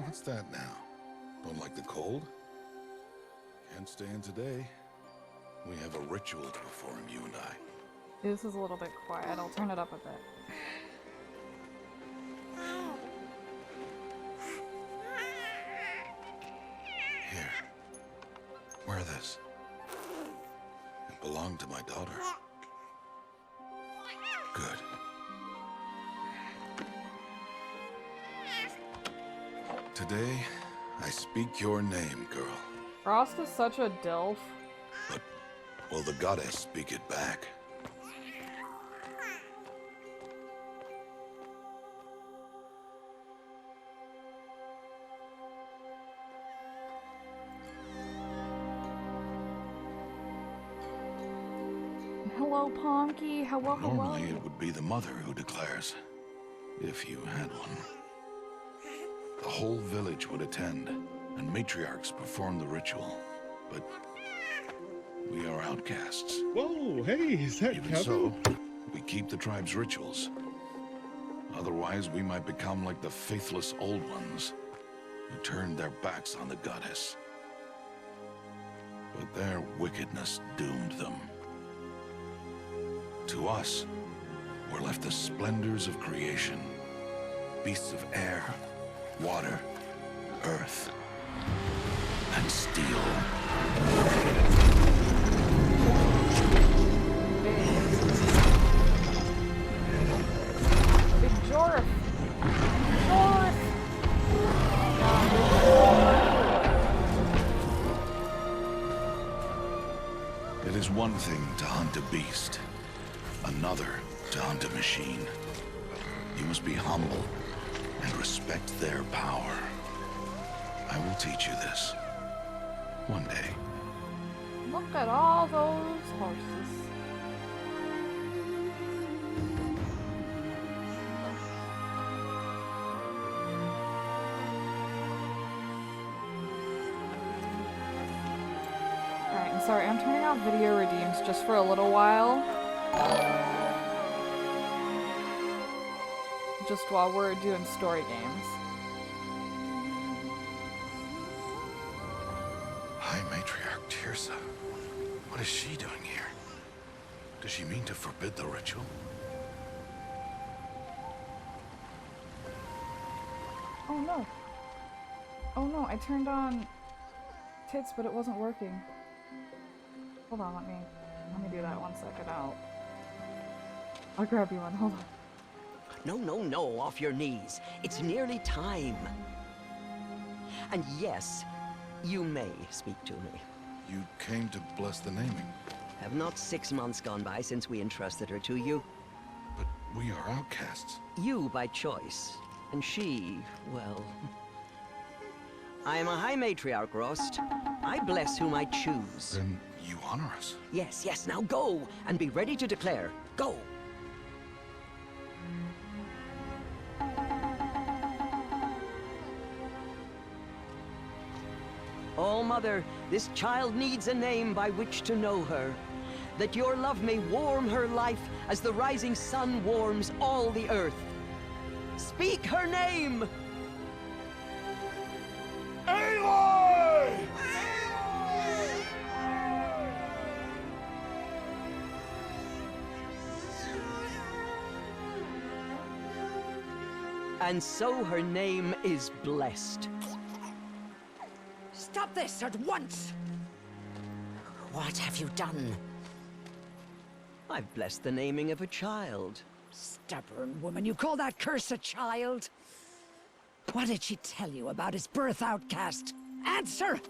What's that now? Don't like the cold? Can't stay in today. We have a ritual to perform, you and I. This is a little bit quiet. I'll turn it up a bit. Here. Wear this. It belonged to my daughter. Good. Today, I speak your name, girl. Frost is such a dilf. But will the goddess speak it back? Hello, Ponky. Hello, hello. Normally, it would be the mother who declares, if you had one. The whole village would attend, and matriarchs perform the ritual. But we are outcasts. Whoa, hey, is that Even Kevin? so, we keep the tribe's rituals. Otherwise, we might become like the faithless old ones, who turned their backs on the goddess. But their wickedness doomed them. To us, were left the splendors of creation. Beasts of air, water, earth, and steel. Big Jorf! Jorf! It is one thing to hunt a beast, another to hunt a machine. You must be humble and respect their power. I will teach you this. One day. Look at all those horses. Alright, I'm sorry, I'm turning off video redeems just for a little while. Just while we're doing story games. High Matriarch Tirsa. What is she doing here? Does she mean to forbid the ritual? Oh no. Oh no, I turned on tits, but it wasn't working. Hold on, let me do that 1 second. I'll grab you one, hold on. No, no, no, off your knees. It's nearly time. And yes, you may speak to me. You came to bless the naming, Have not 6 months gone by since we entrusted her to you? but we are outcasts. You by choice, and she, well... I am a High Matriarch, Rost. I bless whom I choose. Then you honor us. Yes, yes, now go, and be ready to declare. Go! Oh, Mother, this child needs a name by which to know her. That your love may warm her life as the rising sun warms all the earth. Speak her name! Aloy! And so her name is blessed. Stop this at once! What have you done? I've blessed the naming of a child. Stubborn woman, you call that curse a child? What did she tell you about his birth, outcast? Answer!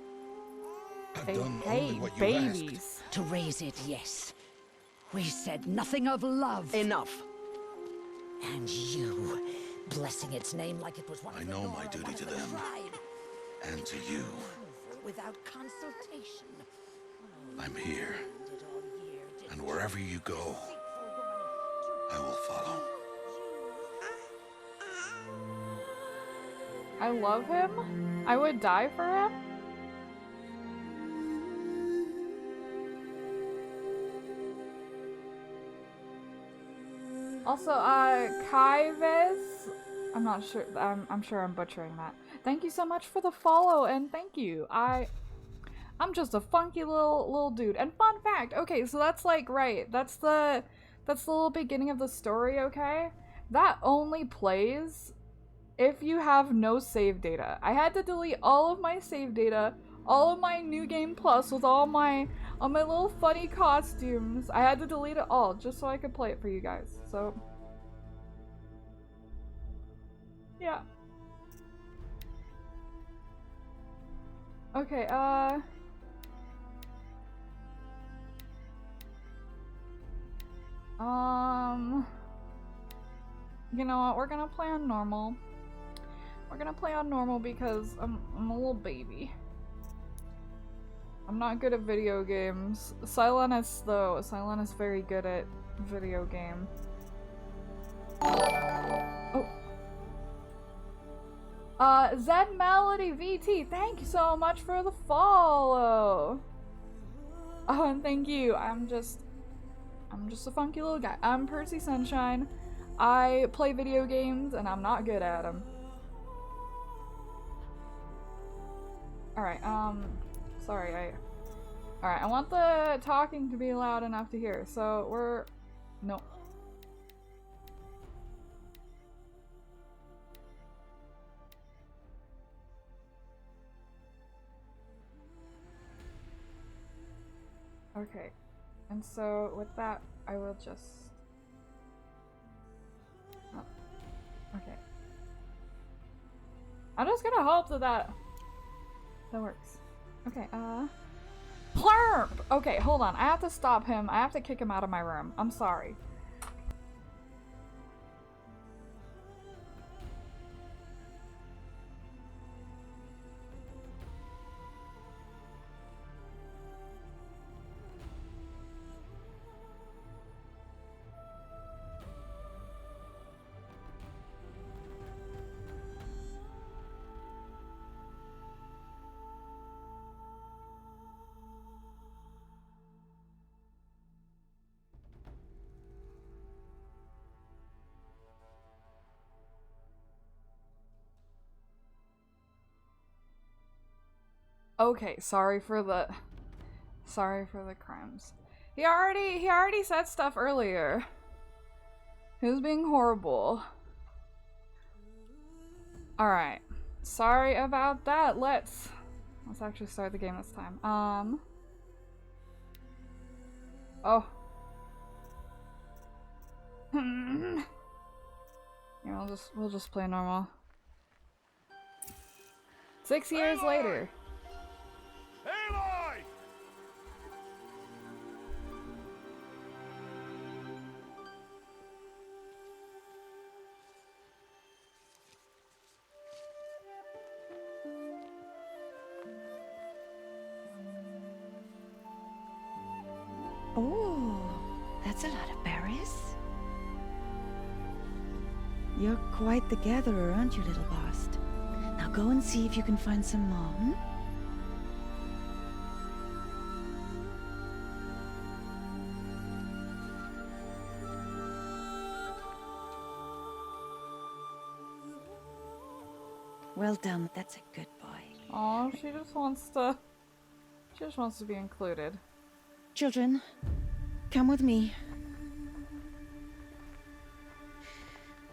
I've They done hate only what you babies. asked. To raise it, yes. We said nothing of love. Enough. And you, blessing its name like it was one I of the know Nora, my duty one to of the them. tribe. And to you, Without consultation. I'm here. Did all year, did And wherever you go, I will follow. I love him. I would die for him. Also, Kaives I'm not sure. I'm sure I'm butchering that. Thank you so much for the follow, and thank you. I'm just a funky little dude. And fun fact, okay, so that's like right. That's the little beginning of the story, okay? That only plays if you have no save data. I had to delete all of my save data, all of my New Game Plus with all my little funny costumes. I had to delete it all just so I could play it for you guys. So yeah. Okay, you know what? We're gonna play on normal. We're gonna play on normal because I'm a little baby. I'm not good at video games. Silenus though. Silenus very good at video game. Oh. Zen Melody VT, thank you so much for the follow. Oh, and thank you. I'm just a funky little guy. I'm Percy Sunshine. I play video games and I'm not good at them. Alright, sorry, Alright, I want the talking to be loud enough to hear, so no. Okay, and so with that, I will just... Oh. Okay. I'm just gonna hope that works. Okay, Plurp! Okay, hold on. I have to stop him. I have to kick him out of my room. I'm sorry. Okay, sorry for the crimes. He already said stuff earlier. He was being horrible. Alright. Sorry about that. Let's actually start the game this time. Oh. Yeah, we'll just play normal. 6 years later. Aloy! Oh, that's a lot of berries. You're quite the gatherer, aren't you, little Bast? Now go and see if you can find some more, hmm? Well done, that's a good boy. Oh, she just wants to be included. Children, come with me.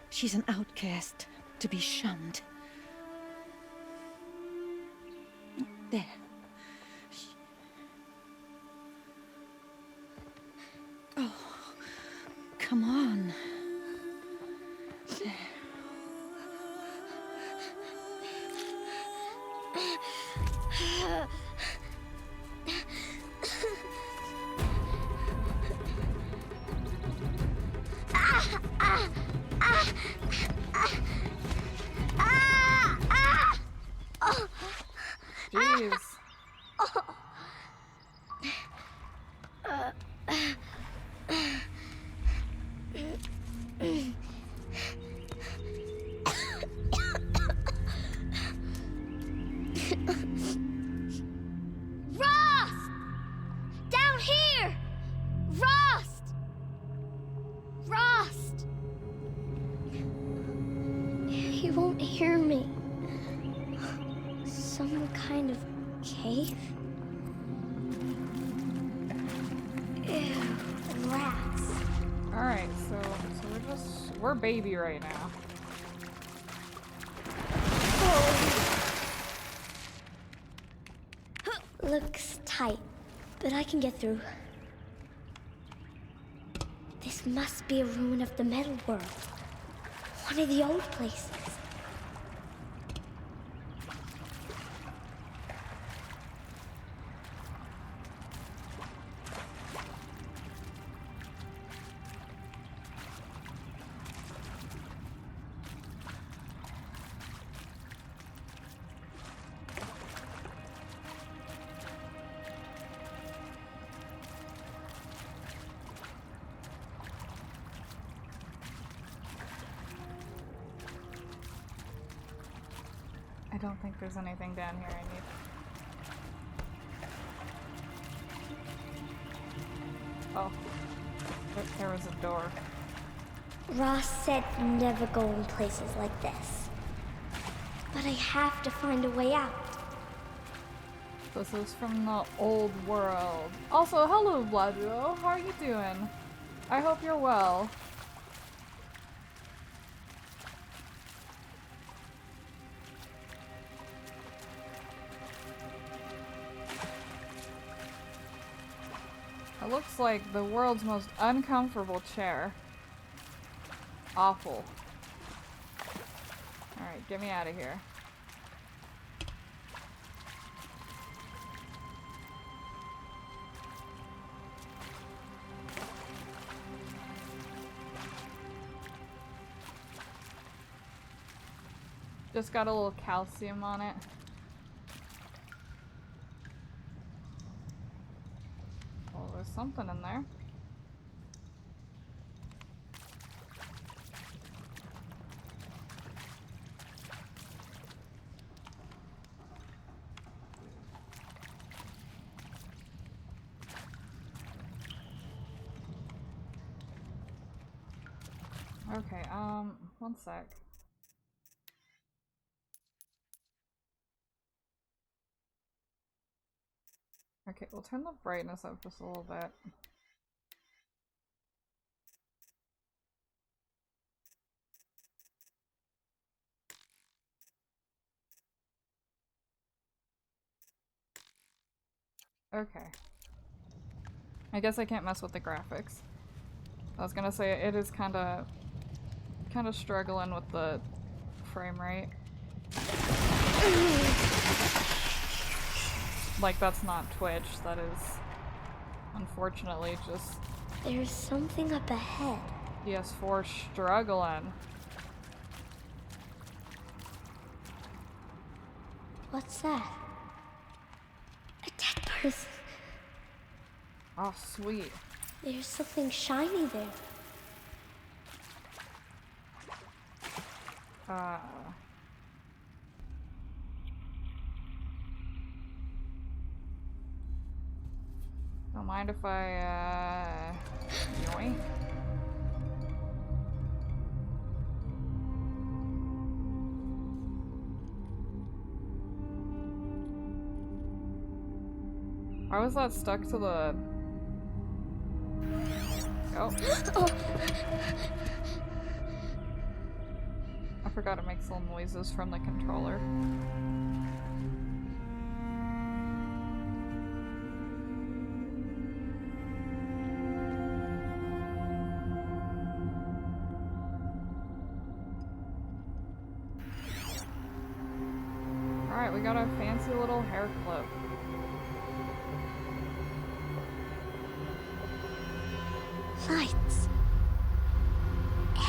She's an outcast, to be shunned. There. Oh, come on. There. Jeez. Rost! Down here! Rost! Rost! won't hear me. Some kind of cave? Ew, rats. Alright, so we're baby right now. Looks tight, but I can get through. This must be a ruin of the metal world. One of the old places. I don't think there's anything down here I need. Oh. There was a door. Ross said never go in places like this. But I have to find a way out. This is from the old world. Also, hello, Bloodro. How are you doing? I hope you're well. It looks like the world's most uncomfortable chair. Awful. Alright, get me out of here. Just got a little calcium on it. Oh, there's something in there. Okay, one sec. Okay, we'll turn the brightness up just a little bit. Okay. I guess I can't mess with the graphics. I was gonna say it is kinda struggling with the frame rate. Like, that's not Twitch, that is unfortunately just There's something up ahead. PS4 struggling. What's that? A dead person. Oh, sweet. There's something shiny there. Don't mind if I, yoink. Why was that stuck to the... Oh. Oh, I forgot it makes little noises from the controller. Alright, we got a fancy little hair clip. lights.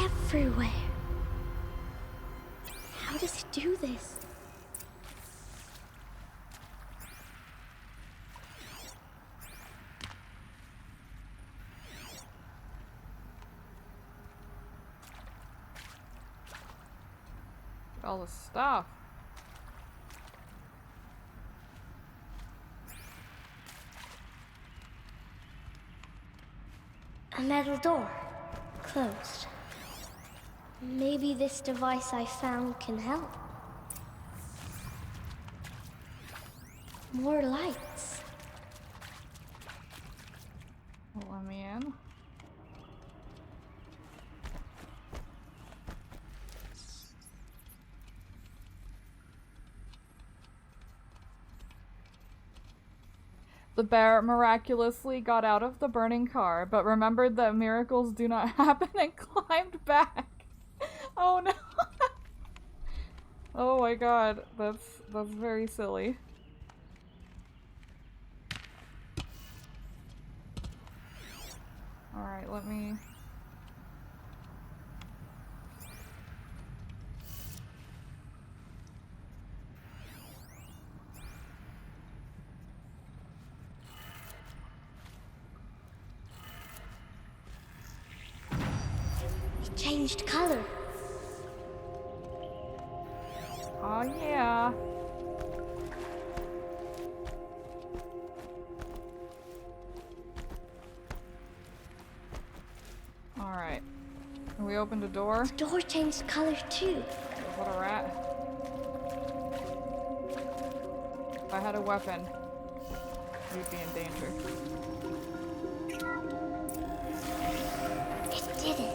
Everywhere. How does it do this? All the stuff. A metal door. Closed. Maybe this device I found can help. More lights. Let me in. The bear miraculously got out of the burning car, but remembered that miracles do not happen and climbed back. Oh no. Oh my god, that's very silly. Alright, let me... It changed color. Oh yeah. Alright. We opened a door. The door changed color too. What a rat. If I had a weapon, we'd be in danger. It did it.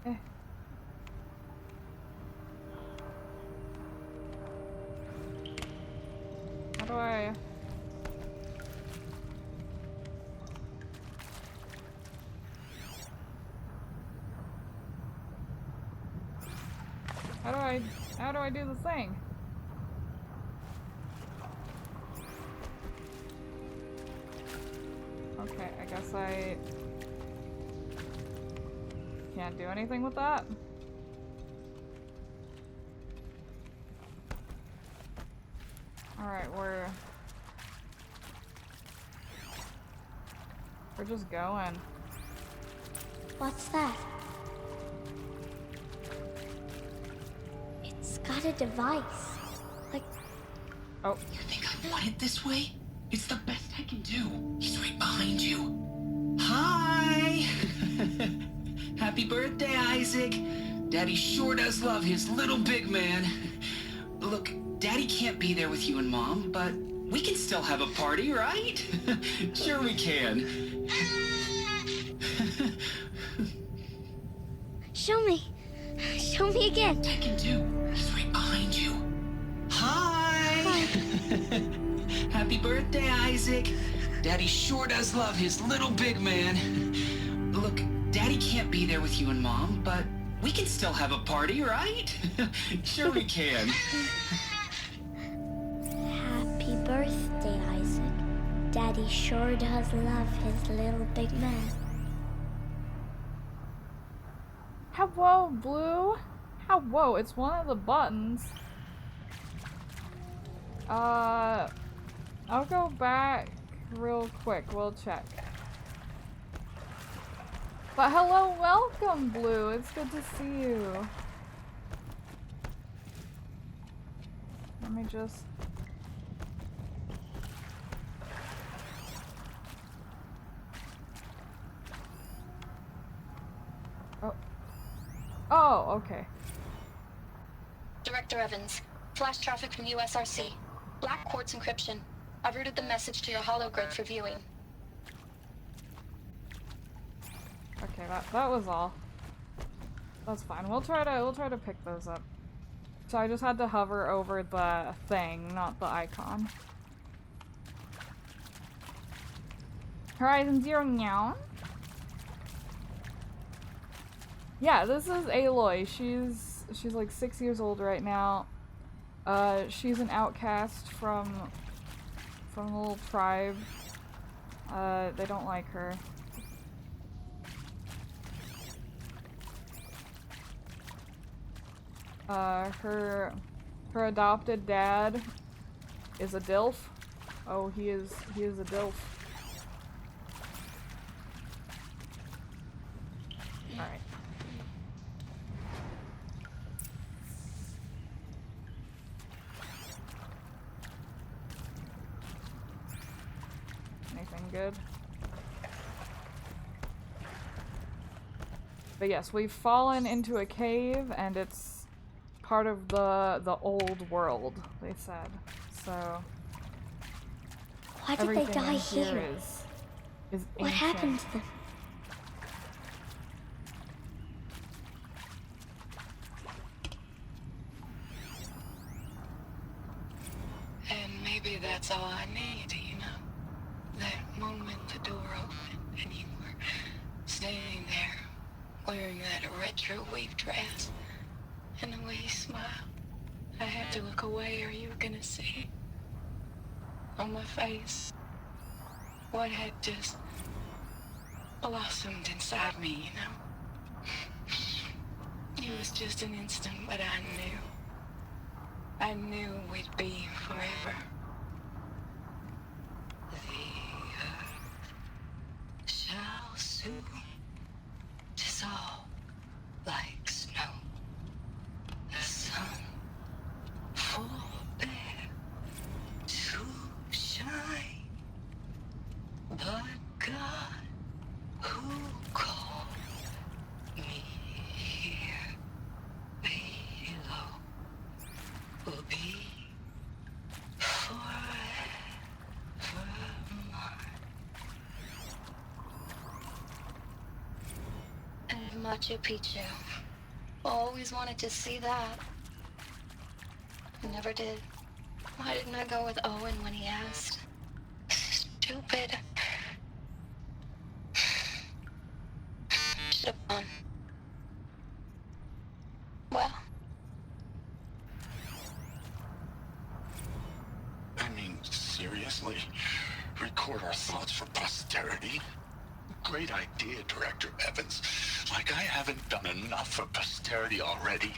Eh. How do I... How do I do the thing? Okay, I guess I can't do anything with that. Alright, we're just going. What's that? It's got a device. Like, Oh, You think I want it this way? It's the best I can do. He's right behind you. Hi! Happy birthday, Isaac. Daddy sure does love his little big man. Look, Daddy can't be there with you and Mom, but we can still have a party, right? Sure we can. show me. Show me again. I can do. He's right behind you. Hi! Happy birthday, Isaac. Daddy sure does love his little big man. Look, Daddy can't be there with you and Mom, but we can still have a party, right? Sure we can. Happy birthday, Isaac. Daddy sure does love his little big man. hello, Blue. Whoa, it's one of the buttons. I'll go back real quick. We'll check. But hello, welcome, Blue. It's good to see you. Let me just... Oh. Oh, okay. Director Evans, flash traffic from USRC. Black quartz encryption. I've routed the message to your hologrid for viewing. Okay, that was all. That's fine. We'll try to pick those up. So I just had to hover over the thing, not the icon. Horizon Zero Nyan? Yeah, this is Aloy. She's like 6 years old right now. She's an outcast from a little tribe. They don't like her. Her adopted dad is a DILF. Oh, he is a DILF. Alright. good. But yes, we've fallen into a cave, and it's part of the old world, they said. So Why did they die here here? is What ancient. happened to them? And maybe that's all I need, you know? That moment the door opened and you were standing there wearing that retro wave dress. And the way you smiled, I had to look away or you were gonna see on my face what had just blossomed inside me, you know? It was just an instant, but I knew we'd be forever. The earth shall soon dissolve like snow. The sun forbear to shine. But God, who called me here below, will be forever mine. And Machu Picchu. Always wanted to see that. Never did. Why didn't I go with Owen when he asked? Stupid. Should have gone. Well. I mean, seriously? Record our thoughts for posterity? Great idea, Director Evans. Like I haven't done enough for posterity already.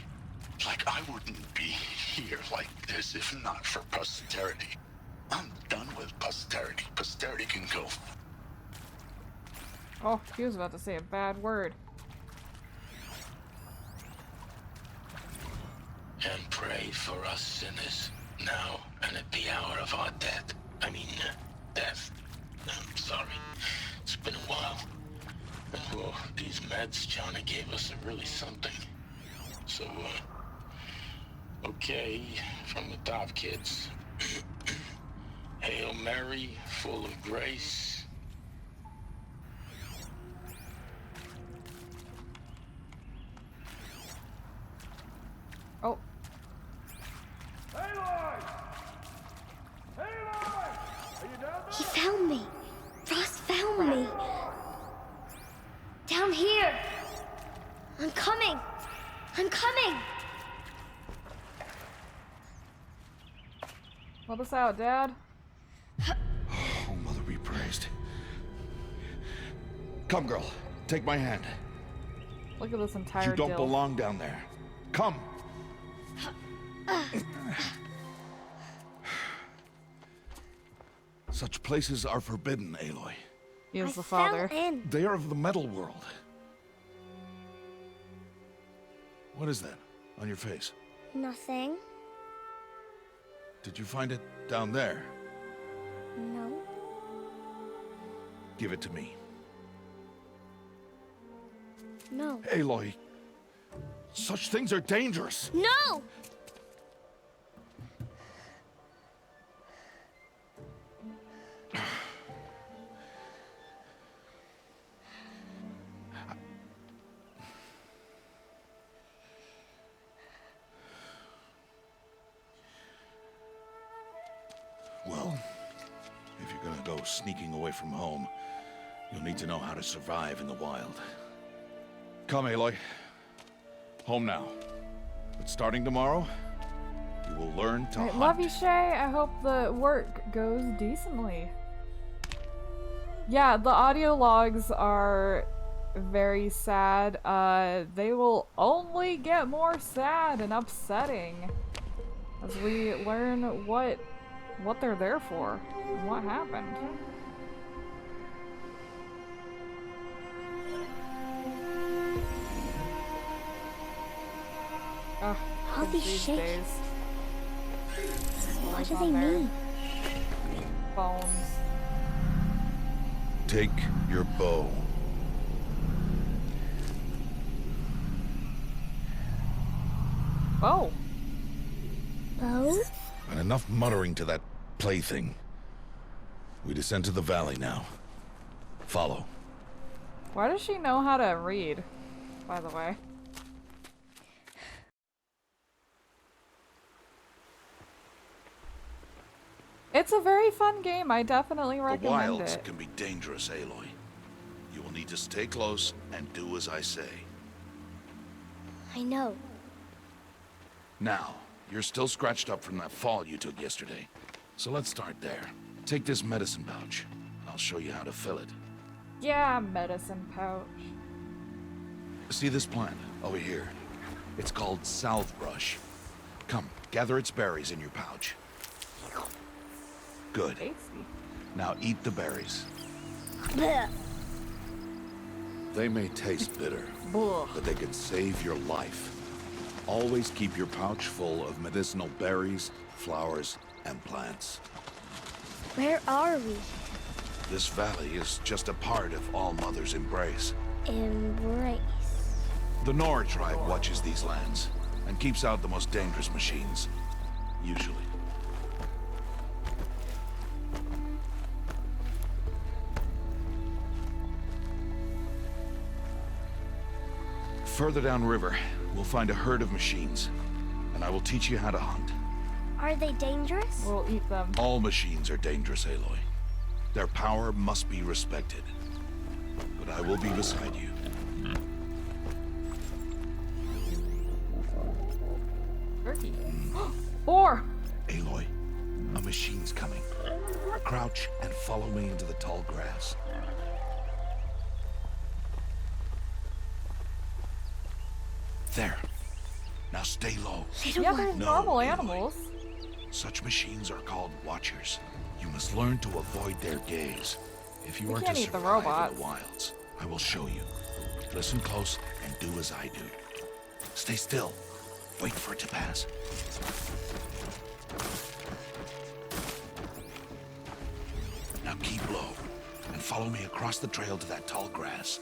Like I wouldn't be here like this if not for posterity. I'm done with posterity. Posterity can go. Oh, he was about to say a bad word. And pray for us sinners, now and at the hour of our death. Death. I'm sorry. It's been a while. And well, these meds Johnny gave us are really something. So, okay, from the top, kids. Hail Mary, full of grace. Oh. He found me. Ross found me. Down here. I'm coming. I'm coming. Help us out, Dad. Oh, Mother be praised. Come, girl. Take my hand. Look at this entire You don't dill. belong down there. Come. Such places are forbidden, Aloy. He is I the father. fell in. They are of the metal world. What is that on your face? Nothing. Did you find it down there? No. Give it to me. No. Aloy, such things are dangerous. No! Well, if you're gonna go sneaking away from home, you'll need to know how to survive in the wild. Come, Aloy. Home now. But starting tomorrow, you will learn to hunt. Love you, Shay. I hope the work goes decently. Yeah, the audio logs are very sad. They will only get more sad and upsetting as we learn what they're there for and what happened. Ugh, All these these shapes. days. What do on they their mean? Phones. Take your bow. Oh. Bow? And enough muttering to that plaything. We descend to the valley now. Follow. Why does she know how to read, by the way? It's a very fun game. I definitely The recommend wilds it. can be dangerous, Aloy. You will need to stay close and do as I say. I know. Now, you're still scratched up from that fall you took yesterday. So let's start there. Take this medicine pouch. I'll show you how to fill it. Yeah, medicine pouch. See this plant over here? It's called salvebrush. Come, gather its berries in your pouch. Good. Tasty. Now eat the berries. Blech. They may taste bitter, Ugh. but they can save your life. Always keep your pouch full of medicinal berries, flowers, and plants. Where are we? This valley is just a part of All Mother's embrace. Embrace. The Nora tribe watches these lands and keeps out the most dangerous machines. Usually. Further downriver, we'll find a herd of machines, and I will teach you how to hunt. Are they dangerous? We'll eat them. All machines are dangerous, Aloy. Their power must be respected. But I will be beside you. Turkey. 4! Aloy, a machine's coming. Crouch and follow me into the tall grass. There. Now stay low. Yeah, there's No, normal Aloy. animals. Such machines are called watchers. You must learn to avoid their gaze. If you We are to can't eat the survive in robots. the wilds, I will show you. Listen close and do as I do. Stay still. Wait for it to pass. Now keep low and follow me across the trail to that tall grass.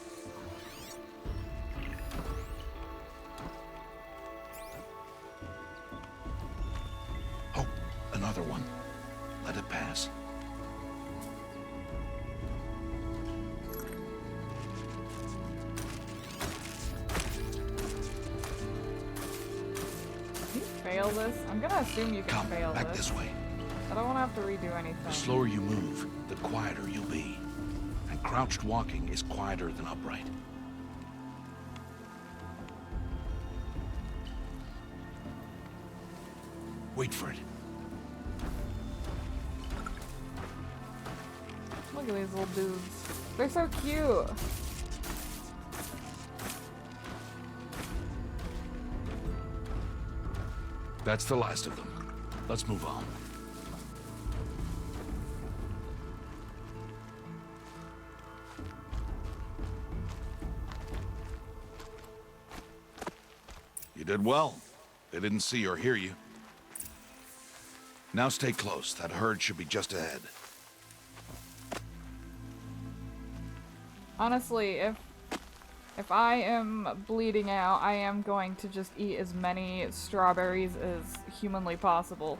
Oh, another one. Let it pass. Can you fail this? I'm gonna assume you can Come, fail back this. this way. I don't want to have to redo anything. The slower you move, the quieter you'll be. And crouched walking is quieter than upright. Wait for it. Look at these little dudes. They're so cute. That's the last of them. Let's move on. You did well. They didn't see or hear you. Now stay close. That herd should be just ahead. Honestly, if I am bleeding out, I am going to just eat as many strawberries as humanly possible.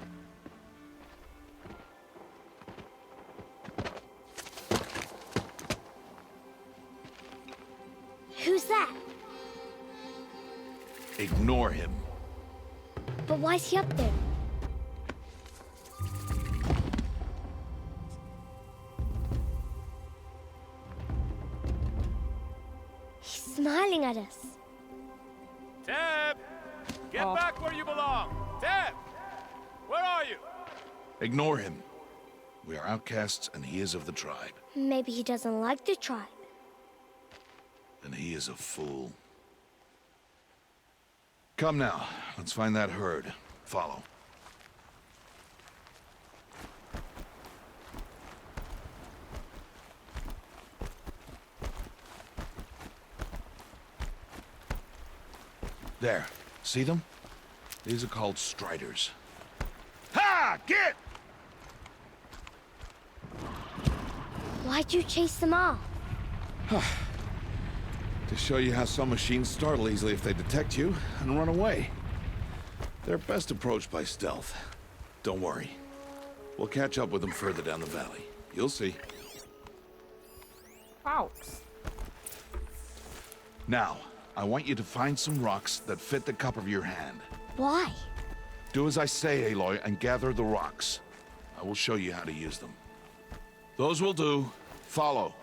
Who's that? Ignore him. But why's he up there? He's smiling at us. Teb! Get Oh. back where you belong! Teb! Where are you? Ignore him. We are outcasts and he is of the tribe. Maybe he doesn't like the tribe. And he is a fool. Come now, let's find that herd. Follow. There. See them? These are called striders. Ha! Get! Why'd you chase them off? To show you how some machines startle easily if they detect you and run away. They're best approached by stealth. Don't worry. We'll catch up with them further down the valley. You'll see. Ouch. Now, I want you to find some rocks that fit the cup of your hand. Why? Do as I say, Aloy, and gather the rocks. I will show you how to use them. Those will do. Follow.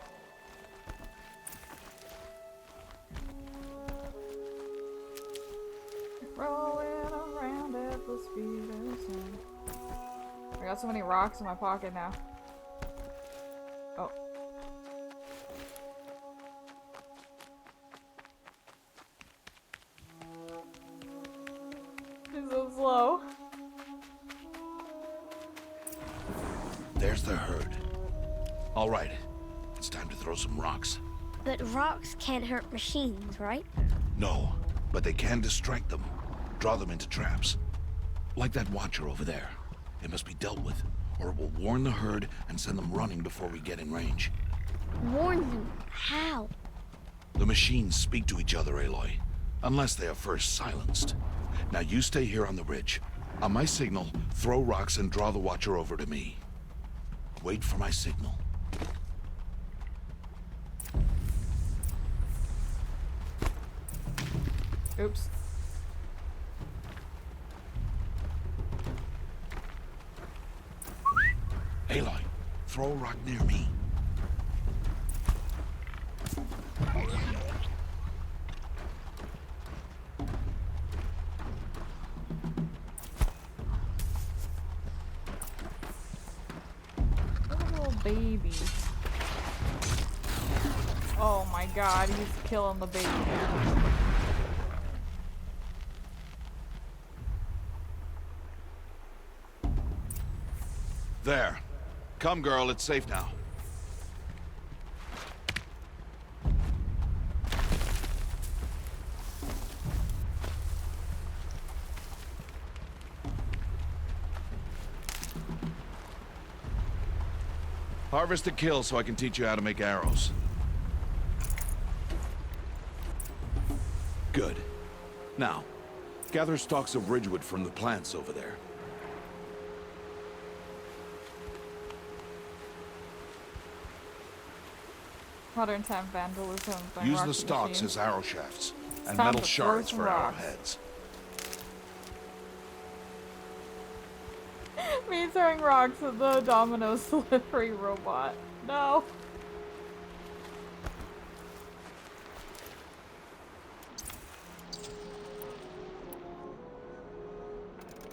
Rolling around at the speed of sound. I got so many rocks in my pocket now. Oh. It's so slow. There's the herd. All right. It's time to throw some rocks. But rocks can't hurt machines, right? No, but they can distract them. Draw them into traps. Like that watcher over there. It must be dealt with, or it will warn the herd and send them running before we get in range. Warn them? How? The machines speak to each other, Aloy. Unless they are first silenced. Now you stay here on the ridge. On my signal, throw rocks and draw the watcher over to me. Wait for my signal. Oops. Aloy, throw a rock near me. Little baby. Oh my god, he's killing the baby. There. Come, girl, it's safe now. Harvest a kill so I can teach you how to make arrows. Good. Now, gather stalks of ridgewood from the plants over there. Modern time vandalism. by Use the rocket stalks machines. as arrow shafts, and time metal to throw shards some for rocks. arrowheads. Me throwing rocks at the Domino's delivery robot. No.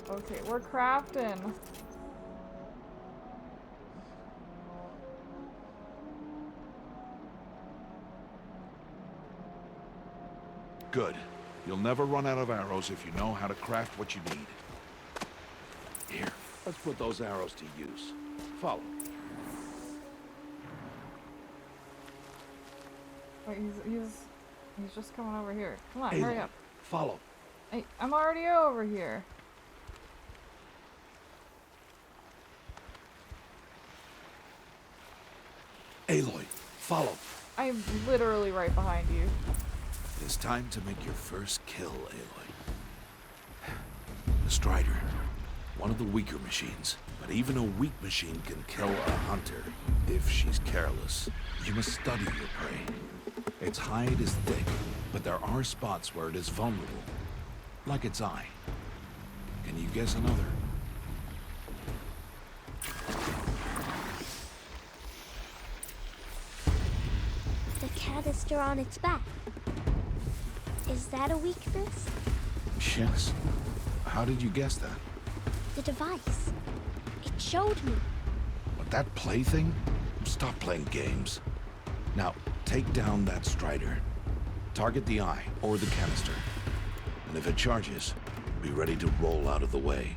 Okay, we're crafting. Good. You'll never run out of arrows if you know how to craft what you need. Here, let's put those arrows to use. Follow. Wait, he's just coming over here. Come on, Aloy, hurry up. follow. Hey, I'm already over here. Aloy, follow. I'm literally right behind you. It is time to make your first kill, Aloy. The Strider. One of the weaker machines. But even a weak machine can kill a hunter if she's careless. You must study your prey. Its hide is thick, but there are spots where it is vulnerable. Like its eye. Can you guess another? The canister on its back. Is that a weakness? Yes. How did you guess that? The device. It showed me. What, that plaything? Stop playing games. Now, take down that Strider. Target the eye or the canister. And if it charges, be ready to roll out of the way.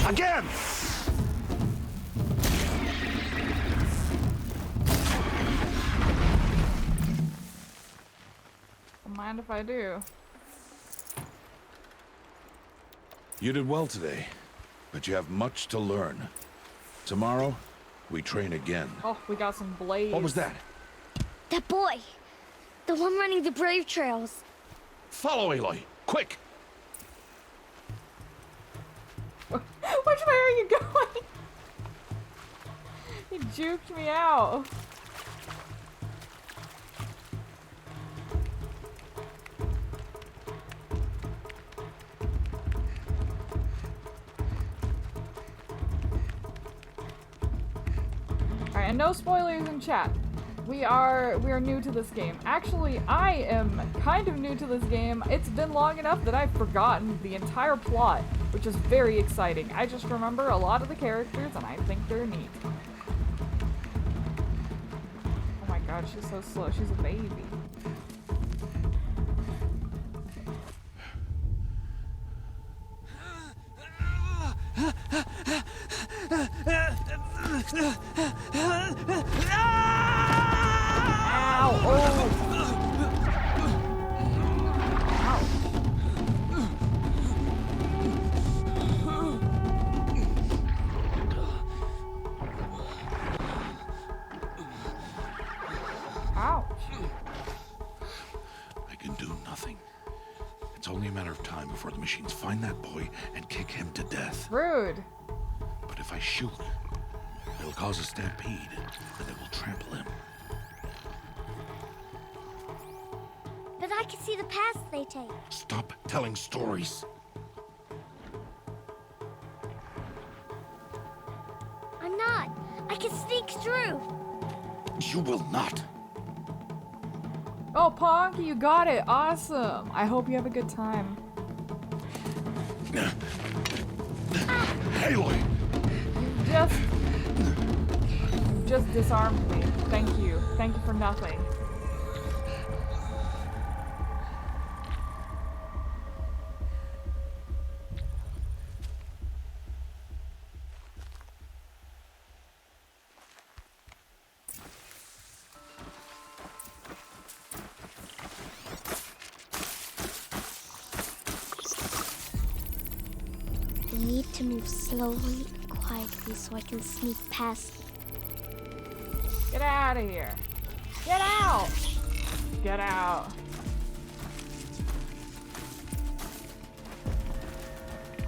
Again! Don't mind if I do. You did well today, but you have much to learn. Tomorrow, we train again. Oh, we got some blades. What was that? That boy! The one running the brave trails. Follow Aloy, quick! Which way are you going? He juked me out. Alright, and no spoilers in chat. We are new to this game. Actually, I am kind of new to this game. It's been long enough that I've forgotten the entire plot, which is very exciting. I just remember a lot of the characters, and I think they're neat. Oh my god, she's so slow. She's a baby. Ow! Oh! Ouch. I can do nothing. It's only a matter of time before the machines find that boy and kick him to death. Rude. But if I shoot, it'll cause a stampede, and it will trample him. But I can see the paths they take. Stop telling stories. I'm not. I can sneak through. You will not. Oh, Ponky, you got it. Awesome. I hope you have a good time. Aloy! You just disarmed me. Thank you. Thank you for nothing. They need to move slowly and quietly so I can sneak past them. Get out of here. Get out. Get out.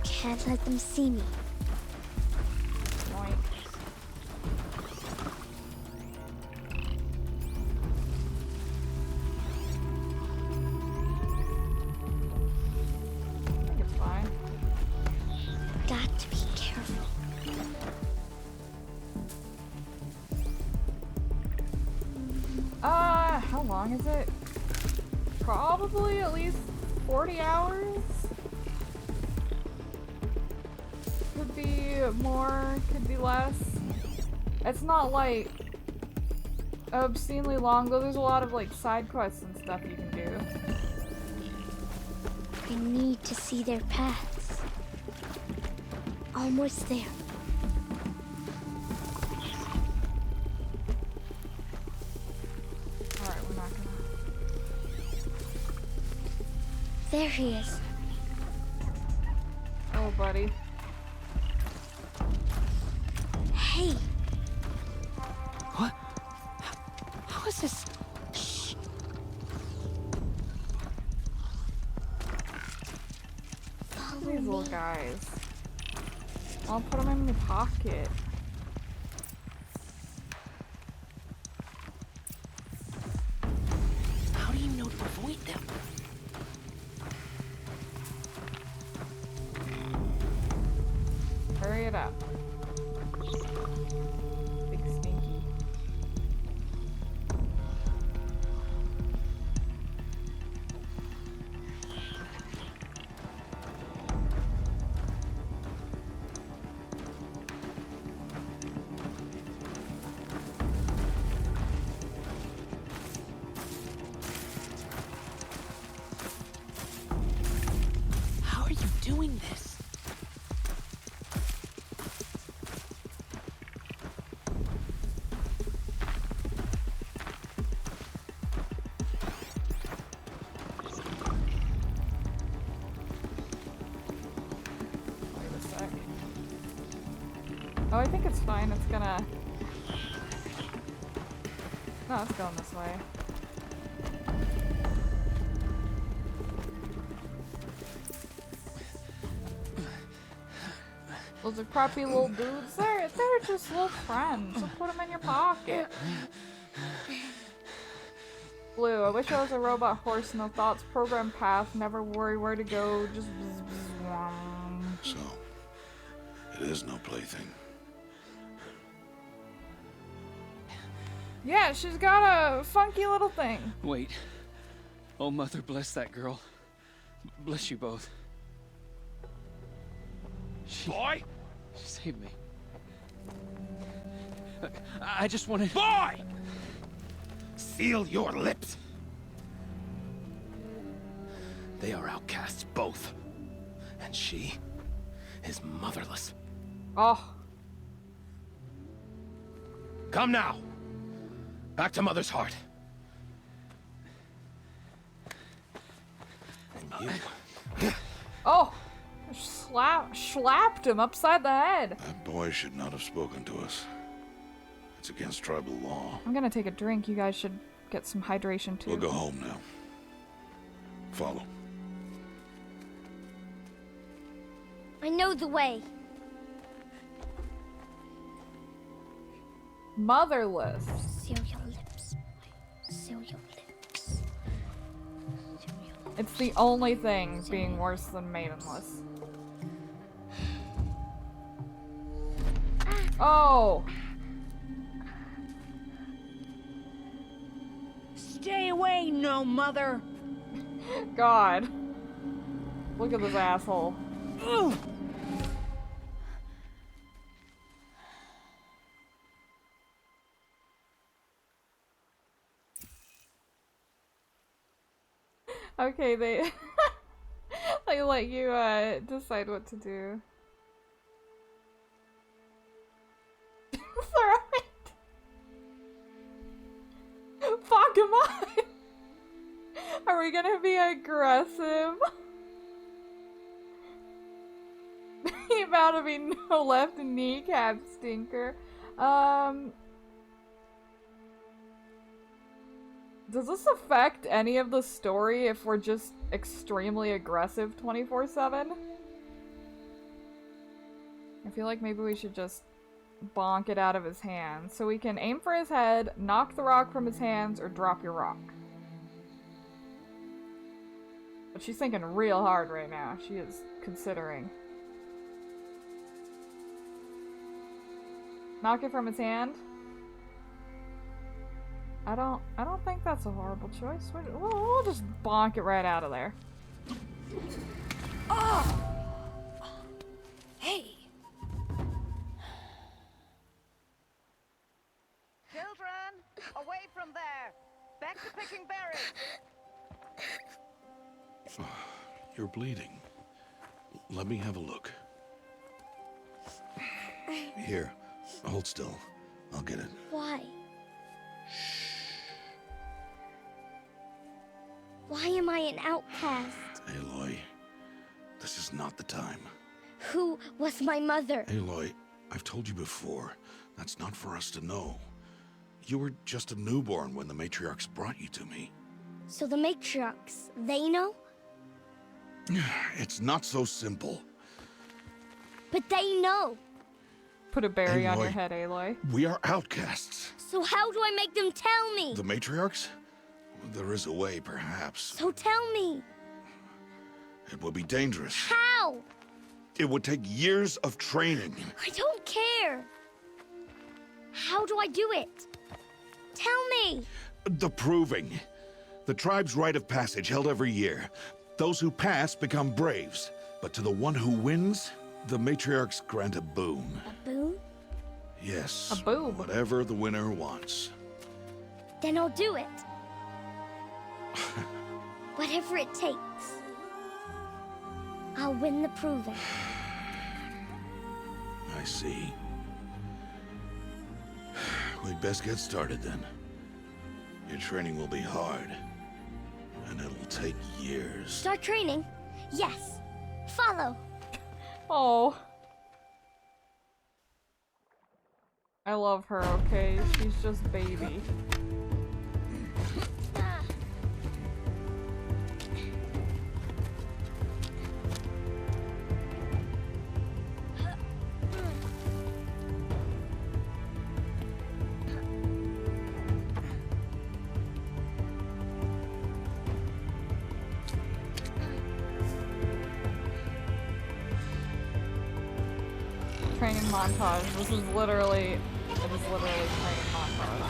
Can't let them see me. Yoink. I think it's fine. Got to be careful. How long is it? Probably at least 40 hours? Could be more, could be less. It's not like obscenely long, though there's a lot of like side quests and stuff you can do. I need to see their paths. Almost there. Alright, we're not gonna... There he is. Oh, buddy. Hey, What? How is this? shh. Follow These little me. guys. I'll put them in my pocket. How do you know to avoid them? Hurry it up. Big stinky. Oh, I think it's fine. It's gonna... No, it's going this way. Those are crappy little dudes. They're just little friends. Just put them in your pocket. Blue, I wish I was a robot horse. No thoughts, program path, never worry where to go. Just bzz, bzz, wong. So, it is no plaything. Yeah, she's got a funky little thing. Wait. Oh, Mother, bless that girl. Bless you both. Boy! She saved me. I just wanted... Boy! Seal your lips. They are outcasts, both. And she is motherless. Oh. Come now. Back to Mother's heart. And you... Oh. Slapped him upside the head. That boy should not have spoken to us. It's against tribal law. I'm gonna take a drink. You guys should get some hydration too. We'll go home now. Follow. I know the way. Motherless. Seal your lips. Seal your lips. It's the only thing being worse than maidenless. Oh! Stay away, no mother! God. Look at this asshole. Ugh. Okay, they they let you decide what to do. Alright. Fuck him up. Are we gonna be aggressive? You about to be no left kneecap stinker. Does this affect any of the story if we're just extremely aggressive 24/7? I feel like maybe we should just bonk it out of his hands. So we can aim for his head, knock the rock from his hands, or drop your rock. But she's thinking real hard right now. She is considering. Knock it from his hand? I don't think that's a horrible choice. We'll just bonk it right out of there. Oh! Hey! Children, away from there! Back to picking berries! You're bleeding. Let me have a look. Here, hold still. I'll get it. Why? Why am I an outcast? Aloy, this is not the time. Who was my mother? Aloy, I've told you before, that's not for us to know. You were just a newborn when the matriarchs brought you to me. So the matriarchs, they know? It's not so simple. But they know. Put a berry on your Aloy, head, Aloy. We are outcasts. So how do I make them tell me? The matriarchs? There is a way, perhaps. So tell me. It would be dangerous. How? It would take years of training. I don't care. How do I do it? Tell me. The proving. The tribe's rite of passage held every year. Those who pass become braves. But to the one who wins, the matriarchs grant a boon. A boon? Yes. A boob. Whatever the winner wants. Then I'll do it. Whatever it takes. I'll win the proving. I see. We'd best get started then. Your training will be hard. And it'll take years. Start training? Yes. Follow. Oh. I love her, okay? She's just baby. Training montage. This is literally, it is literally training montage.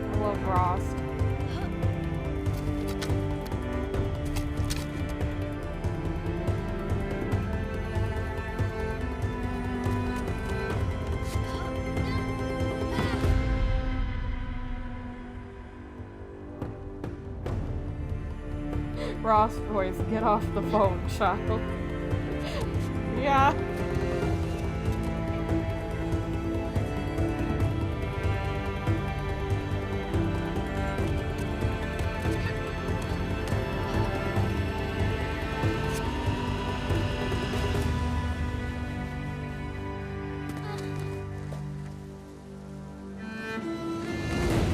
I love Ross. Ross voice, get off the phone, child. Yeah.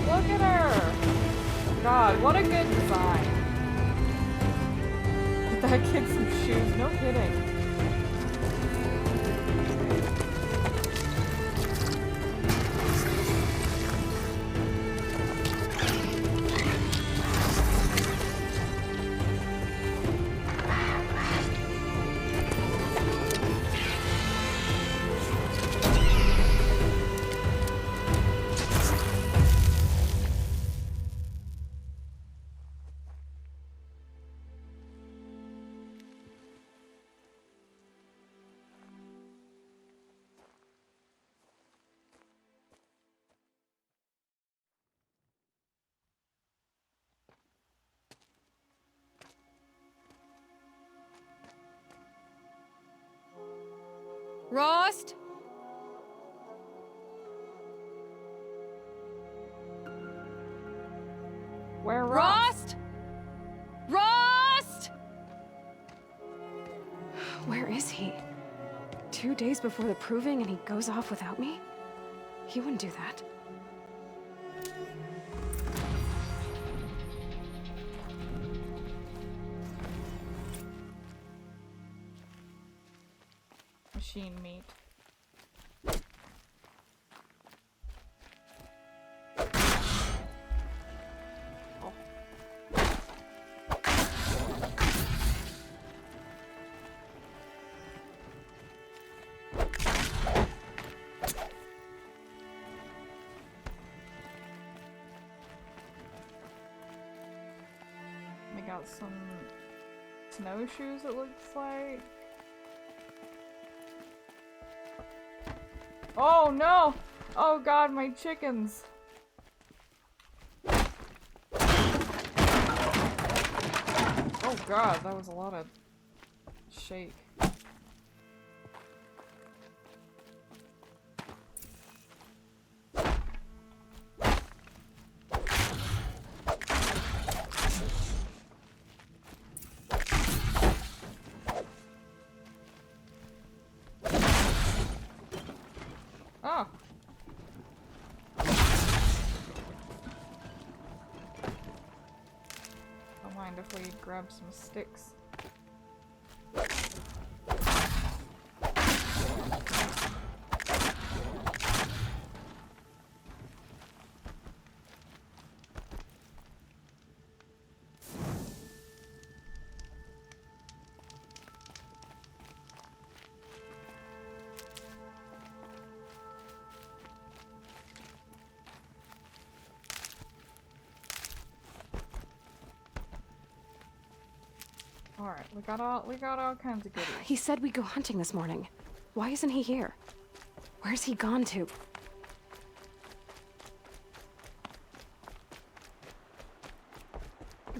Look at her! God, what a good design. Get that kid some shoes, no kidding. Rost? Where Ross? Rost? Rost? Where is he? 2 days before the proving and he goes off without me? He wouldn't do that. Machine meat. Oh. We got some snowshoes, it looks like. Oh no! Oh god, my chickens! Oh god, that was a lot of shake. Oh! Don't mind if we grab some sticks. Alright, we got all kinds of goodies. He said we'd go hunting this morning. Why isn't he here? Where's he gone to?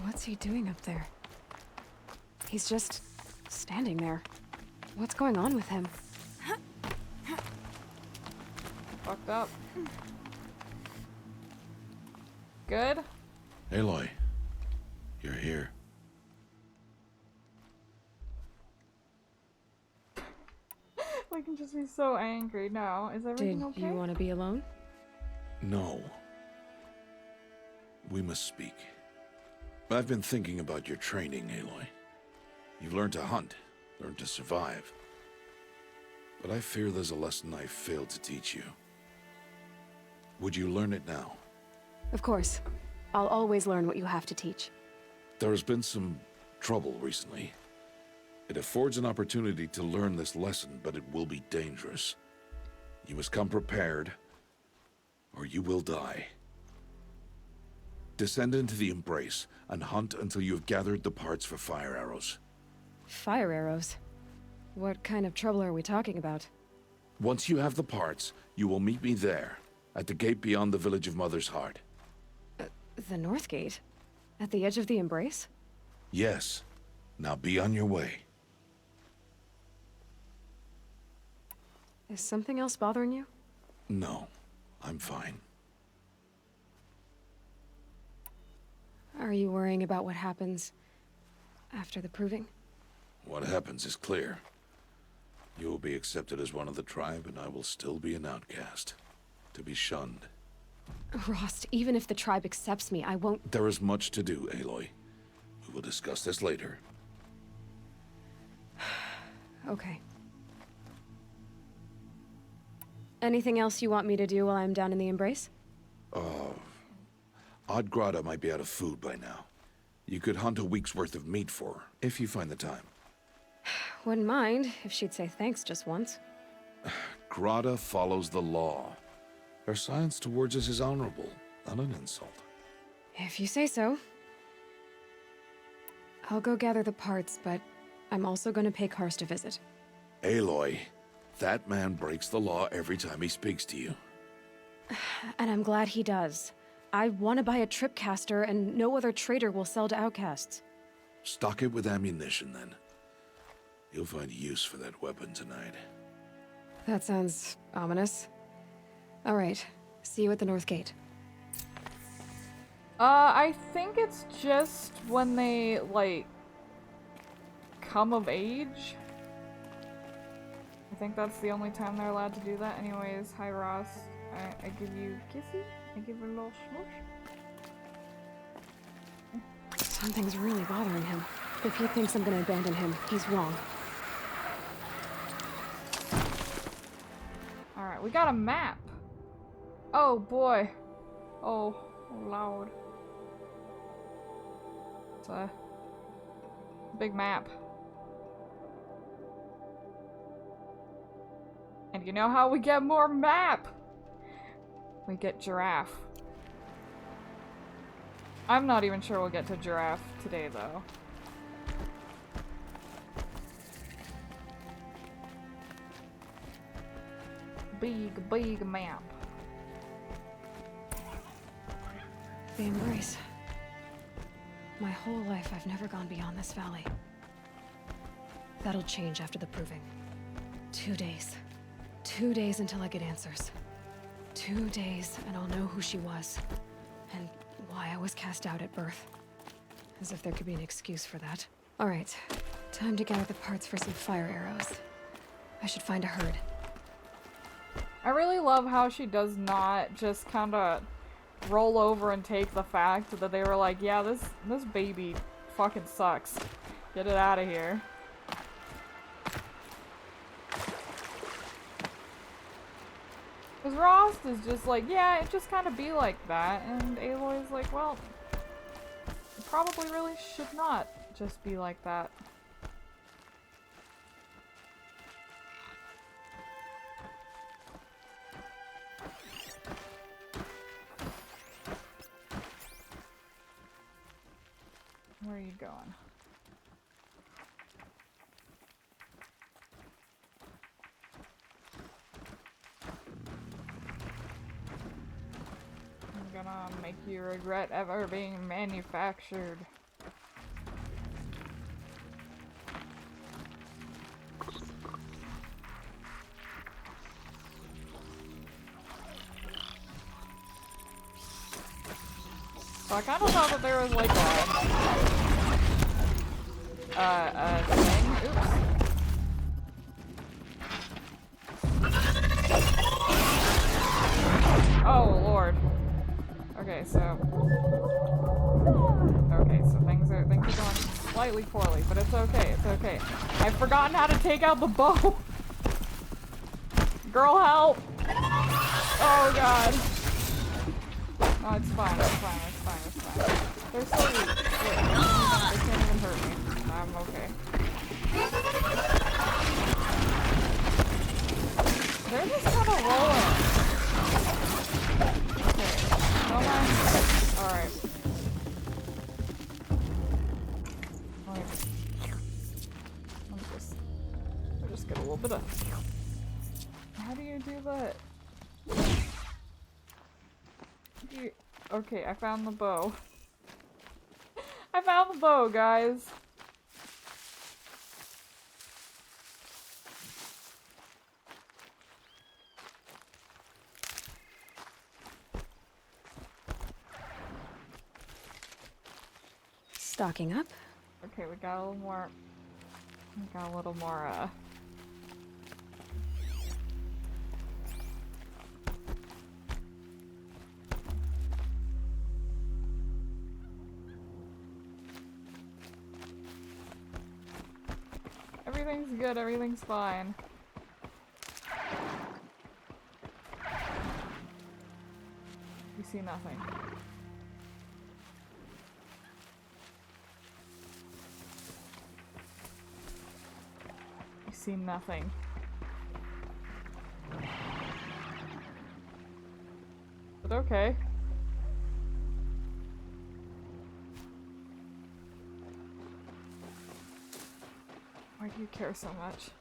What's he doing up there? He's just standing there. What's going on with him? Fucked up. Good? Aloy, you're here. We can just be so angry now. Is everything okay? Did you want to be alone? No. We must speak. I've been thinking about your training, Aloy. You've learned to hunt, learned to survive. But I fear there's a lesson I failed to teach you. Would you learn it now? Of course. I'll always learn what you have to teach. There has been some trouble recently. It affords an opportunity to learn this lesson, but it will be dangerous. You must come prepared, or you will die. Descend into the Embrace and hunt until you have gathered the parts for fire arrows. Fire arrows? What kind of trouble are we talking about? Once you have the parts, you will meet me there, at the gate beyond the village of Mother's Heart. The North Gate? At the edge of the Embrace? Yes. Now be on your way. Is something else bothering you? No, I'm fine. Are you worrying about what happens after the proving? What happens is clear. You will be accepted as one of the tribe, and I will still be an outcast. To be shunned. Rost, even if the tribe accepts me, I won't— There is much to do, Aloy. We will discuss this later. Okay. Anything else you want me to do while I'm down in the Embrace? Oddgrada might be out of food by now. You could hunt a week's worth of meat for her, if you find the time. Wouldn't mind if she'd say thanks just once. Grada follows the law. Her science towards us is honorable, not an insult. If you say so. I'll go gather the parts, but I'm also going to pay Karst a visit. Aloy, that man breaks the law every time he speaks to you. And I'm glad he does. I want to buy a tripcaster, and no other trader will sell to outcasts. Stock it with ammunition, then. You'll find use for that weapon tonight. That sounds ominous. All right. See you at the North Gate. I think it's just when they, like, come of age. I think that's the only time they're allowed to do that. Anyways, hi Ross. I give you kissy. I give you a little smoosh. Something's really bothering him. If he thinks I'm gonna abandon him, he's wrong. Alright, we got a map. Oh boy. Oh, Lord. It's a big map. And you know how we get more map? We get giraffe. I'm not even sure we'll get to giraffe today, though. Big, big map. The Embrace. My whole life, I've never gone beyond this valley. That'll change after the proving. 2 days. 2 days until I get answers. 2 days, and I'll know who she was. And why I was cast out at birth. As if there could be an excuse for that. Alright, time to gather the parts for some fire arrows. I should find a herd. I really love how she does not just kind of roll over and take the fact that they were like, yeah, this baby fucking sucks. Get it out of here. Because Rost is just like, yeah, it just kind of be like that. And Aloy's like, well, it probably really should not just be like that. Where are you going? I'm gonna make you regret ever being manufactured. So I kind of thought that there was like a thing. Oops. Oh lord. Okay, so things are going slightly poorly, but it's okay. It's okay. I've forgotten how to take out the bow. Girl, help! Oh god. Oh, it's fine. It's fine. It's fine. It's fine. They're so weak. Look, they can't even hurt me. I'm okay. They're just kind of rolling. Okay. No mind. Alright. I'll just get a little bit of... How do you do that? Okay, I found the bow. I found the bow, guys. Stocking up. Okay, we got a little more. Everything's good, everything's fine. You see nothing. You see nothing. But okay. Why do you care so much?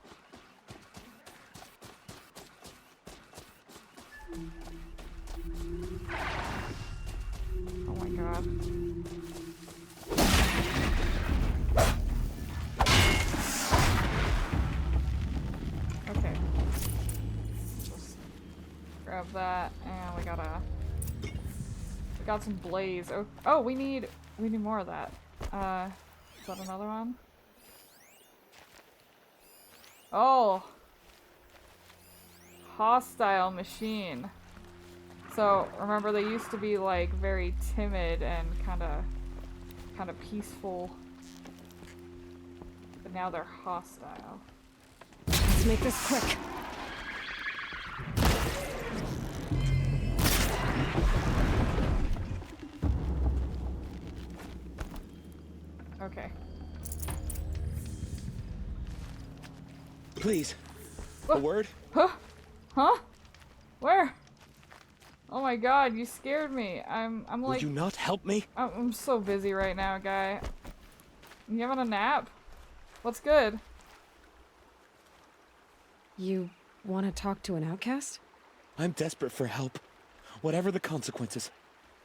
Oh my god. Okay. Just grab that, and we got some blaze. Oh, we need more of that. Is that another one? Oh! Hostile machine. So, remember they used to be like very timid and kinda peaceful. But now they're hostile. Let's make this quick. Okay. Please. What? A word? Huh? Huh? Where? Oh my god, you scared me. I'm like... Would you not help me? I'm so busy right now, guy. You having a nap? What's good? You want to talk to an outcast? I'm desperate for help. Whatever the consequences.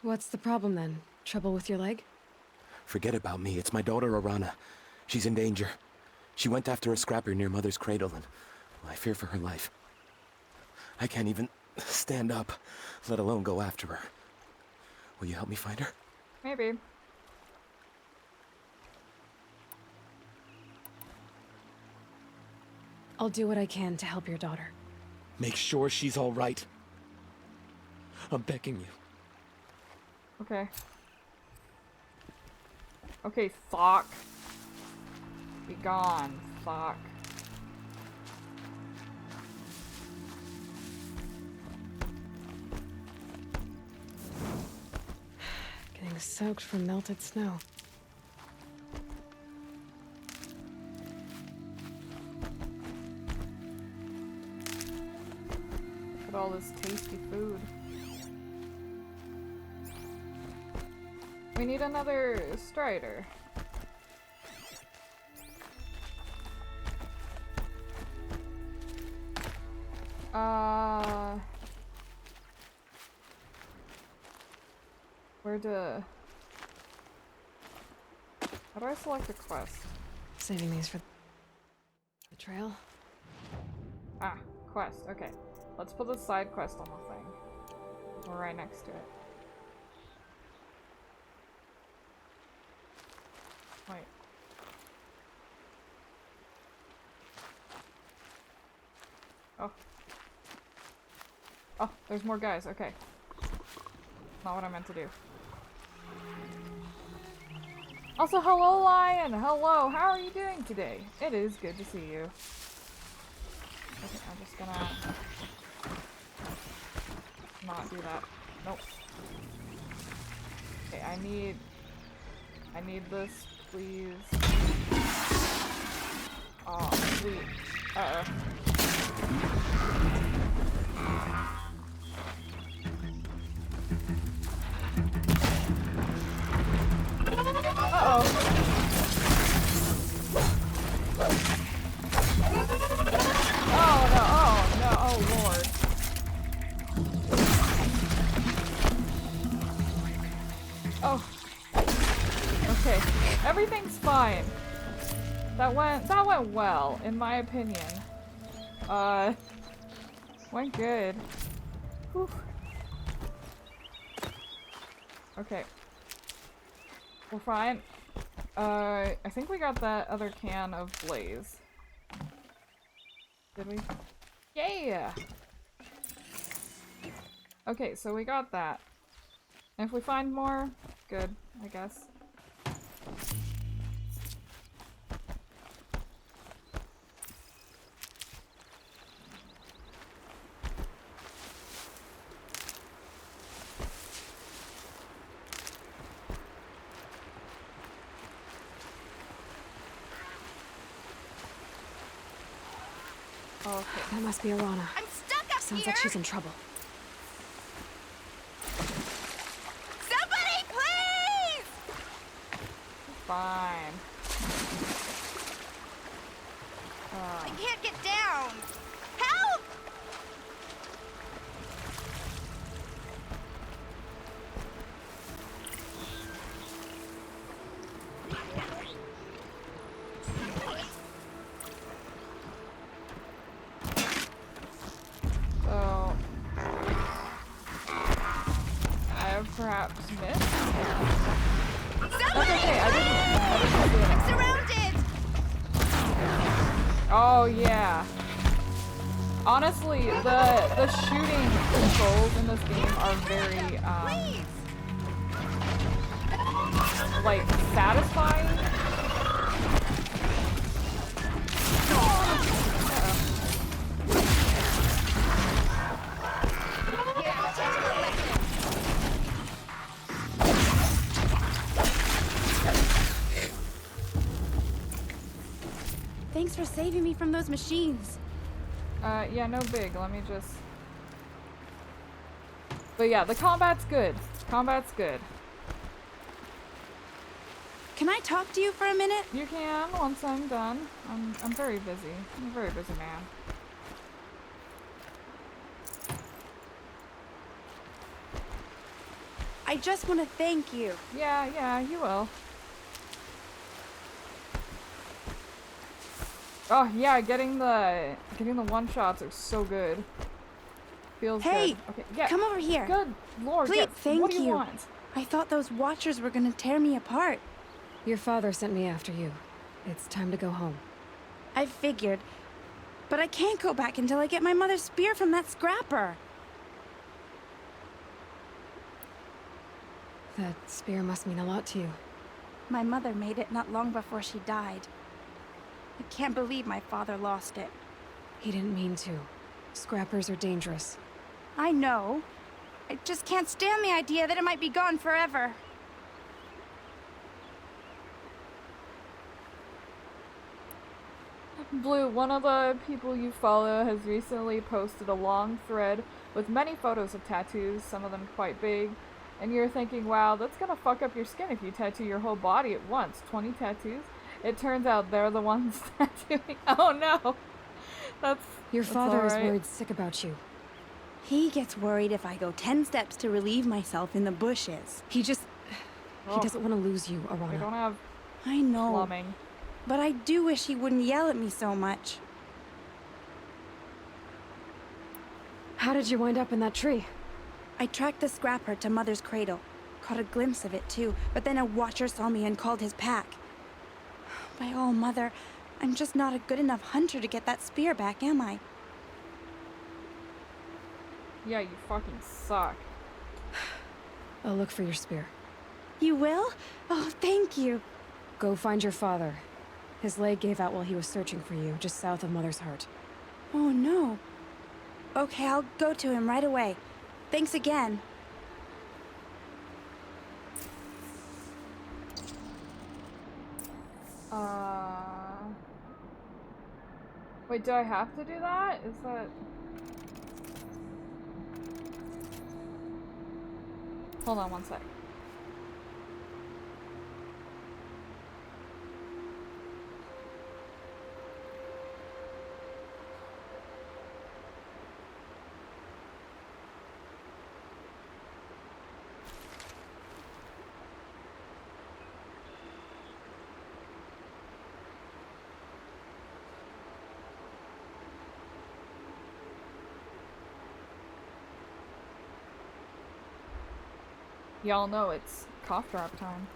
What's the problem then? Trouble with your leg? Forget about me. It's my daughter, Arana. She's in danger. She went after a scrapper near Mother's cradle, and I fear for her life. I can't even stand up, let alone go after her. Will you help me find her? Maybe. I'll do what I can to help your daughter. Make sure she's all right. I'm begging you. Okay. Okay, fuck. Be gone, fuck. Getting soaked from melted snow. Look at all this tasty food. We need another strider. How do I select a quest? Saving these for the trail. Ah, quest, okay. Let's put the side quest on the thing. We're right next to it. Wait. Oh. Oh, there's more guys. Okay. Not what I meant to do. Also, hello, Lion! Hello! How are you doing today? It is good to see you. Okay, I'm just gonna... not do that. Nope. Okay, I need this, please. Oh, sweet. Uh-oh. Uh-oh. Oh no, oh no, oh lord. Oh. Okay, everything's fine. That went well, in my opinion. Went good. Whew. Okay. We're fine. I think we got that other can of Blaze. Did we? Yeah! Okay, so we got that. And if we find more, good, I guess. Okay. That must be Arana. I'm stuck up Sounds here! like she's in trouble. Somebody, please! Fine. I can't get down. Help! So... I have perhaps missed? That's okay, I didn't do it. I'm surrounded! Oh yeah. Honestly, the shooting controls in this game are very like satisfying. Thanks for saving me from those machines. Yeah, no big. Let me just... But yeah, the combat's good. Combat's good. Can I talk to you for a minute? You can, once I'm done. I'm very busy. I'm a very busy man. I just want to thank you. Yeah, you will. Oh yeah, getting the one-shots are so good. Feels Hey, good. Okay, yeah. come over here. Good lord, Please, yes. thank What do you you. want? I thought those Watchers were gonna tear me apart. Your father sent me after you. It's time to go home. I figured. But I can't go back until I get my mother's spear from that scrapper. That spear must mean a lot to you. My mother made it not long before she died. I can't believe my father lost it. He didn't mean to. Scrappers are dangerous. I know. I just can't stand the idea that it might be gone forever. Blue, one of the people you follow has recently posted a long thread with many photos of tattoos, some of them quite big, and you're thinking, wow, that's gonna fuck up your skin if you tattoo your whole body at once. 20 tattoos? It turns out they're the ones tattooing. Oh no! Your father is alright. worried sick about you. He gets worried if I go 10 steps to relieve myself in the bushes. He doesn't want to lose you, We Arana. don't have I know. plumbing. But I do wish he wouldn't yell at me so much. How did you wind up in that tree? I tracked the scrapper to Mother's cradle. Caught a glimpse of it too, but then a Watcher saw me and called his pack. By all, Mother, I'm just not a good enough hunter to get that spear back, am I? Yeah, you fucking suck. I'll look for your spear. You will? Oh, thank you. Go find your father. His leg gave out while he was searching for you, just south of Mother's Heart. Oh, no. Okay, I'll go to him right away. Thanks again. Wait, do I have to do that? Is that... Hold on one sec. Y'all know it's cough drop time.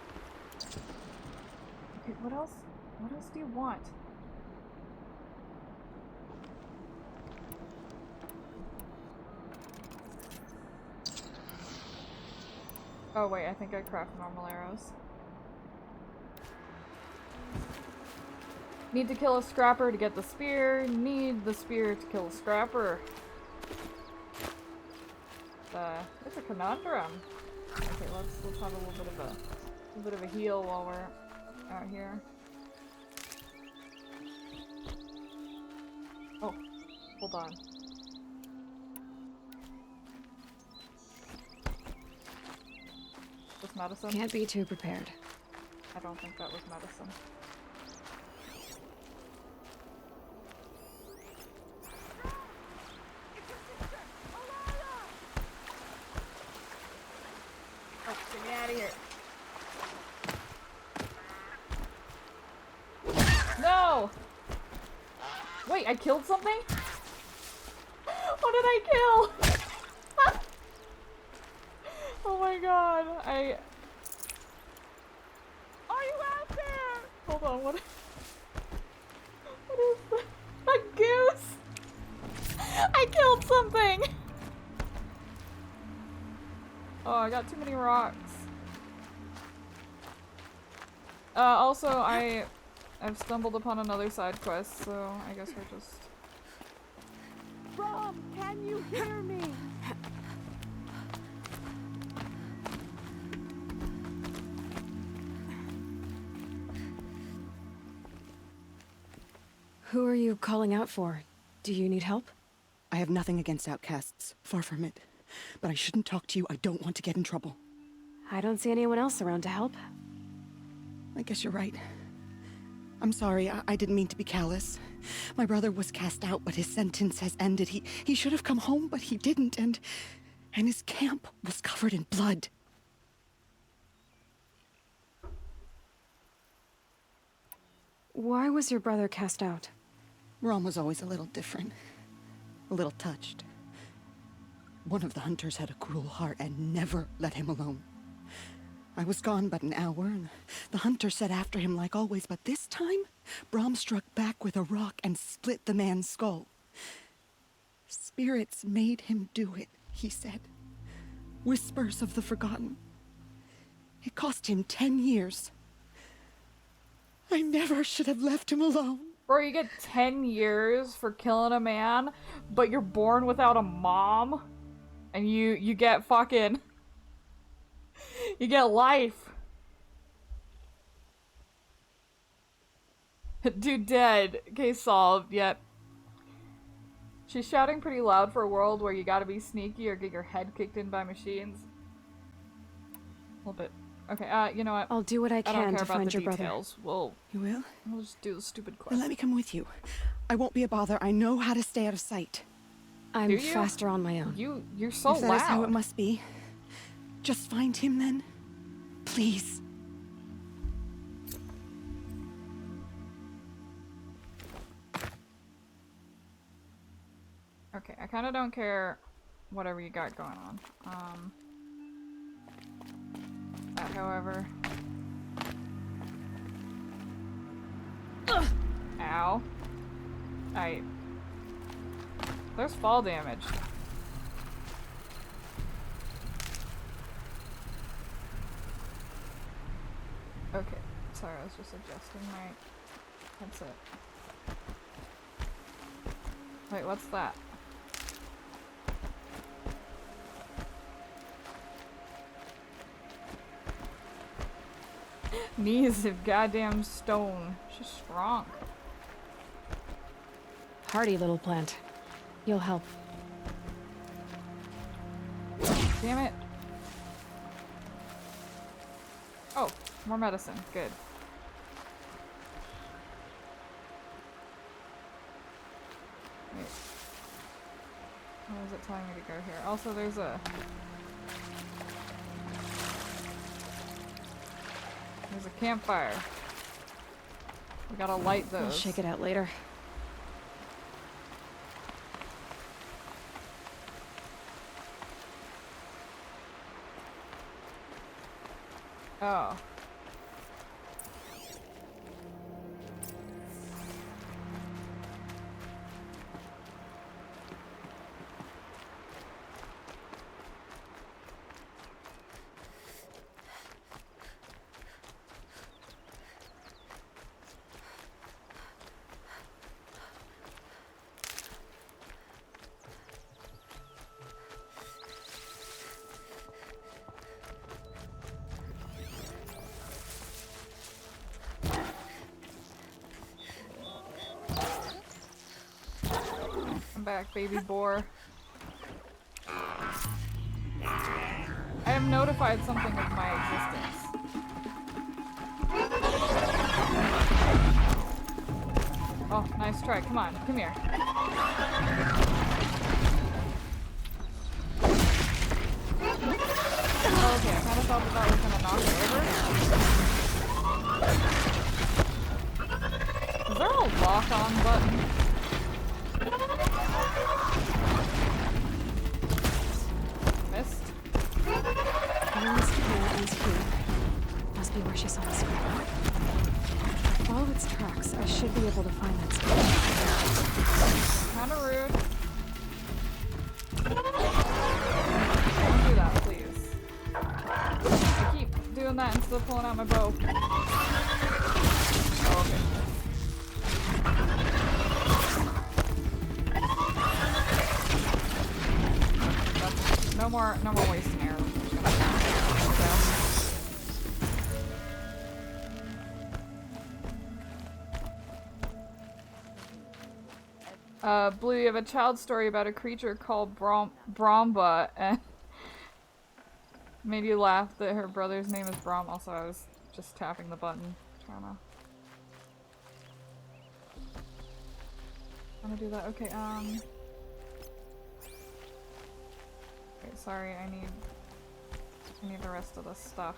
Okay, what else? What else do you want? Oh wait, I think I craft normal arrows. Need to kill a scrapper to get the spear. Need the spear to kill a scrapper. It's a conundrum. Okay, let's have a little bit of a heal while we're out here. Oh, hold on. This medicine? Can't be too prepared. I don't think that was medicine. Oh, get me out of here. No! Wait, I killed something? What did I kill? Oh my god, Are you out there? Hold on, what is that? A goose? I killed something! Oh, I got too many rocks. Also, I've stumbled upon another side quest, so I guess we're just... Brom, can you hear me? Who are you calling out for? Do you need help? I have nothing against outcasts. Far from it. But I shouldn't talk to you. I don't want to get in trouble. I don't see anyone else around to help. I guess you're right. I'm sorry. I didn't mean to be callous. My brother was cast out, but his sentence has ended. He should have come home, but he didn't, and his camp was covered in blood. Why was your brother cast out? Rom was always a little different. A little touched. One of the hunters had a cruel heart and never let him alone. I was gone but an hour, and the hunter set after him like always, but this time, Brom struck back with a rock and split the man's skull. Spirits made him do it, he said. Whispers of the forgotten. It cost him 10 years. I never should have left him alone. Bro, you get 10 years for killing a man, but you're born without a mom? And you get fucking... You get life. Dude dead. Case solved. Yep. She's shouting pretty loud for a world where you gotta be sneaky or get your head kicked in by machines. A little bit. Okay, you know what? I'll do what I can to find your details. brother. You will? We'll just do the stupid quest. Then let me come with you. I won't be a bother. I know how to stay out of sight. I'm faster on my own. You're so if that is how it must be. Just find him then. Please. Okay, I kind of don't care whatever you got going on. That, however... Ow. Alright. There's fall damage. Okay. Sorry, I was just adjusting my headset. Wait, what's that? Knees of goddamn stone. She's strong. Hardy little plant. You'll help. Damn it. Oh, more medicine. Good. Wait. Where is it telling me to go here? Also, there's a campfire. We gotta light those. I'll shake it out later. Oh. Come back, baby boar. I am notified something of my existence. Oh, nice try. Come on, come here. Oh, okay, I kind of thought that was gonna knock it over. Is there a lock-on button? Missed. Must be where she saw the screen. If I follow its tracks, I should be able to find that spot. Kinda rude. Don't do that, please. I keep doing that instead of pulling out my bow. Oh, okay. No more wasting arrows. I'm just gonna Blue, you have a child story about a creature called Bromba, and made you laugh that her brother's name is Brom. Also, I was just tapping the button, trying to do that. Okay, Wait, sorry, I need the rest of this stuff.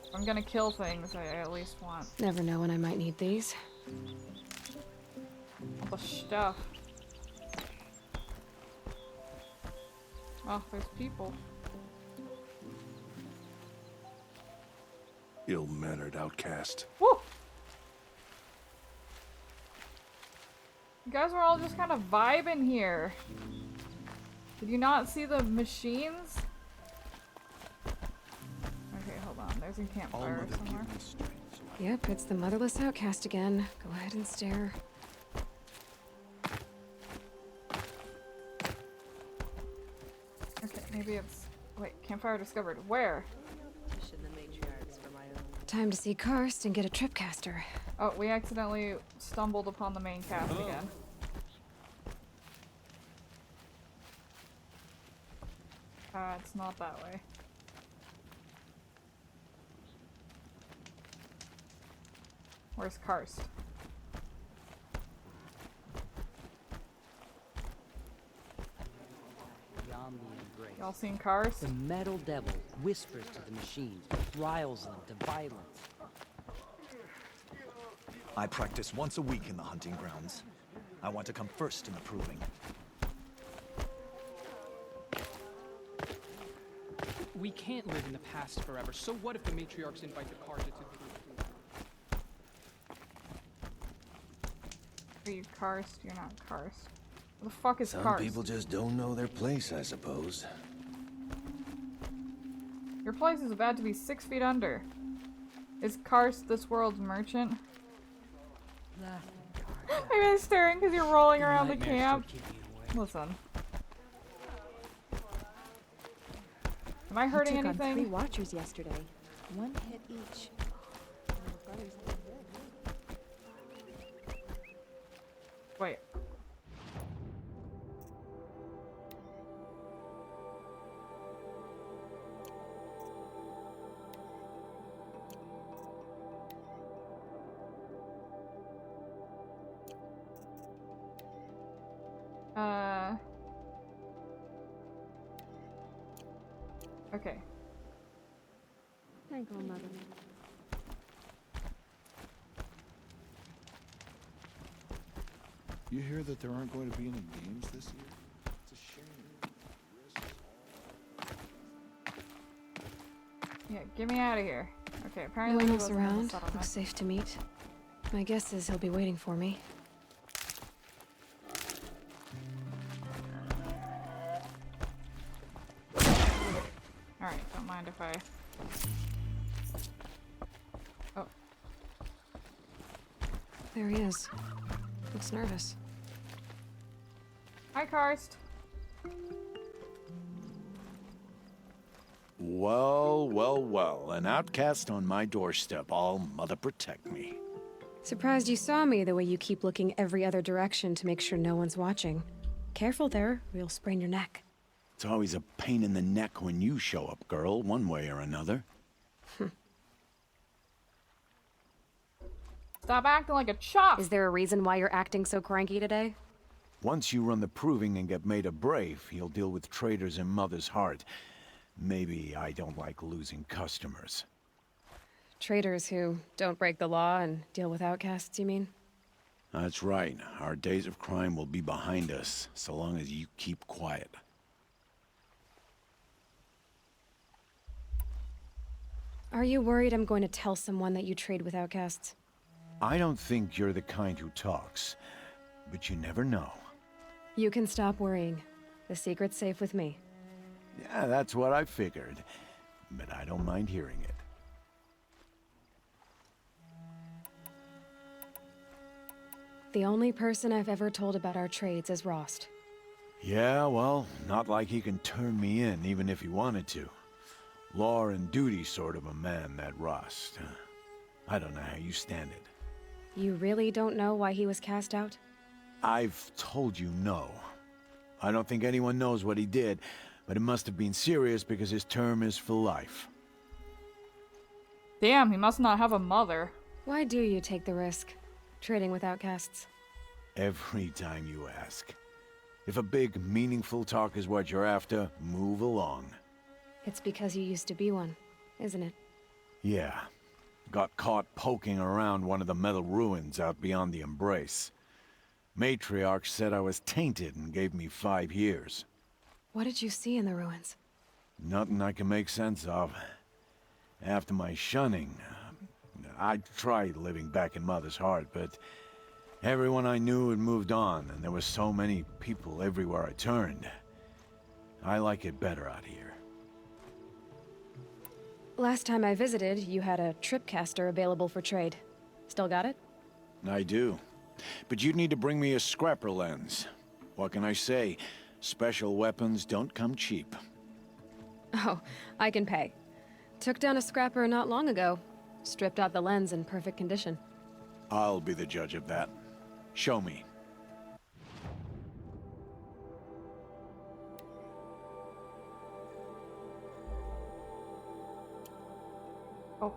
If I'm gonna kill things, I at least want Never know when I might need these. all the stuff. Oh, there's people. Ill-mannered outcast. Woo! You guys were all just kind of vibing here. Did you not see the machines? Okay, hold on. There's a campfire somewhere. Yep, it's the motherless outcast again. Go ahead and stare. Okay, maybe it's... Wait, campfire discovered. Where? Time to see Karst and get a tripcaster. Oh, we accidentally stumbled upon the main cast again. It's not that way. Where's Karst? Y'all seen Karst? The metal devil whispers to the machines, riles them to violence. I practice once a week in the hunting grounds. I want to come first in the proving. We can't live in the past forever, so what if the matriarchs invite the Carja to the you Karst. You're not Karst. What the fuck is Some Karst? people just don't know their place, I suppose. Your place is about to be 6 feet under. Is Karst this world's merchant? Are you guys staring because you're rolling around the camp? Listen. Am I hurting took anything? on 3 watchers yesterday. 1 hit each. Wait. Okay. Thank you, Mother. You hear that there aren't going to be any games this year? It's a shame. Yeah, get me out of here. Okay, No apparently one he else wasn't in the around. settlement. Looks safe to meet. My guess is he'll be waiting for me. Alright, don't mind if I... Oh. There he is. Looks nervous. Hi, Karst. Well, well, well. An outcast on my doorstep. All mother protect me. Surprised you saw me the way you keep looking every other direction to make sure no one's watching. Careful there, or you'll sprain your neck. It's always a pain in the neck when you show up, girl, one way or another. Stop acting like a chop! Is there a reason why you're acting so cranky today? Once you run the proving and get made a brave, you'll deal with traitors in Mother's Heart. Maybe I don't like losing customers. Traitors who don't break the law and deal with outcasts, you mean? That's right. Our days of crime will be behind us, so long as you keep quiet. Are you worried I'm going to tell someone that you trade with outcasts? I don't think you're the kind who talks, but you never know. You can stop worrying. The secret's safe with me. Yeah, that's what I figured, but I don't mind hearing it. The only person I've ever told about our trades is Rost. Yeah, well, not like he can turn me in, even if he wanted to. Law and duty sort of a man, that Rost. I don't know how you stand it. You really don't know why he was cast out? I've told you no. I don't think anyone knows what he did, but it must have been serious because his term is for life. Damn, he must not have a mother. Why do you take the risk? Trading with outcasts? Every time you ask. If a big, meaningful talk is what you're after, move along. It's because you used to be one, isn't it? Yeah. Got caught poking around one of the metal ruins out beyond the Embrace. Matriarch said I was tainted and gave me 5 years. What did you see in the ruins? Nothing I can make sense of. After my shunning, I tried living back in Mother's Heart, but everyone I knew had moved on, and there were so many people everywhere I turned. I like it better out here. Last time I visited, you had a tripcaster available for trade. Still got it? I do. But you'd need to bring me a scrapper lens. What can I say? Special weapons don't come cheap. Oh, I can pay. Took down a scrapper not long ago. Stripped out the lens in perfect condition. I'll be the judge of that. Show me. Oh.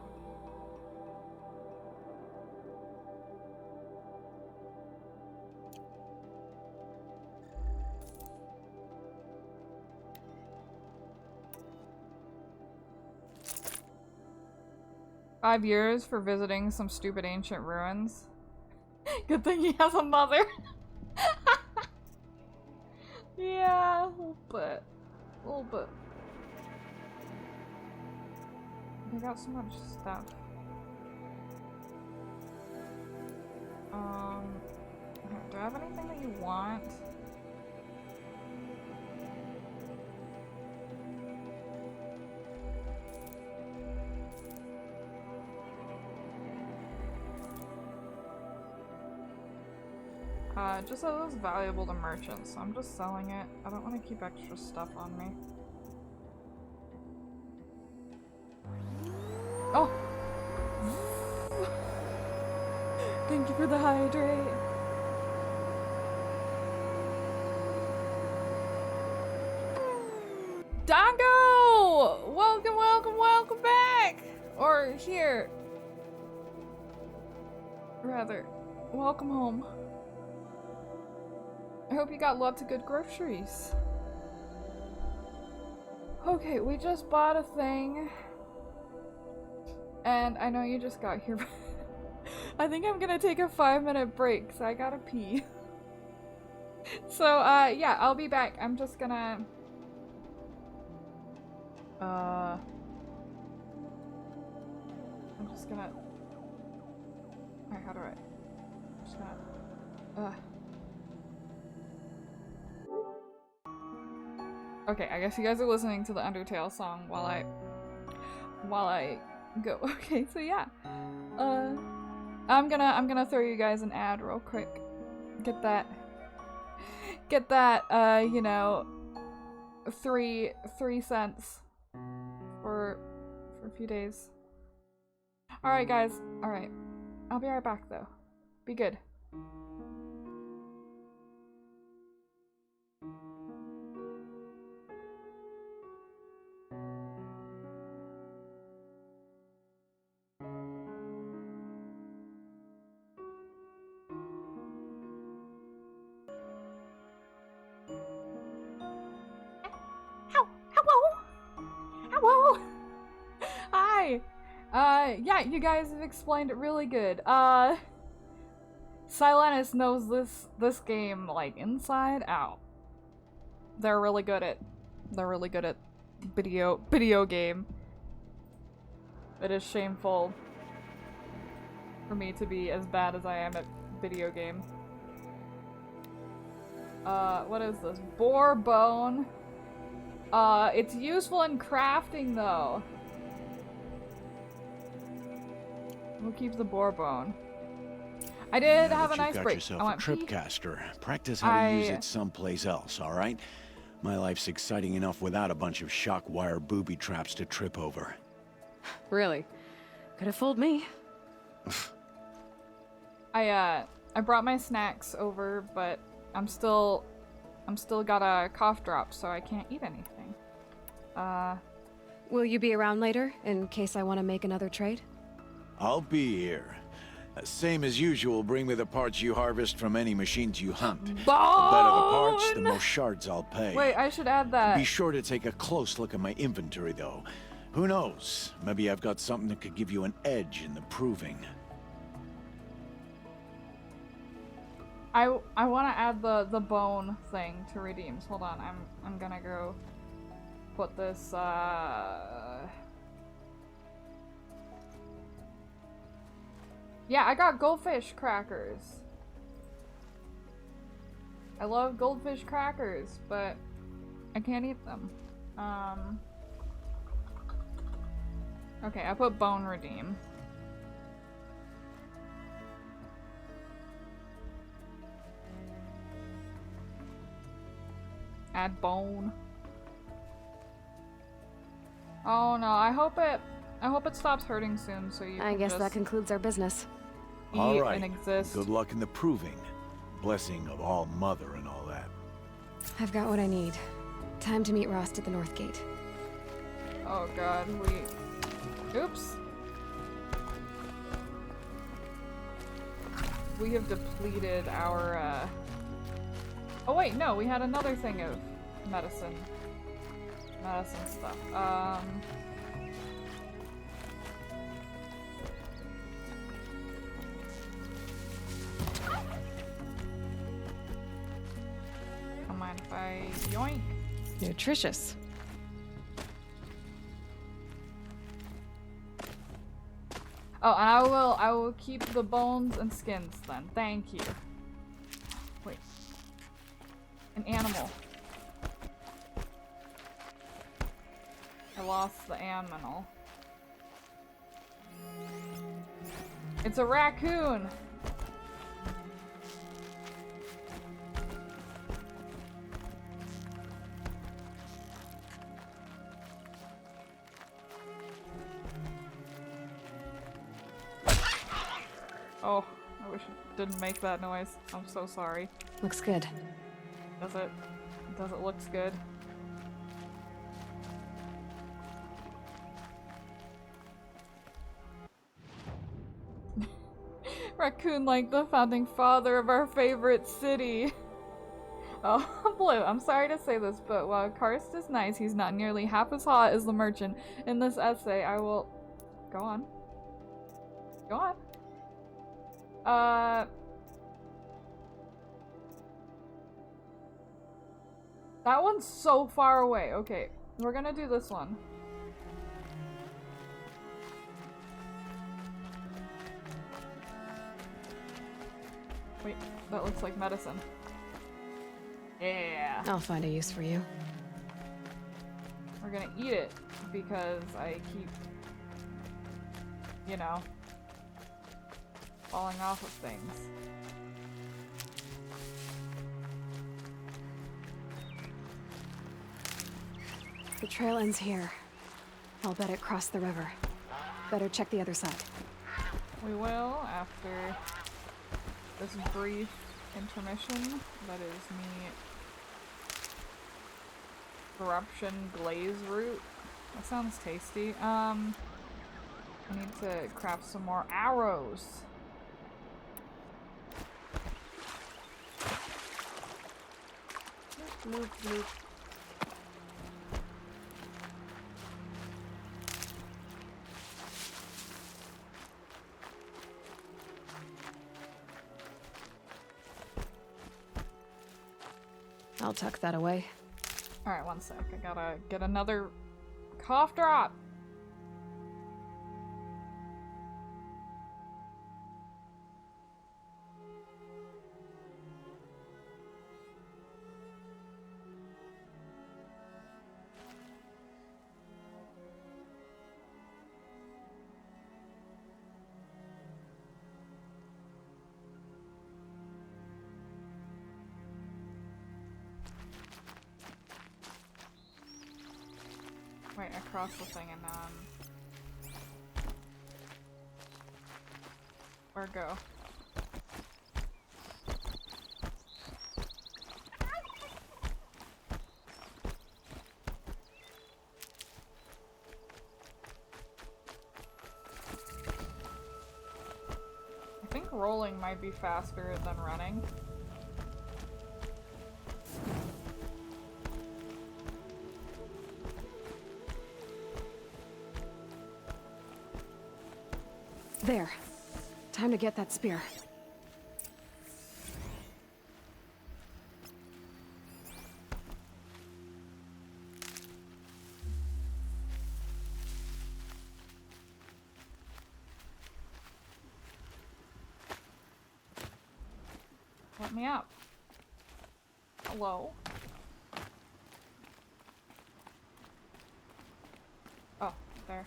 Five years for visiting some stupid ancient ruins. Good thing he has a mother. Yeah, a little bit. A little bit. I got so much stuff. Okay. Do I have anything that you want? Just so it was valuable to merchants, so I'm just selling it. I don't want to keep extra stuff on me. Oh! Thank you for the hydrate. Dongo! Welcome, welcome, welcome back! Or here. Rather, welcome home. I hope you got lots of good groceries. Okay, we just bought a thing. And I know you just got here, but I think I'm gonna take a 5-minute break, so I gotta pee. So, yeah, I'll be back. I'm just gonna... I'm just gonna... Alright, how do I... I'm just gonna... Okay, I guess you guys are listening to the Undertale song while I go. Okay, so yeah. I'm gonna throw you guys an ad real quick. Get that, you know, 3 cents for a few days. Alright guys, alright. I'll be right back though. Be good. Hello! Hi! Yeah, you guys have explained it really good. Silenus knows this game, like, inside out. They're really good at video game. It is shameful for me to be as bad as I am at video game. What is this? Boar bone. It's useful in crafting, though. We'll keep the boar bone. I did have a nice break. Yourself a tripcaster. Practice how to use it someplace else, all right? My life's exciting enough without a bunch of shock wire booby traps to trip over. Really? Could have fooled me. I brought my snacks over, but I'm still got a cough drop, so I can't eat anything. Will you be around later, in case I want to make another trade? I'll be here. Same as usual, bring me the parts you harvest from any machines you hunt. The better the parts, the more shards I'll pay. Wait, I should add that. Be sure to take a close look at my inventory, though. Who knows? Maybe I've got something that could give you an edge in the proving. I want to add the bone thing to redeems. Hold on, I'm gonna go put this Yeah, I got goldfish crackers. I love goldfish crackers, but I can't eat them. Okay, I put bone redeem. Add bone. Oh no, I hope it stops hurting soon so you I can guess just that concludes our business. All right. and exist. Good luck in the proving. Blessing of All Mother and all that. I've got what I need. Time to meet Rost at the North Gate. Oh god, oops. We have depleted our, Oh wait, no, we had another thing of medicine stuff. Don't mind if I yoink. Nutritious. Oh, and I will keep the bones and skins then. Thank you. An animal. I lost the animal. It's a raccoon! Oh, I wish it didn't make that noise. I'm so sorry. Looks good. Does it? Does it looks good? Raccoon like the founding father of our favorite city. Oh, Blue, I'm sorry to say this, but while Karst is nice, he's not nearly half as hot as the merchant. In this essay, I will... Go on. Go on. That one's so far away. Okay, we're gonna do this one. Wait, that looks like medicine. Yeah. I'll find a use for you. We're gonna eat it because I keep, you know, falling off of things. The trail ends here. I'll bet it crossed the river. Better check the other side. We will after this brief intermission. That is me. Corruption glaze root. That sounds tasty. I need to craft some more arrows. Bloop, bloop, bloop. I'll tuck that away. Alright, one sec. I gotta get another cough drop. Wait, I crossed the thing and now I'm... Where go? I think rolling might be faster than running. There. Time to get that spear. Let me up. Hello? Oh, there.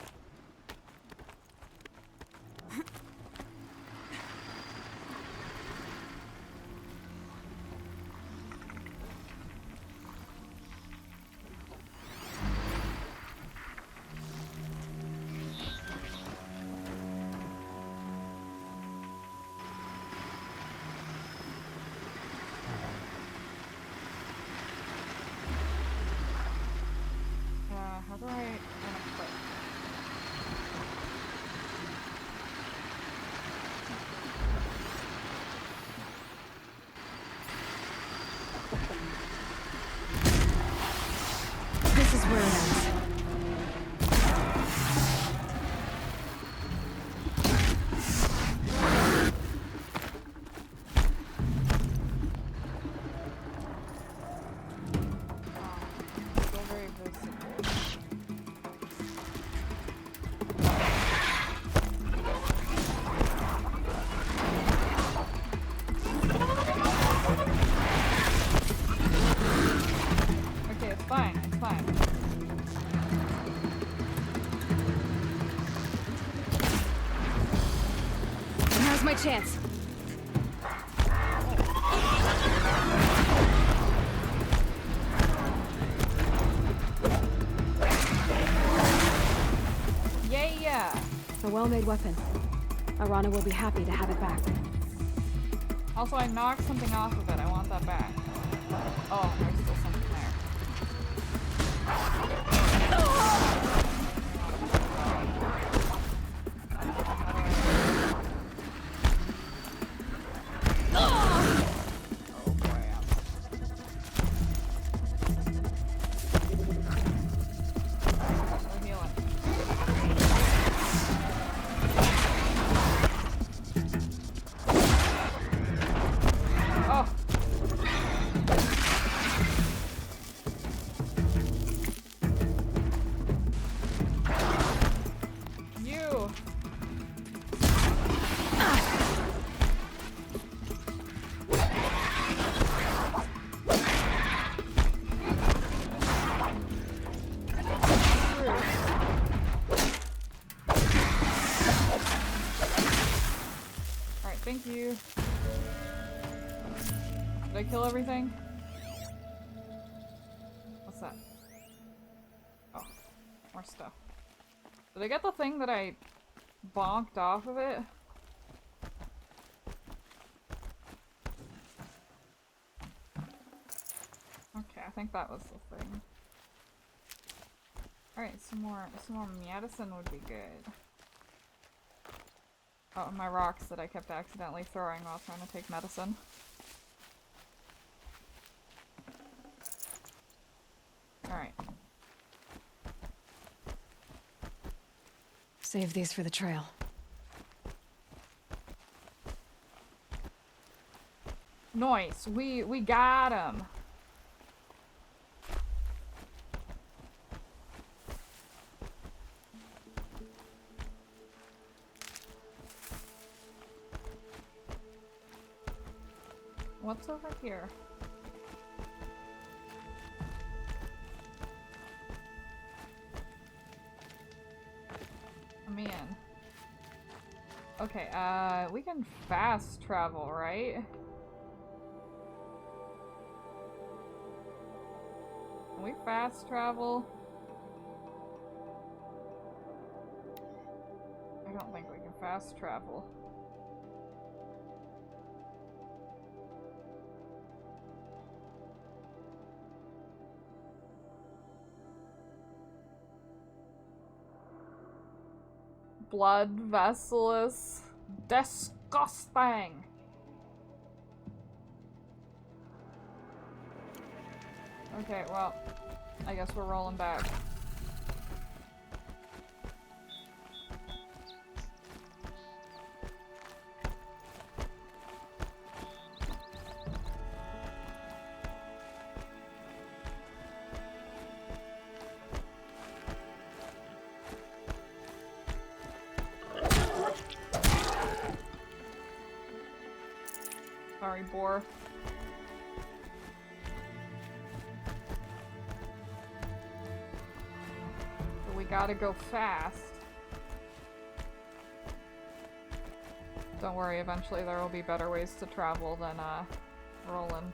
How do I unequip? This is where it ends. Still very visible. my chance. Yeah. A well-made weapon. Arana will be happy to have it back. Also, I knocked something off of it. I want that back. Oh, there's still something there. Thank you. Did I kill everything? What's that? Oh, more stuff. Did I get the thing that I bonked off of it? Okay, I think that was the thing. Alright, some more medicine would be good. Oh, and my rocks that I kept accidentally throwing while trying to take medicine. Alright. Save these for the trail. Nice. We got him. What's over here? I'm in. Okay, we can fast travel, right? Can we fast travel? I don't think we can fast travel. Blood vessels. Disgusting. Okay, well, I guess we're rolling back. Sorry, boar. But we gotta go fast. Don't worry, eventually there will be better ways to travel than, rolling.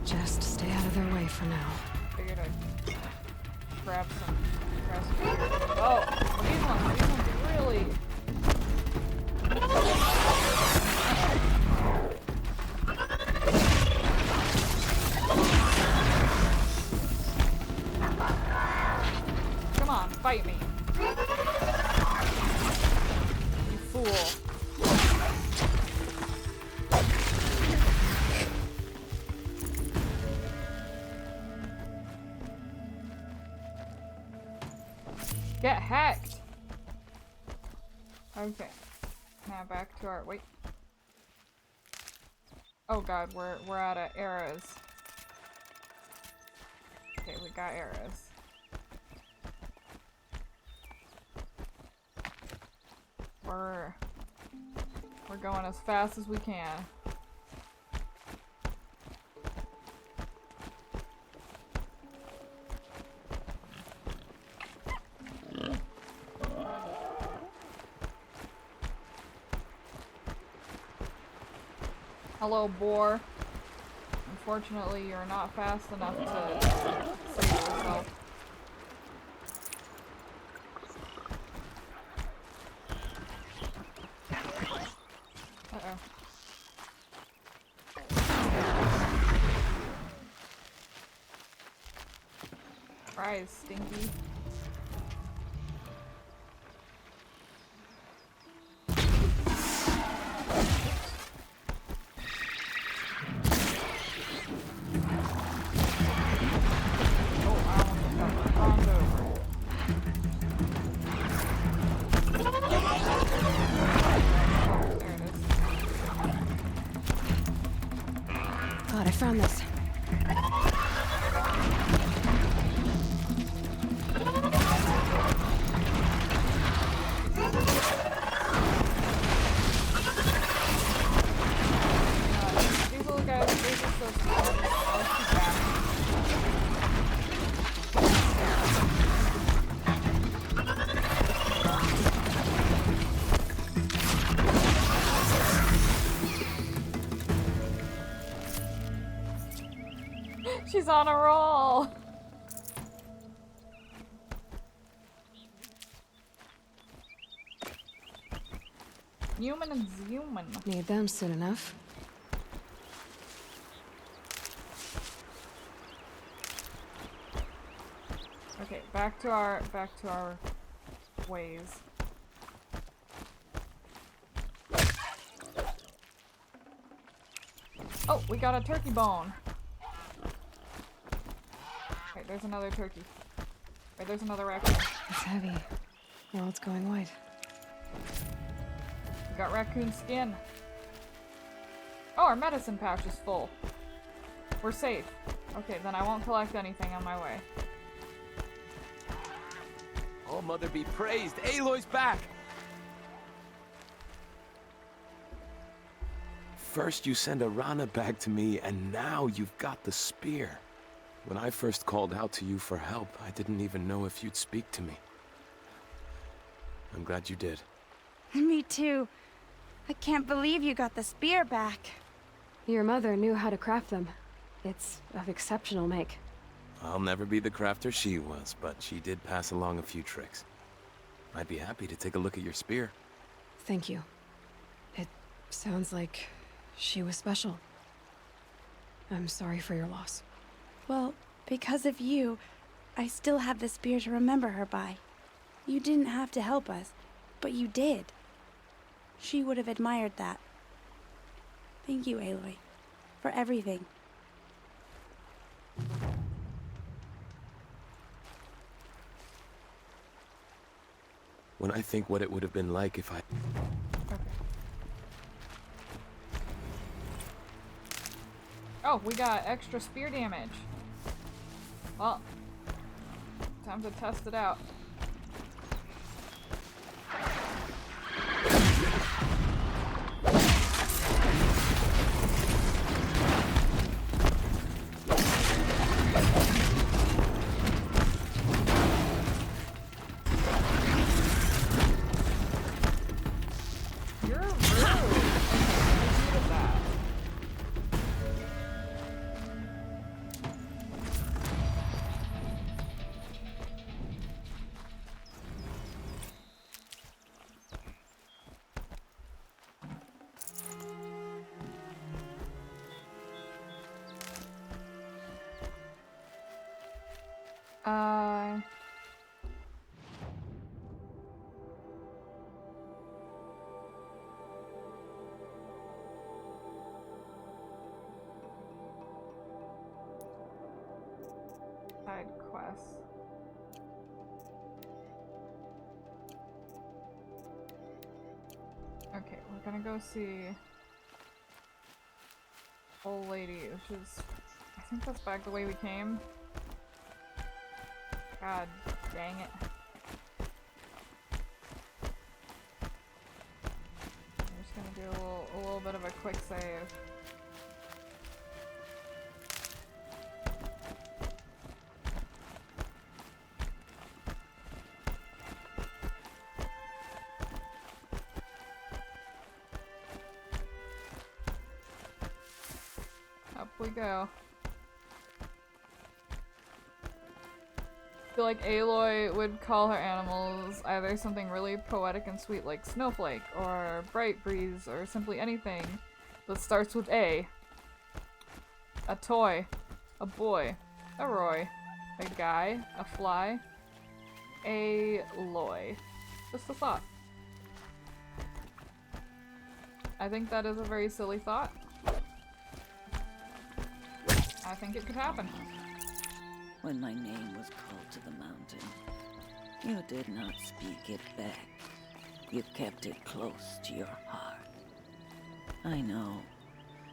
Just stay out of their way for now. Figured I'd grab some Oh, these ones really. Come Get hacked! Okay. Now back to our... wait. Oh god, we're out of arrows. Okay, we got arrows. We're going as fast as we can. Hello, boar. Unfortunately, you're not fast enough to save yourself. Uh-oh. Fries, stinky. God, I found this. These little guys, they're just so small. They're too fast. She's on a roll! Human and human. Need them soon enough. Okay, back to our ways. Oh, we got a turkey bone. Wait, there's another turkey. Wait, there's another raccoon. It's heavy. Well, it's going white. We got raccoon skin. Oh, our medicine pouch is full. We're safe. Okay, then I won't collect anything on my way. Oh, Mother be praised! Aloy's back! First you send Arana back to me, and now you've got the spear. When I first called out to you for help, I didn't even know if you'd speak to me. I'm glad you did. Me too. I can't believe you got the spear back. Your mother knew how to craft them. It's of exceptional make. I'll never be the crafter she was, but she did pass along a few tricks. I'd be happy to take a look at your spear. Thank you. It sounds like she was special. I'm sorry for your loss. Well, because of you, I still have the spear to remember her by. You didn't have to help us, but you did. She would have admired that. Thank you, Aloy, for everything. When I think what it would have been like if I... Oh, we got extra spear damage. Well, time to test it out. You're rude. Okay, I needed that. Side quests. we're gonna go see old lady, which is, I think that's back the way we came. God dang it. I'm just gonna do a little bit of a quick save. Up we go. I feel like Aloy would call her animals either something really poetic and sweet like Snowflake, or Bright Breeze, or simply anything that starts with A. A toy, a boy, a Roy, a guy, a fly, a Loy. Just a thought. I think that is a very silly thought. I think it could happen. When my name was called to the mountain, you did not speak it back. You kept it close to your heart. I know,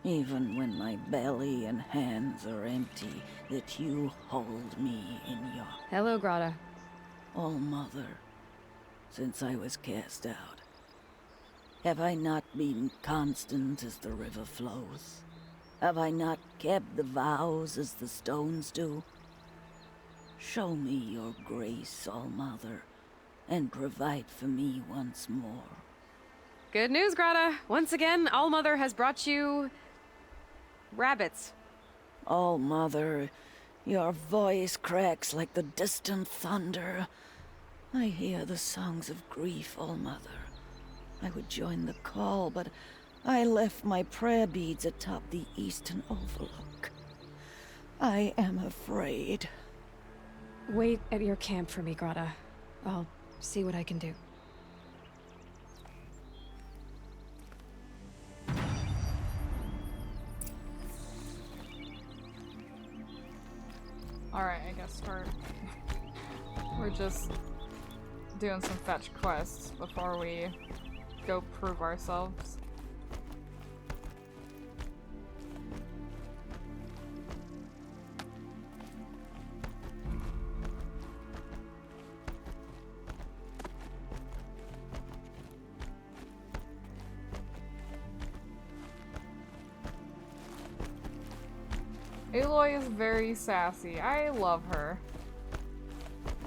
even when my belly and hands are empty, that you hold me in your... Hello, Grata. Oh, Mother, since I was cast out, have I not been constant as the river flows? Have I not kept the vows as the stones do? Show me your grace, All-Mother, and provide for me once more. Good news, Grata. Once again, All-Mother has brought you... rabbits. All-Mother, your voice cracks like the distant thunder. I hear the songs of grief, All-Mother. I would join the call, but I left my prayer beads atop the eastern overlook. I am afraid. Wait at your camp for me, Grata. I'll see what I can do. Alright, I guess we're just doing some fetch quests before we go prove ourselves. Aloy is very sassy. I love her.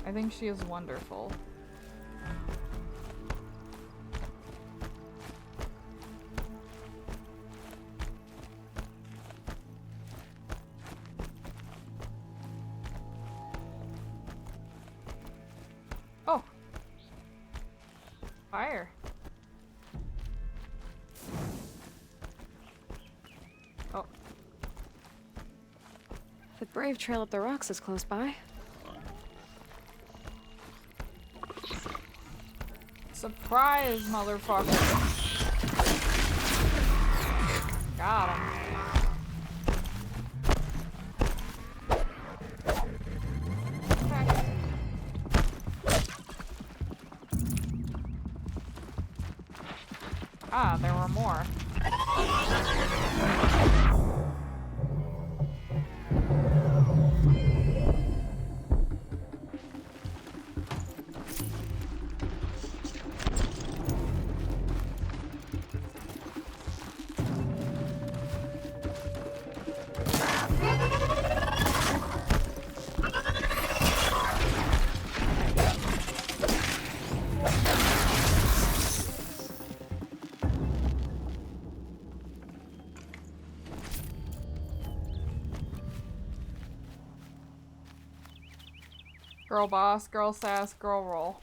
I think she is wonderful. Oh! Fire. Oh. The Brave Trail up the rocks is close by. Surprise, motherfucker! Got him. Ah, there were more. Girl boss, girl sass, girl roll.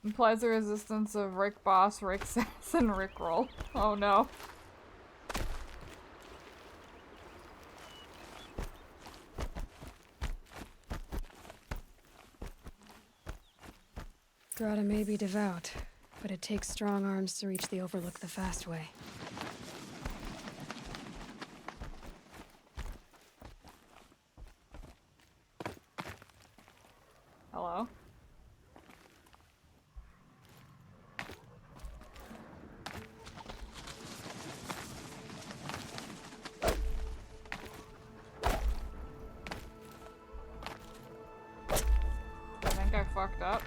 Implies the resistance of Rick boss, Rick sass, and Rick roll. Oh no. Grata may be devout, but it takes strong arms to reach the Overlook the fast way. Hello? fucked up.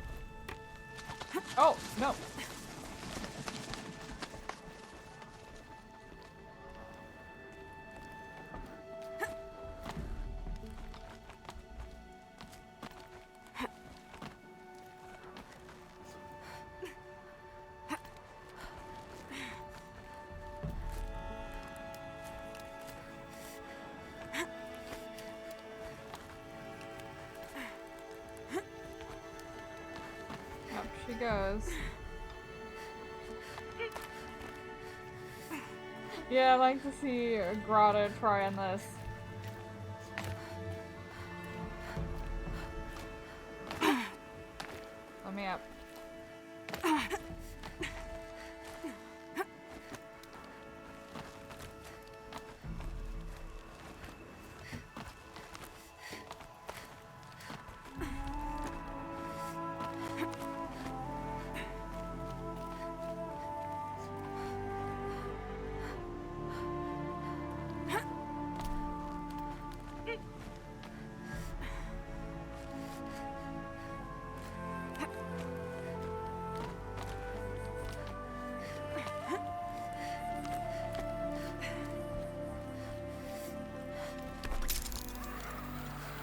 Oh, no. Up she goes. Yeah, I'd like to see Grotto trying this. Let me up.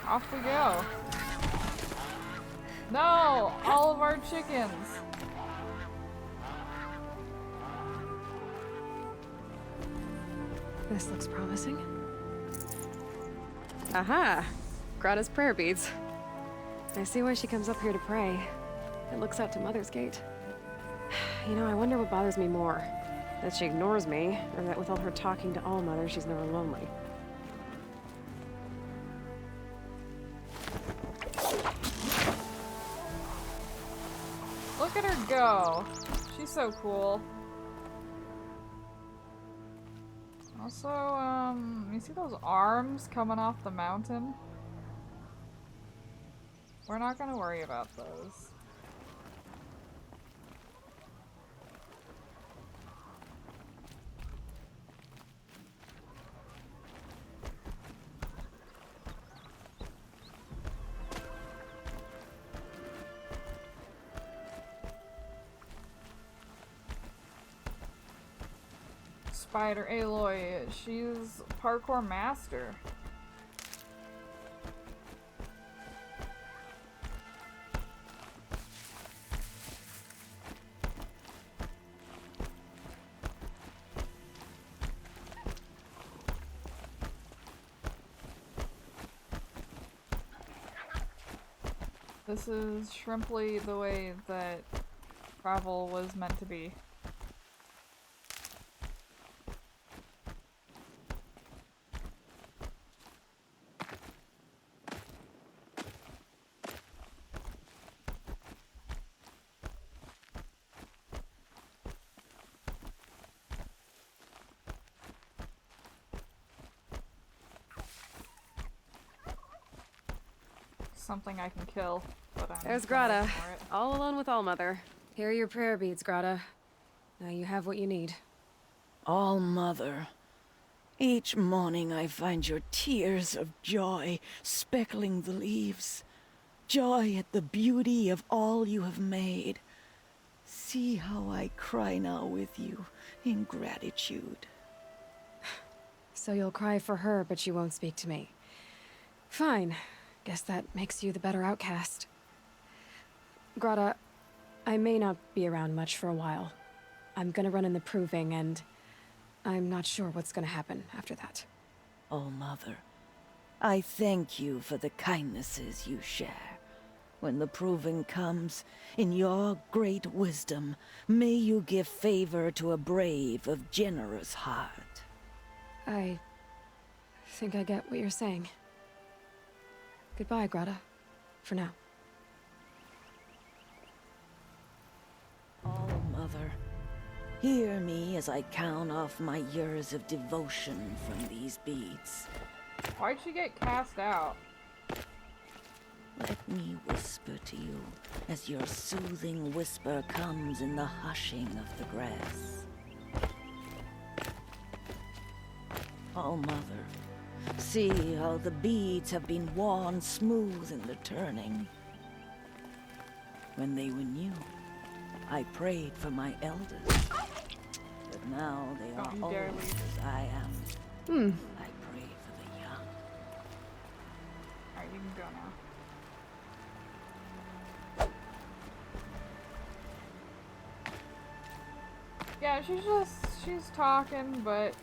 Off we go. No! All of our chickens! This looks promising. Aha! Grata's prayer beads. I see why she comes up here to pray. It looks out to Mother's Gate. You know, I wonder what bothers me more. That she ignores me, or that with all her talking to All-Mother, she's never lonely. Look at her go. She's so cool. Also, you see those arms coming off the mountain? We're not gonna worry about those. Spider Aloy, she's parkour master. This is shrimply the way that travel was meant to be. Something I can kill, but I'm There's gonna Grata, ignore it. all alone with All-Mother. Here are your prayer beads, Grata. Now you have what you need. All-Mother, each morning I find your tears of joy speckling the leaves. Joy at the beauty of all you have made. See how I cry now with you in gratitude. So you'll cry for her, but you won't speak to me. Fine. Guess that makes you the better outcast. Grata, I may not be around much for a while. I'm gonna run in the proving, and I'm not sure what's gonna happen after that. Oh, Mother, I thank you for the kindnesses you share. When the proving comes, in your great wisdom, may you give favor to a brave of generous heart. I think I get what you're saying. Goodbye, Grata. For now. Oh, Mother, hear me as I count off my years of devotion from these beads. Why'd she get cast out? Let me whisper to you as your soothing whisper comes in the hushing of the grass. Oh, Mother, see how the beads have been worn smooth in the turning. when they were new. I prayed for my elders. But now they are you old dare leave. as I am. I pray for the young. Alright, you can go now. Yeah, she's talking, but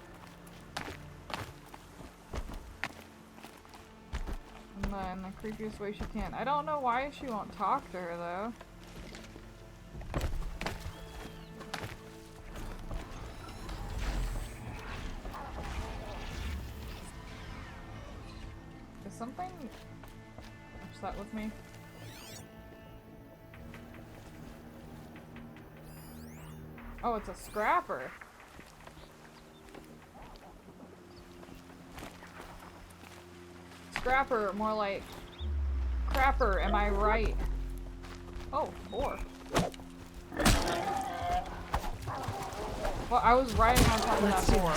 in the creepiest way she can. I don't know why she won't talk to her though. Is something upset with me? Oh, it's a scrapper. Scrapper, more like crapper, am I right? Oh, 4. Well, I was riding on top of that 4.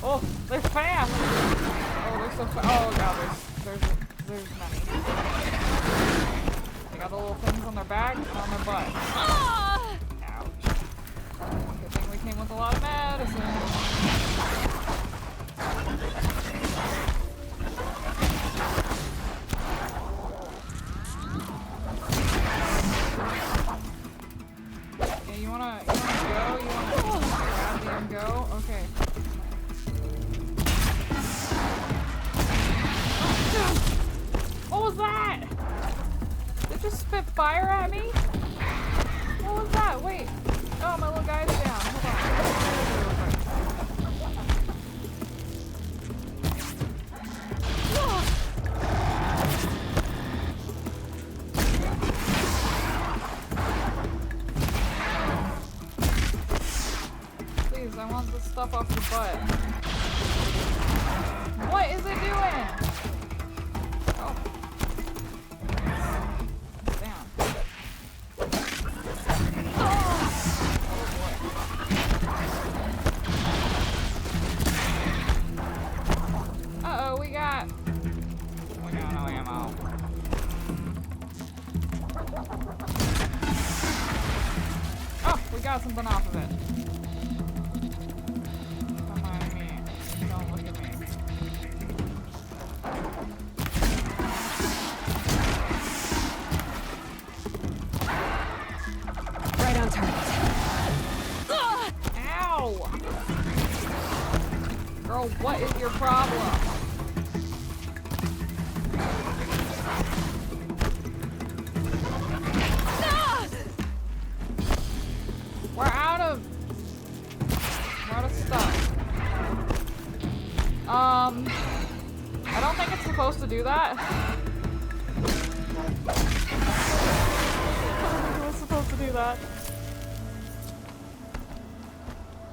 Oh, they're fast! Oh, they're so fast. Oh god, there's many. They got the little things on their back and on their butt. Ouch. Good thing we came with a lot of medicine. Yeah, you wanna go? You wanna grab me and go? Okay. What was that? Did it just spit fire at me? What was that? Wait. Oh, my little guy's down. Hold on. Please, I want this stuff off your butt. What is it doing? Oh. Down. Uh-oh, we got no ammo. Oh, we got something off of it. Don't mind me. Don't look at me. Right on target. Ow! Girl, what is your problem? We're out of stuff. I don't think it's supposed to do that. I don't think it was supposed to do that.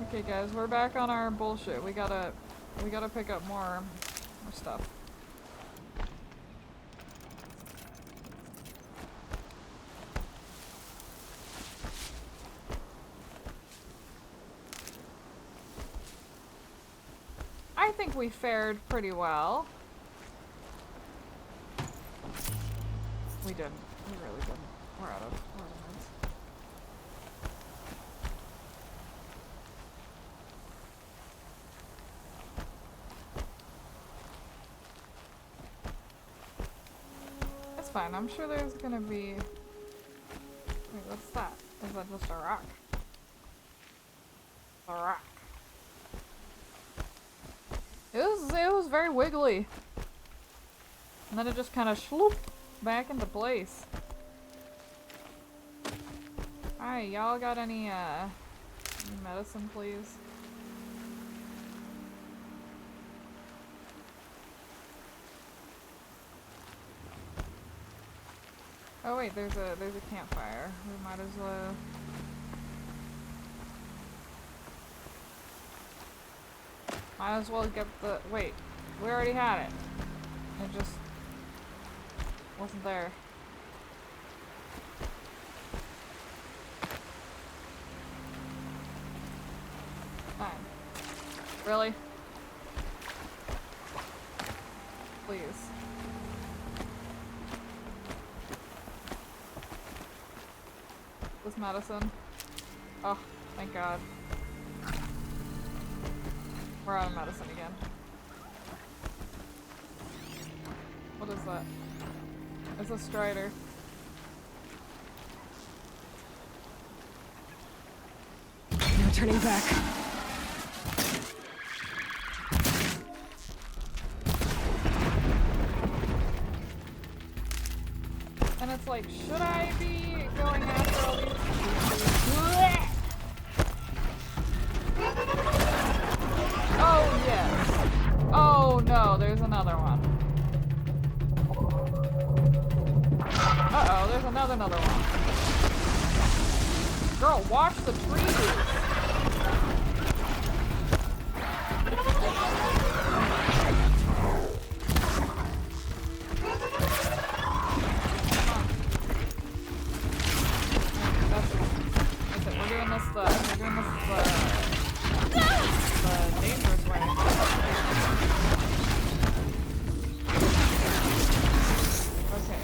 Okay guys, we're back on our bullshit. We gotta pick up more stuff. I think we fared pretty well. We didn't. We really didn't. We're out of meds. It's fine. I'm sure there's gonna be... Wait, what's that? Is that just a rock? A rock. It was very wiggly. And then it just kind of slooped back into place. Alright, y'all got any medicine, please? Oh wait, there's a campfire. We might as well. Might as well get the... Wait, we already had it. It just wasn't there. Fine. Really? Please. This medicine. Oh, thank God. We're out of medicine again. What is that? It's a strider. No turning back. And it's like, should I be going after all these creatures? Oh, yes. Oh, no, there's another one. Uh-oh, there's another one. Girl, watch the trees! We're doing this the dangerous way. Okay.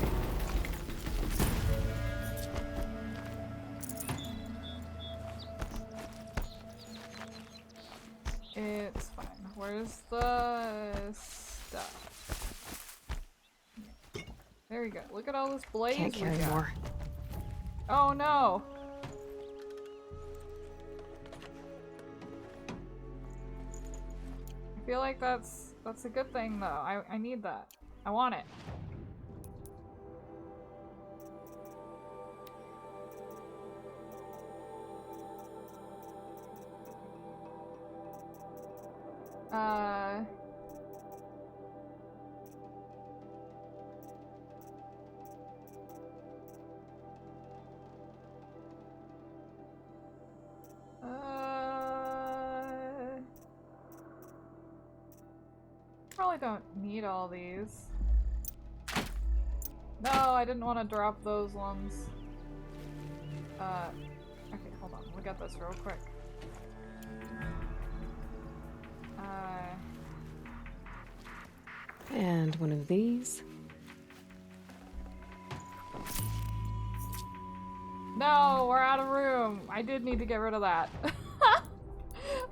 It's fine. Where's the stuff? There we go. Look at all this blaze. Can't carry we got. more. Oh no! I feel like that's a good thing though. I need that. I want it. Probably don't need all these. No, I didn't want to drop those ones. Okay, hold on. Look at this real quick. And one of these. No, we're out of room. I did need to get rid of that.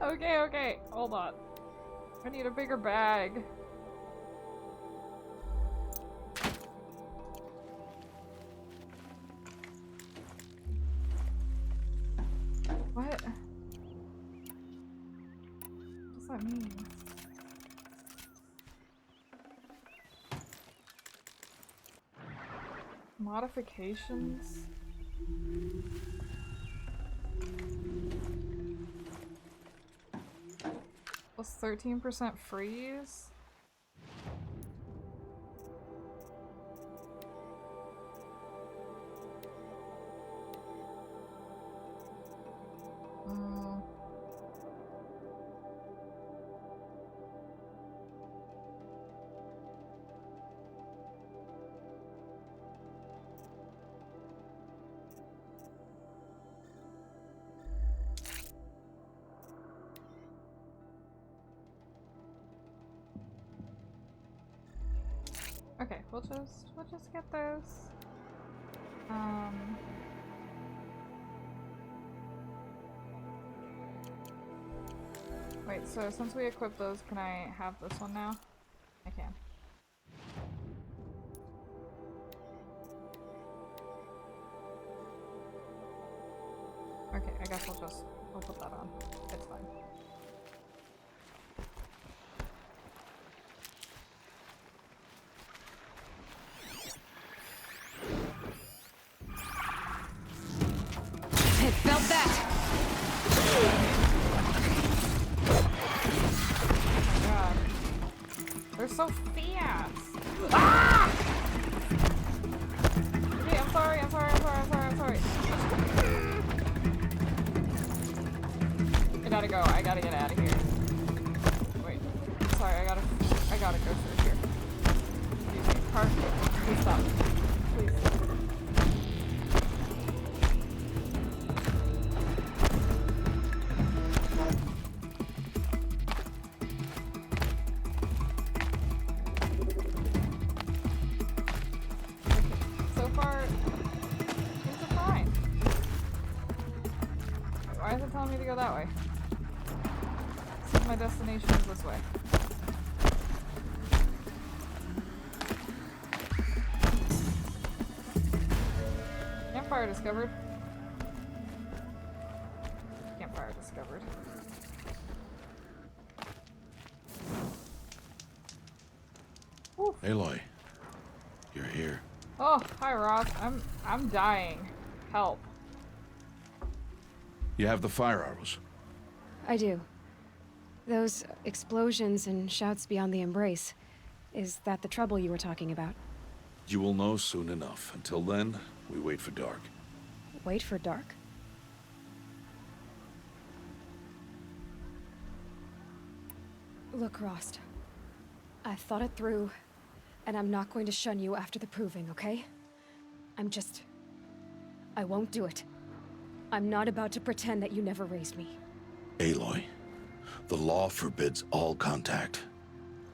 Okay, hold on. I need a bigger bag. What? What does that mean? Modifications? Plus 13% freeze? Okay, we'll just get those. Wait, so since we equipped those, can I have this one now? I can. Okay, I guess I'll put that on. It's fine. I felt that! Oh my god. They're so fast! Ah! Okay, I'm sorry. I gotta go. I gotta get out of here. Wait. telling me to go that way? Since my destination is this way. Campfire discovered. Campfire discovered. Oof. Aloy, you're here. Oh, hi Ross. I'm dying. Help. You have the fire arrows. I do. Those explosions and shouts beyond the embrace. Is that the trouble you were talking about? You will know soon enough. Until then, we wait for dark. Wait for dark? Look, Rost. I've thought it through, and I'm not going to shun you after the proving, okay? I won't do it. I'm not about to pretend that you never raised me. Aloy, the law forbids all contact.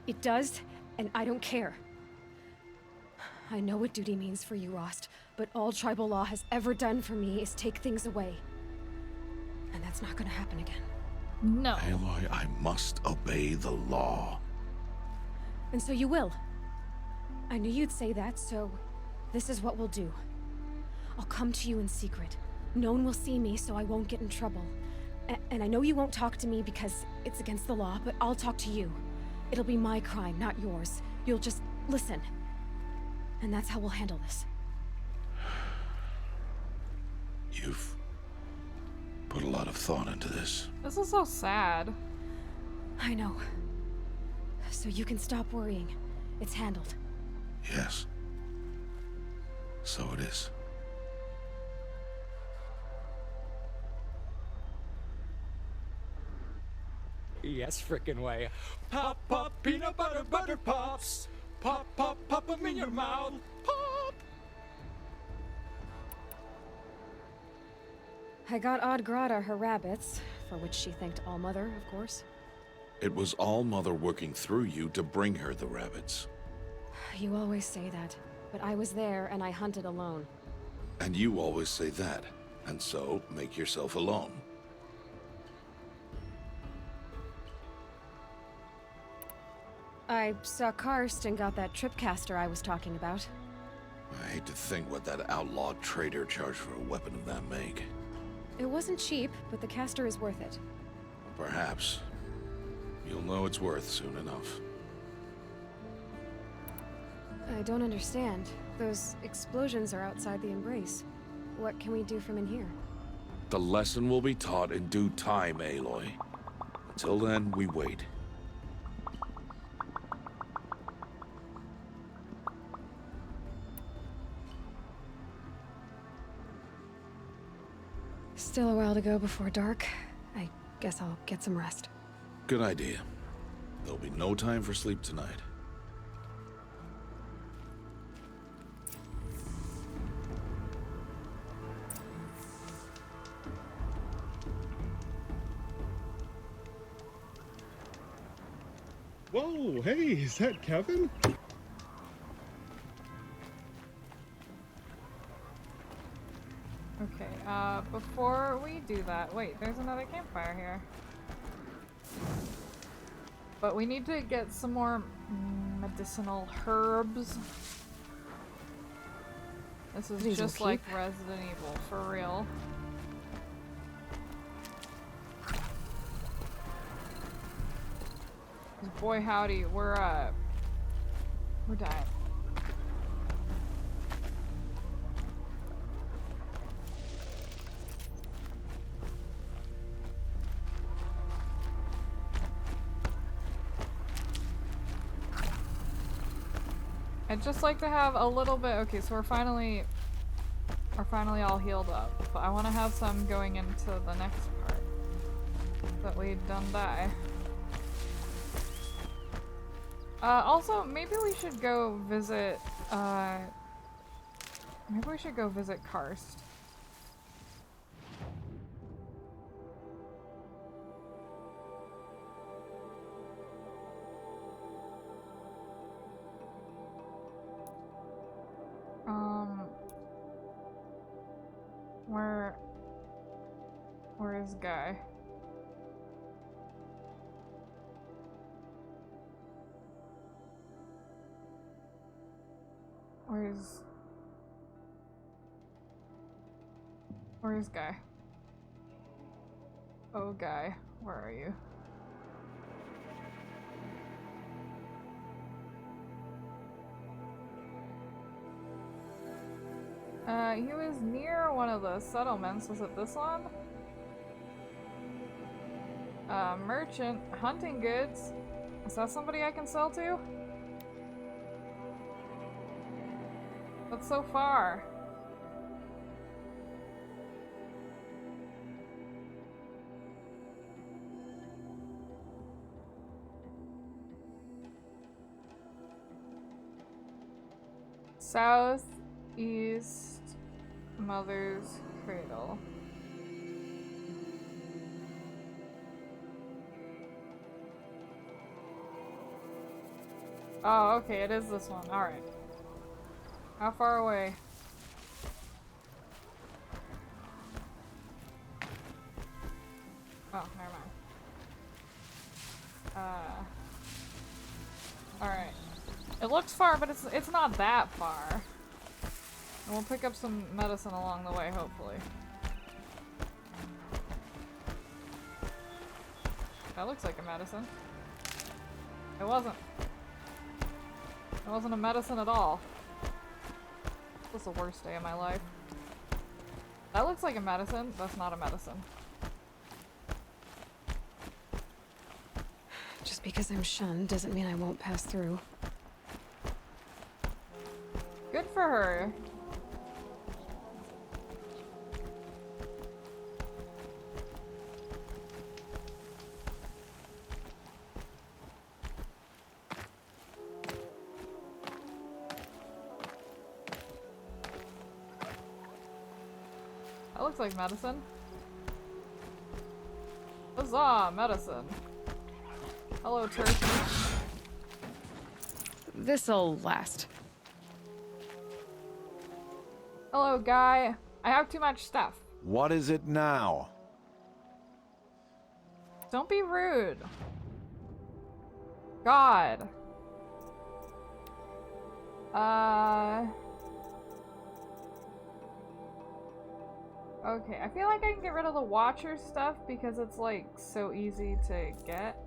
It does, and I don't care. I know what duty means for you, Rost, but all tribal law has ever done for me is take things away. And that's not gonna happen again. No. Aloy, I must obey the law. And so you will. I knew you'd say that, so this is what we'll do. I'll come to you in secret. No one will see me, so I won't get in trouble. And I know you won't talk to me because it's against the law, but I'll talk to you. It'll be my crime, not yours. You'll just listen. And that's how we'll handle this. You've put a lot of thought into this. This is so sad. I know. So you can stop worrying. It's handled. Yes. So it is. Yes, frickin' way. Pop, pop, peanut butter, butter pops. Pop, pop, pop them in your mouth. Pop! I got Odd Grata her rabbits, for which she thanked Allmother, of course. It was All-Mother working through you to bring her the rabbits. You always say that, but I was there and I hunted alone. And you always say that, and so make yourself alone. I saw Karst and got that tripcaster I was talking about. I hate to think what that outlawed trader charged for a weapon of that make. It wasn't cheap, but the caster is worth it. Perhaps. You'll know it's worth soon enough. I don't understand. Those explosions are outside the embrace. What can we do from in here? The lesson will be taught in due time, Aloy. Until then, we wait. Still a while to go before dark. I guess I'll get some rest. Good idea. There'll be no time for sleep tonight. Whoa, hey, is that Kevin? Okay, before we do that, wait, there's another campfire here. But we need to get some more medicinal herbs. This is These will just like keep. Resident Evil, for real. Boy howdy, we're dying. I'd just like to have a little bit. Okay, so we're finally all healed up, but I want to have some going into the next part that we don't die. Also, maybe we should go visit Karst. Where is Guy? Where's Guy? Oh, Guy, where are you? He was near one of the settlements. Was it this one? Merchant, hunting goods. Is that somebody I can sell to? That's so far. Southeast Mother's Cradle. Oh, okay, it is this one. Alright. How far away? Oh, never mind. Alright. It looks far, but it's not that far. And we'll pick up some medicine along the way, hopefully. That looks like a medicine. It wasn't. It wasn't a medicine at all. This was the worst day of my life. That looks like a medicine. That's not a medicine. Just because I'm shunned doesn't mean I won't pass through. Good for her. That looks like medicine. Huzzah, medicine. Hello, turkey. This'll last. Hello, Guy. I have too much stuff. What is it now? Don't be rude. God. Okay, I feel like I can get rid of the Watcher stuff because it's like so easy to get.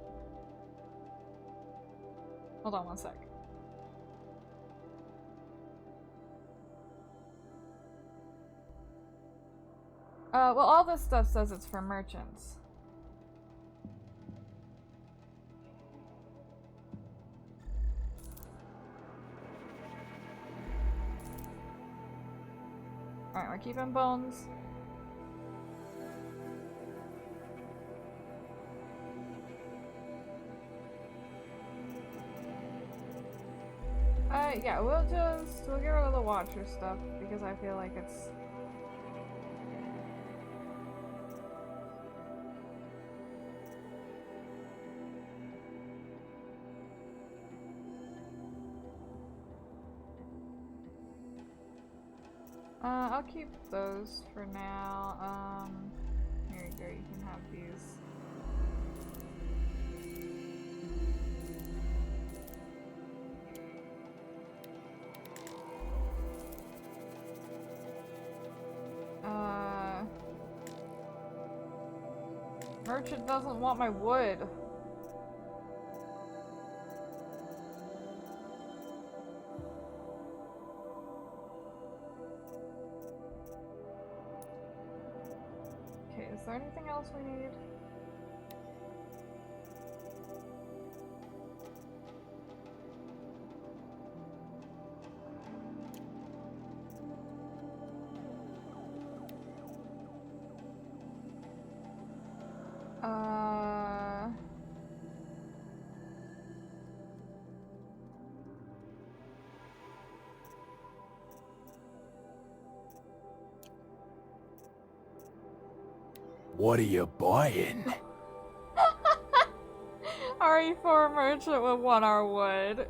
Hold on one sec. Well, all this stuff says it's for merchants. Alright, we're keeping bones. Yeah, we'll get rid of the Watcher stuff because I feel like it's... I'll keep those for now. Here you go, you can have these. Merchant doesn't want my wood. Okay, is there anything else we need? What are you buying? RE4 merchant would want our wood.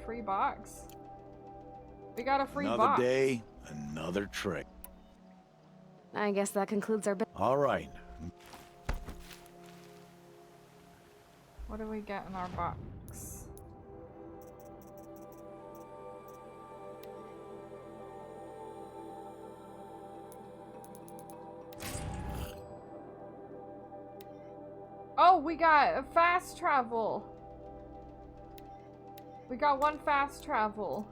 Free box. We got a free Another box. day, another trick. I guess that concludes our All right. What do we get in our box? Oh, we got a fast travel. We got one fast travel.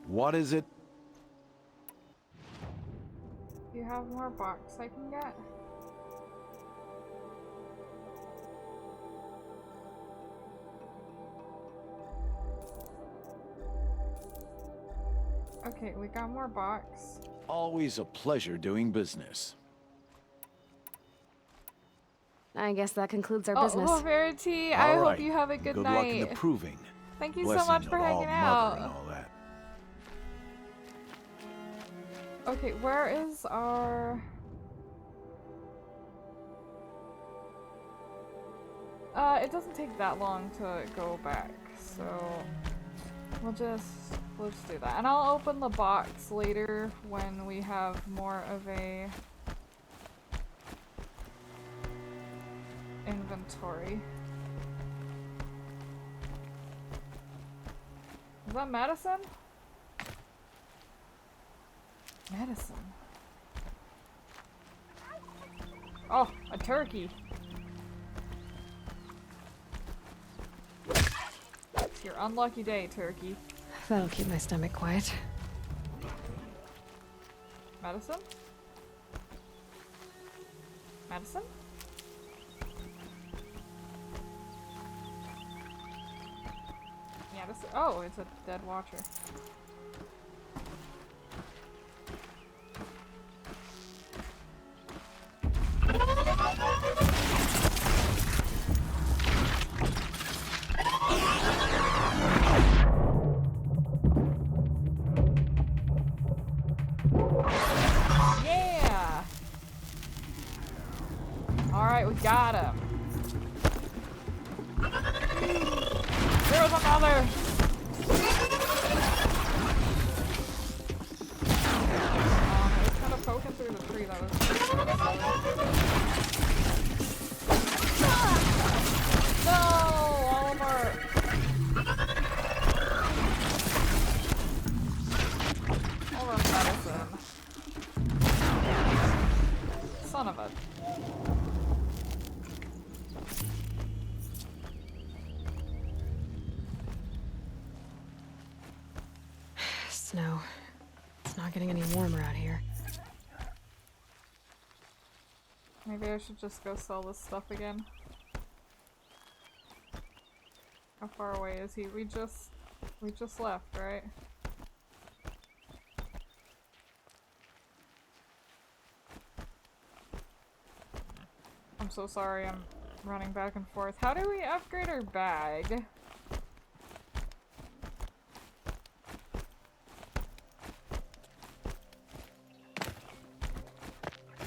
What is it? Do you have more box I can get? Okay, we got more box. Always a pleasure doing business. I guess that concludes our Oh, business. well, Verity, I All hope right. you have a good Good night. luck in the proving. Thank you so Blessing much for of hanging All-Mother and out. all that. Okay, where is our... it doesn't take that long to go back, so we'll just do that. And I'll open the box later when we have more of a inventory. Is that medicine? Medicine. Oh, a turkey. It's your unlucky day, turkey. That'll keep my stomach quiet. Medicine? Medicine? Yeah, this. Oh, it's a dead watcher. Yeah! Alright, we got him. There was another! I was kind of poking through the tree, that was... No! All of our... All of our medicine. Son of a... Snow. It's not getting any warmer out here. Maybe I should just go sell this stuff again. How far away is he? We just left, right? I'm so sorry, I'm running back and forth. How do we upgrade our bag?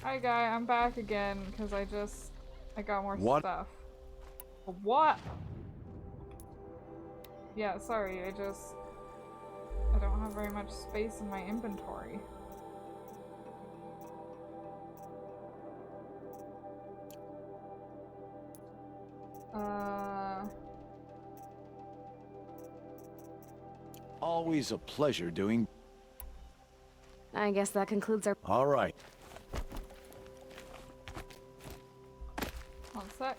Hi guy, I'm back again because I got more What? stuff. What? Yeah, sorry, I don't have very much space in my inventory. Always a pleasure doing. I guess that concludes our... All right. One sec.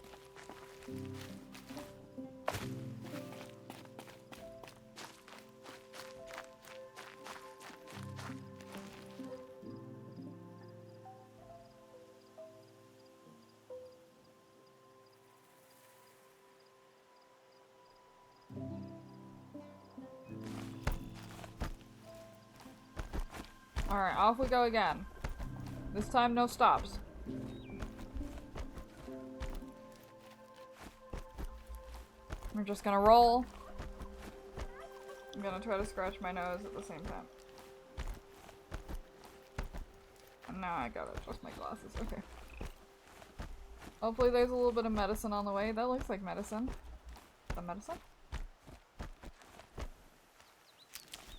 Alright, off we go again. This time, no stops. We're just gonna roll. I'm gonna try to scratch my nose at the same time. And now I gotta adjust my glasses. Okay. Hopefully there's a little bit of medicine on the way. That looks like medicine. The medicine?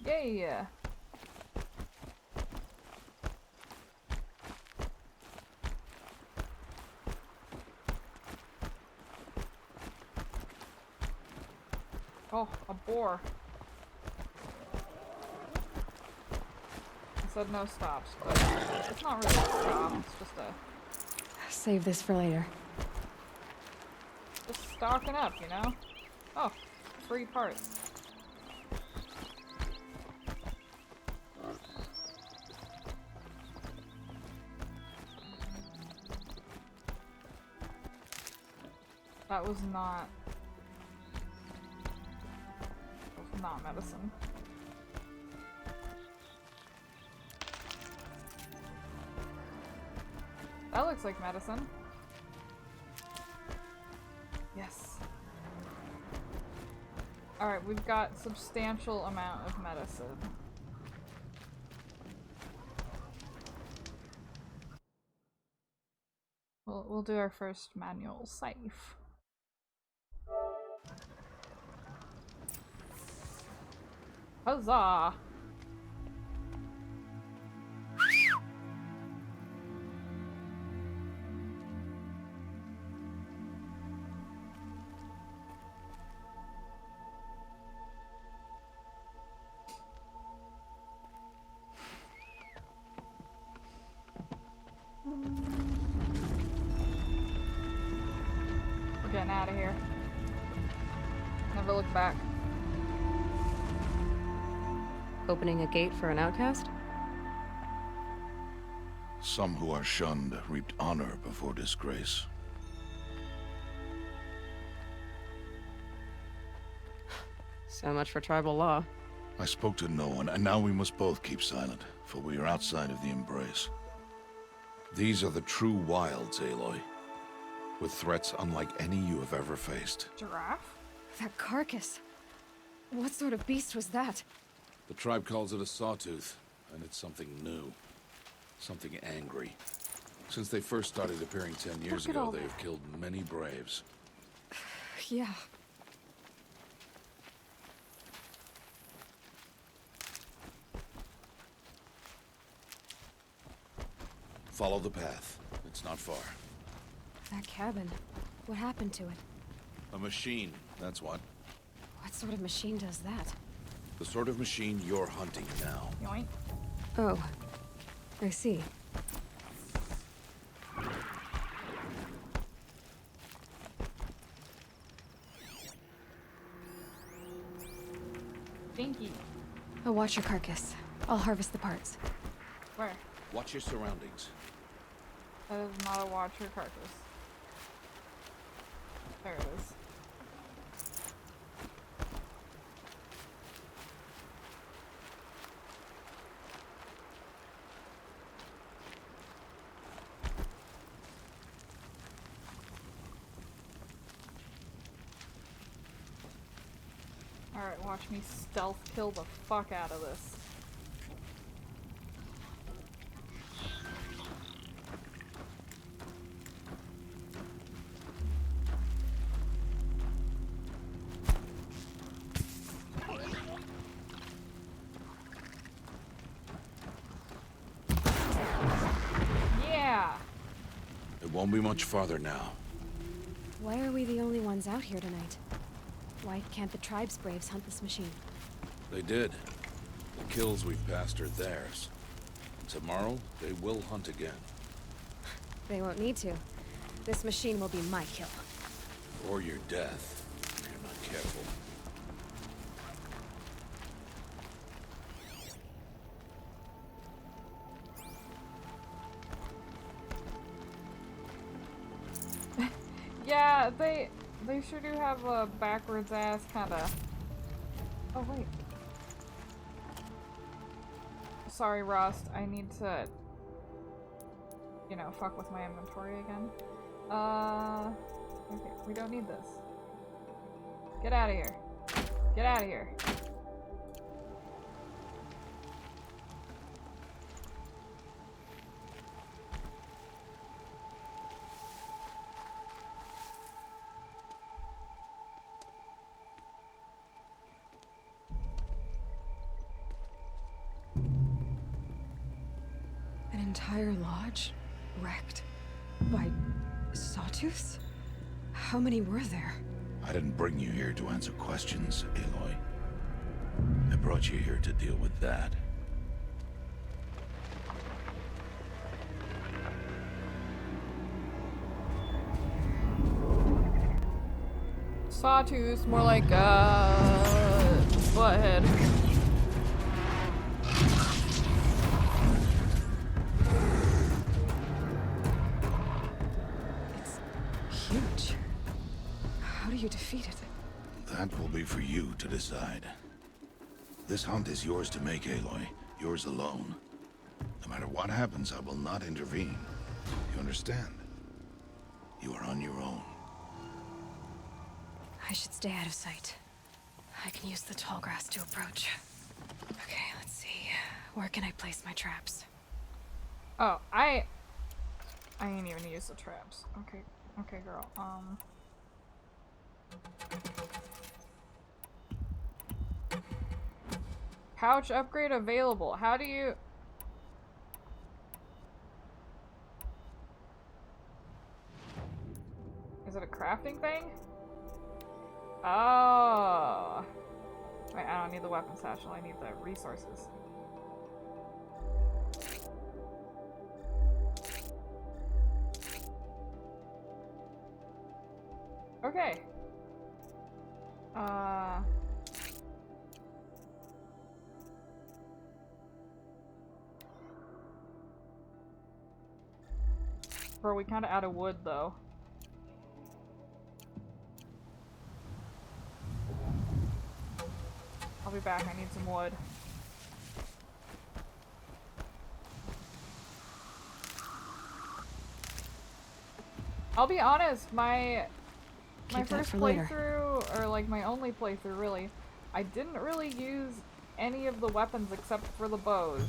Yay! Oh, a boar. I said no stops, but it's not really a stop, it's just a... Save this for later. Just stocking up, you know? Oh, free parts. That was not medicine. That looks like medicine. Yes. Alright, we've got substantial amount of medicine. We'll do our first manual save. Huzzah! We're getting out of here. Never look back. Opening a gate for an outcast? Some who are shunned reaped honor before disgrace. So much for tribal law. I spoke to no one, and now we must both keep silent, for we are outside of the embrace. These are the true wilds, Aloy, with threats unlike any you have ever faced. Giraffe? That carcass. What sort of beast was that? The tribe calls it a sawtooth, and it's something new. Something angry. Since they first started appearing 10 years ago, they have killed many braves. Yeah. Follow the path. It's not far. That cabin. What happened to it? A machine, that's what. What sort of machine does that? The sort of machine you're hunting now. Yoink. Oh. I see. Dinky. I'll watch your carcass. I'll harvest the parts. Where? Watch your surroundings. That is not a watcher carcass. There it is. Alright, watch me stealth kill the fuck out of this. Yeah! It won't be much farther now. Why are we the only ones out here tonight? Why can't the tribe's braves hunt this machine? They did. The kills we've passed are theirs. And tomorrow, they will hunt again. They won't need to. This machine will be my kill. Or your death, if you're not careful. Yeah, they sure do have a backwards ass kinda... Oh wait. Sorry, Rust. I need to, you know, fuck with my inventory again. Okay, we don't need this. Get out of here. Get out of here. entire lodge wrecked by sawtooths? How many were there? I didn't bring you here to answer questions, Aloy. I brought you here to deal with that. Sawtooth, more like, butthead. It's huge. How do you defeat it? That will be for you to decide. This hunt is yours to make, Aloy. Yours alone. No matter what happens, I will not intervene. You understand? You are on your own. I should stay out of sight. I can use the tall grass to approach. Okay, let's see. Where can I place my traps? Oh, I ain't even use the traps. Okay, okay, girl. Pouch upgrade available. How do you... Is it a crafting thing? Oh. Wait, I don't need the weapon satchel. I need the resources. Okay. Bro, we kinda out of wood though. I'll be back, I need some wood. I'll be honest, my first playthrough, or like my only playthrough really, I didn't really use any of the weapons except for the bows.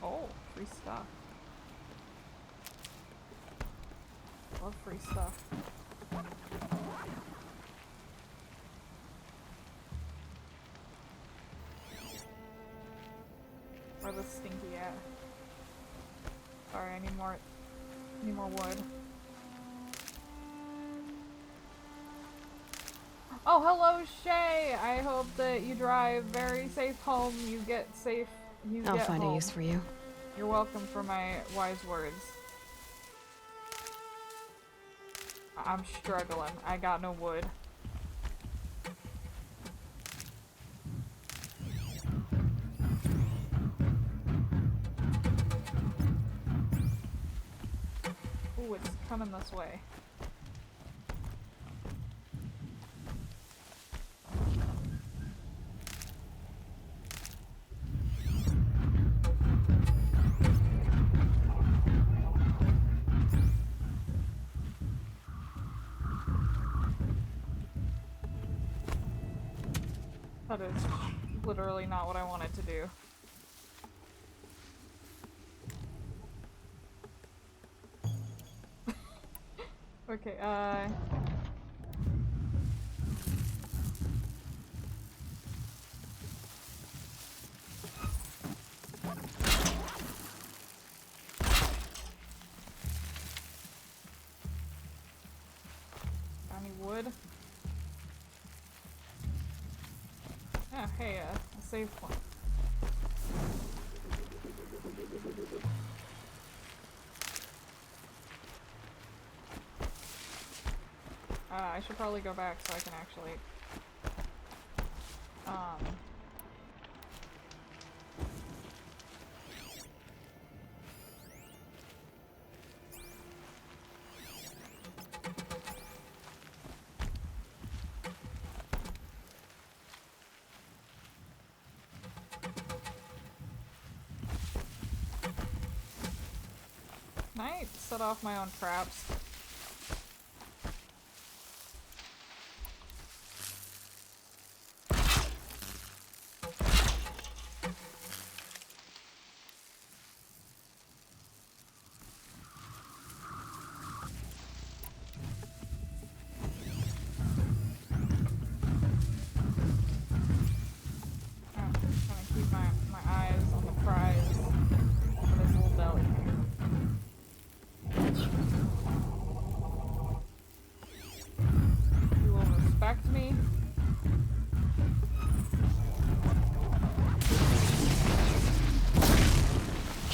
Oh, free stuff. Love free stuff. Where the stinky at? Sorry, I need more wood. Oh, hello, Shay! I hope that you drive very safe home. You get safe. I'll find a use for you. You're welcome for my wise words. I'm struggling. I got no wood. Ooh, it's coming this way. That is literally not what I wanted to do. Okay, got any wood? Oh, hey, a save point. I should probably go back so I can actually, Can I set off my own traps?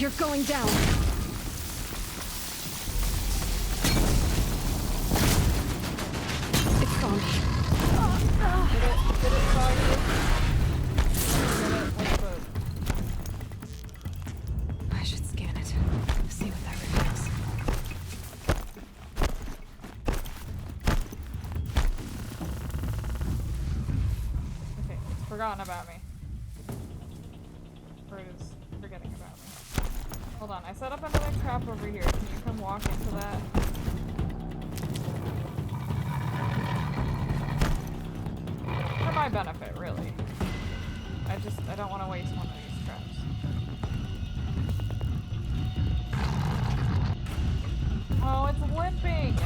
You're going down. It's gone. Did it saw you? I should scan it. See what that reveals. Okay, it's forgotten about me. Or it is forgetting about me. Hold on, I set up another trap over here. Can you come walk into that? For my benefit, really. I don't want to waste one of these traps. Oh, it's limping!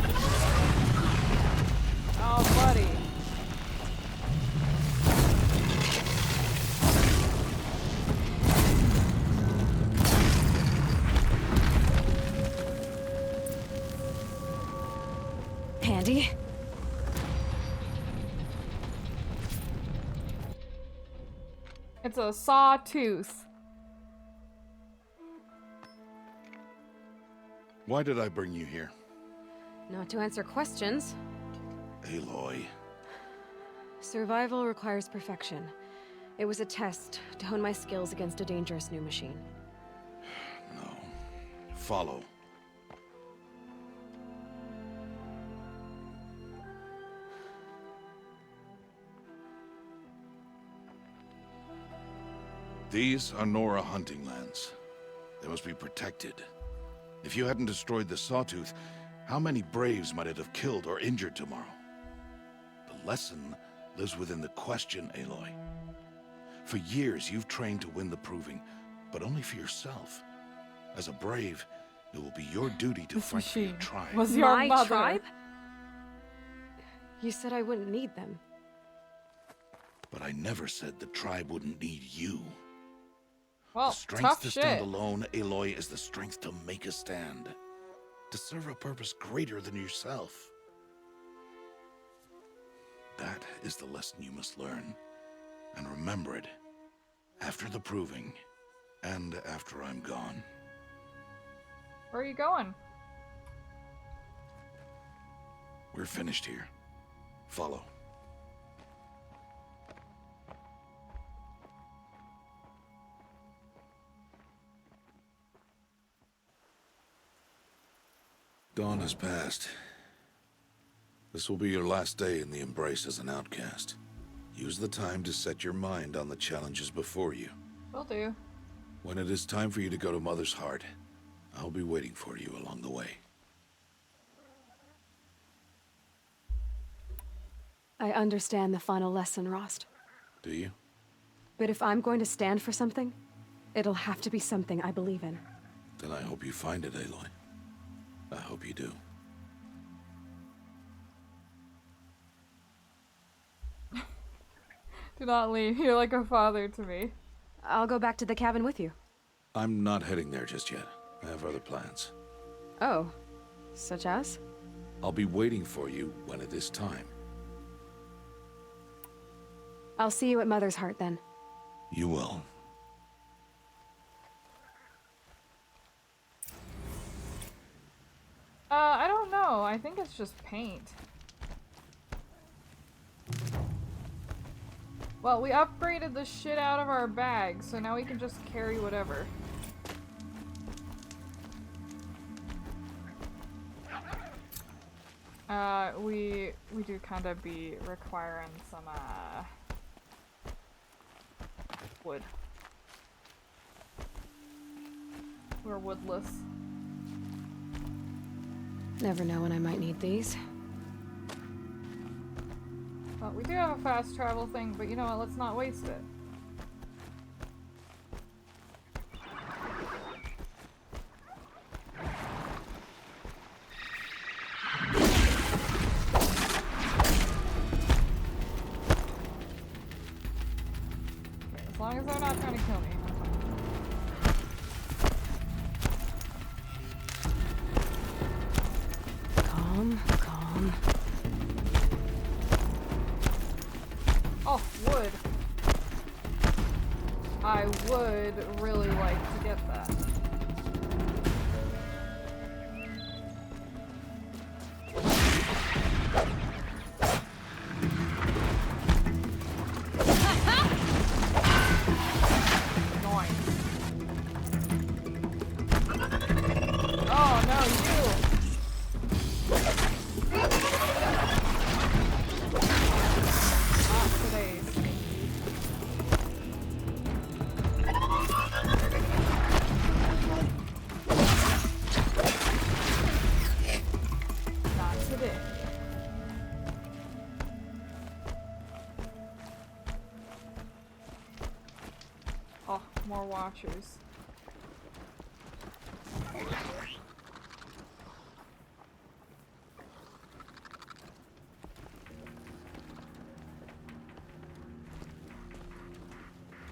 Oh, buddy. Handy. It's a sawtooth. Why did I bring you here? Not to answer questions. Aloy. Survival requires perfection. It was a test to hone my skills against a dangerous new machine. No. Follow. These are Nora hunting lands. They must be protected. If you hadn't destroyed the Sawtooth, how many Braves might it have killed or injured tomorrow? The lesson lives within the question, Aloy. For years, you've trained to win the Proving, but only for yourself. As a Brave, it will be your duty to fight for your tribe. Was your My mother. tribe? You said I wouldn't need them. But I never said the tribe wouldn't need you. Well, the strength tough to shit. stand alone, Aloy, is the strength to make a stand. To serve a purpose greater than yourself. That is the lesson you must learn. And remember it. After the Proving. And after I'm gone. Where are you going? We're finished here. Follow. Dawn has passed. This will be your last day in the Embrace as an outcast. Use the time to set your mind on the challenges before you. Will do. When it is time for you to go to Mother's Heart, I'll be waiting for you along the way. I understand the final lesson, Rost. Do you? But if I'm going to stand for something, it'll have to be something I believe in. Then I hope you find it, Aloy. I hope you do. Do not leave. You're like a father to me. I'll go back to the cabin with you. I'm not heading there just yet. I have other plans. Oh, such as? I'll be waiting for you when it is time. I'll see you at Mother's Heart then. You will. I don't know. I think it's just paint. Well, we upgraded the shit out of our bag, so now we can just carry whatever. We do kind of be requiring some, wood. We're woodless. Never know when I might need these. Well, we do have a fast travel thing, but you know what? Let's not waste it. As long as they're not trying to kill me, I'm fine. Calm, calm. Oh, wood. I would really like to get that. more watchers.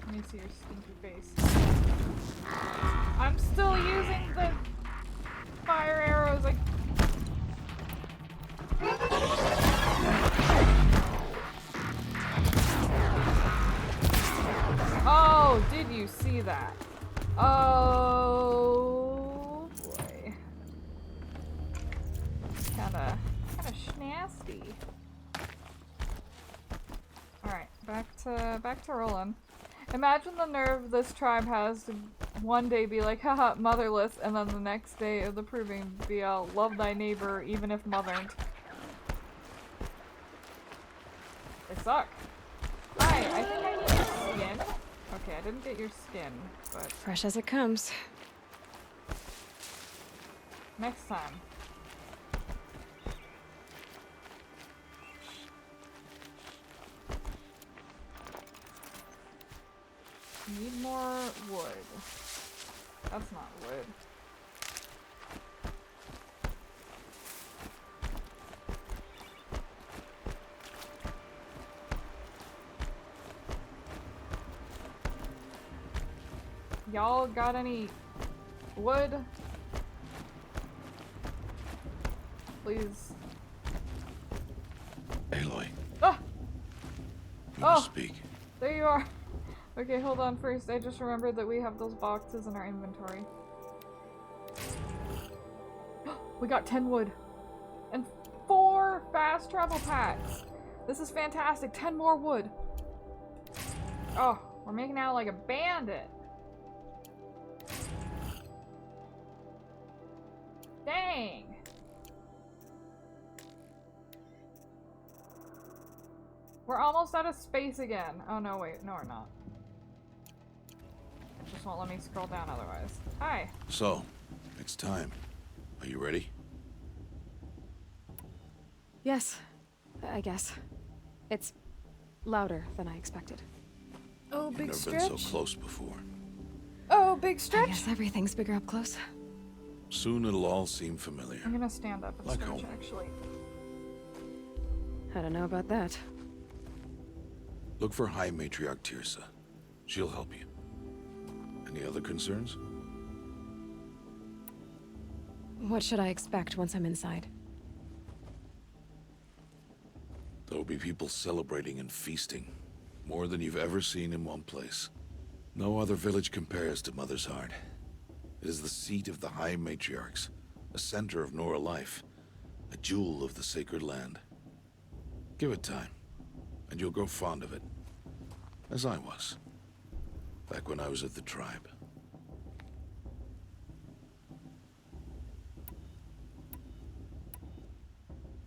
Let me see your stinky face. I'm still using the fire arrows. Oh, did you see that? Oh boy. Kinda schnasty. Alright, back to rolling. Imagine the nerve this tribe has to one day be like, haha, motherless, and then the next day of the proving be love thy neighbor even if mothered. They suck. Hi, I think I need your skin. Okay, I didn't get your skin, but... Fresh as it comes. Next time. Need more wood. That's not wood. Y'all got any wood? Please. Aloy. Ah! You must speak. There you are. Okay, hold on first. I just remembered that we have those boxes in our inventory. We got 10 wood. And 4 fast travel packs. This is fantastic. 10 more wood. Oh, we're making out like a bandit. Dang. We're almost out of space again. Oh no, wait. No, we're not. It just won't let me scroll down otherwise. Hi. So, it's time. Are you ready? Yes, I guess. It's louder than I expected. Oh, You've big never stretch. been so close before. Oh, big stretch. I guess everything's bigger up close. Soon it'll all seem familiar. I'm gonna stand up and Like stretch, home. actually. I don't know about that. Look for High Matriarch Tirsa. She'll help you. Any other concerns? What should I expect once I'm inside? There'll be people celebrating and feasting. More than you've ever seen in one place. No other village compares to Mother's Heart. It is the seat of the High Matriarchs, a center of Nora life, a jewel of the sacred land. Give it time, and you'll grow fond of it. As I was, back when I was at the tribe.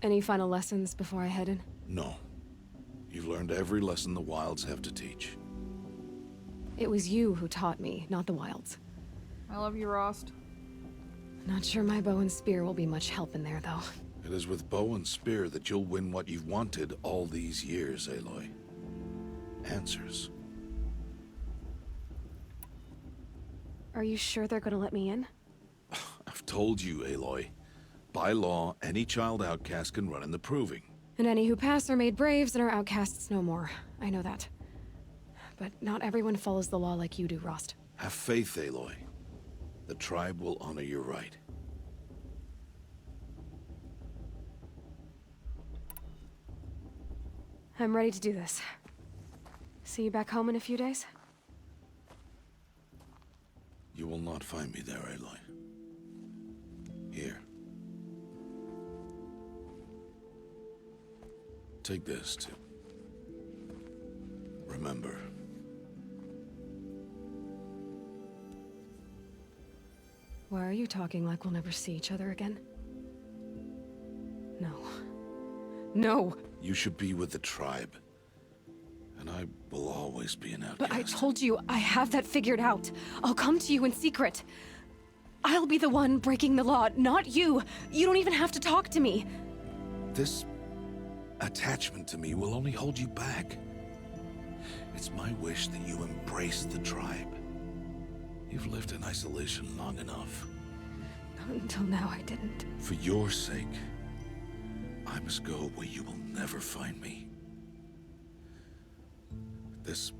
Any final lessons before I head in? No. You've learned every lesson the wilds have to teach. It was you who taught me, not the wilds. I love you, Rost. Not sure my bow and spear will be much help in there, though. It is with bow and spear that you'll win what you've wanted all these years, Aloy. Answers. Are you sure they're gonna let me in? I've told you, Aloy. By law, any child outcast can run in the proving. And any who pass are made braves and are outcasts no more. I know that. But not everyone follows the law like you do, Rost. Have faith, Aloy. The tribe will honor your right. I'm ready to do this. See you back home in a few days? You will not find me there, Aloy. Here. Take this, to remember. Why are you talking like we'll never see each other again? No. No! You should be with the tribe. And I will always be an outcast. But I told you, I have that figured out. I'll come to you in secret. I'll be the one breaking the law, not you. You don't even have to talk to me. This attachment to me will only hold you back. It's my wish that you embrace the tribe. You've lived in isolation long enough. Until now, I didn't. For your sake, I must go where you will never find me. This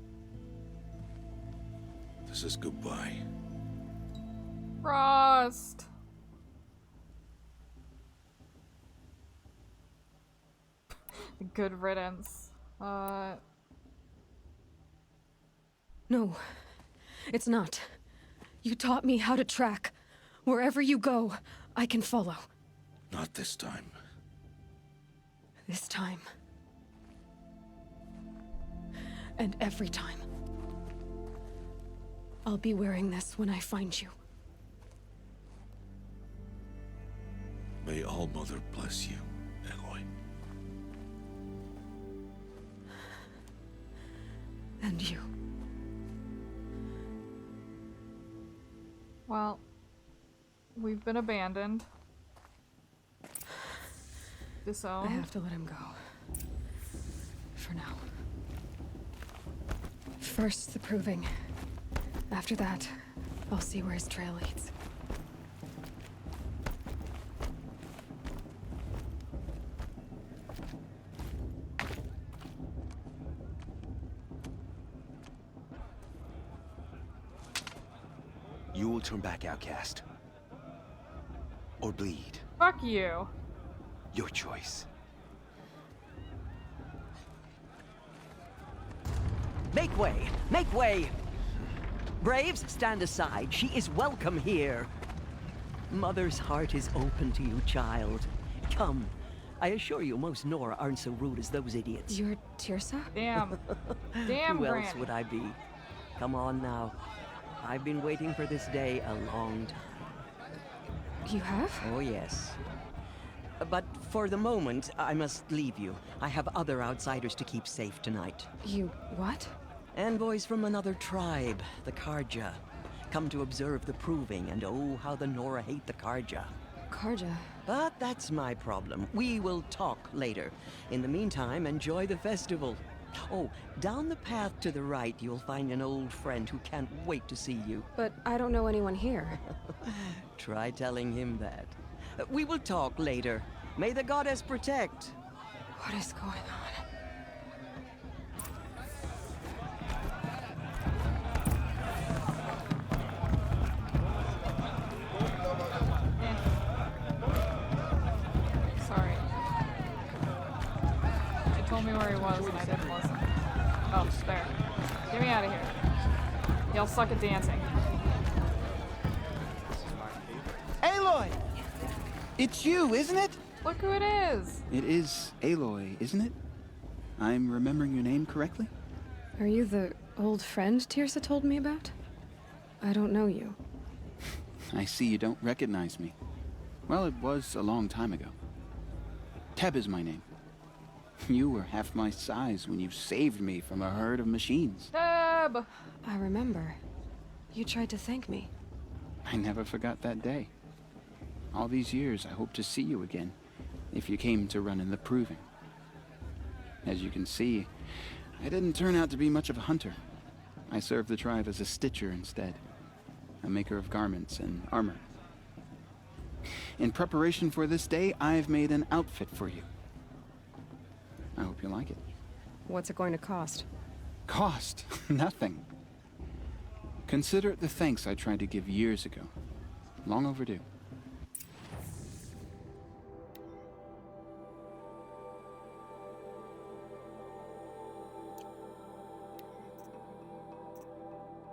is goodbye. Frost. Good riddance. No, it's not. You taught me how to track. Wherever you go, I can follow. Not this time. This time. And every time. I'll be wearing this when I find you. May All-Mother bless you, Aloy. And you. Well, we've been abandoned. Disowned. I have to let him go. For now. First, the proving. After that, I'll see where his trail leads. You will turn back, outcast. Or bleed. Fuck you. Your choice. Make way! Make way! Braves, stand aside. She is welcome here. Mother's heart is open to you, child. Come. I assure you, most Nora aren't so rude as those idiots. You're Tirsa? Damn. Damn, Who else Granny. would I be? Come on now. I've been waiting for this day a long time. You have? Oh, yes. But for the moment, I must leave you. I have other outsiders to keep safe tonight. You what? Envoys from another tribe, the Karja. Come to observe the proving, and oh, how the Nora hate the Karja. Karja? But that's my problem. We will talk later. In the meantime, enjoy the festival. Oh, down the path to the right, you'll find an old friend who can't wait to see you. But I don't know anyone here. Try telling him that. We will talk later. May the goddess protect. What is going on? Sorry. He told me where he was and I didn't listen. Oh, there. Get me out of here. Y'all suck at dancing. Aloy! It's you, isn't it? Look who it is! It is Aloy, isn't it? I'm remembering your name correctly? Are you the old friend Tirsa told me about? I don't know you. I see you don't recognize me. Well, it was a long time ago. Teb is my name. You were half my size when you saved me from a herd of machines. Teb! I remember. You tried to thank me. I never forgot that day. All these years, I hope to see you again, if you came to run in the proving. As you can see, I didn't turn out to be much of a hunter. I served the tribe as a stitcher instead, a maker of garments and armor. In preparation for this day, I've made an outfit for you. I hope you like it. What's it going to cost? Cost? Nothing. Consider it the thanks I tried to give years ago. Long overdue.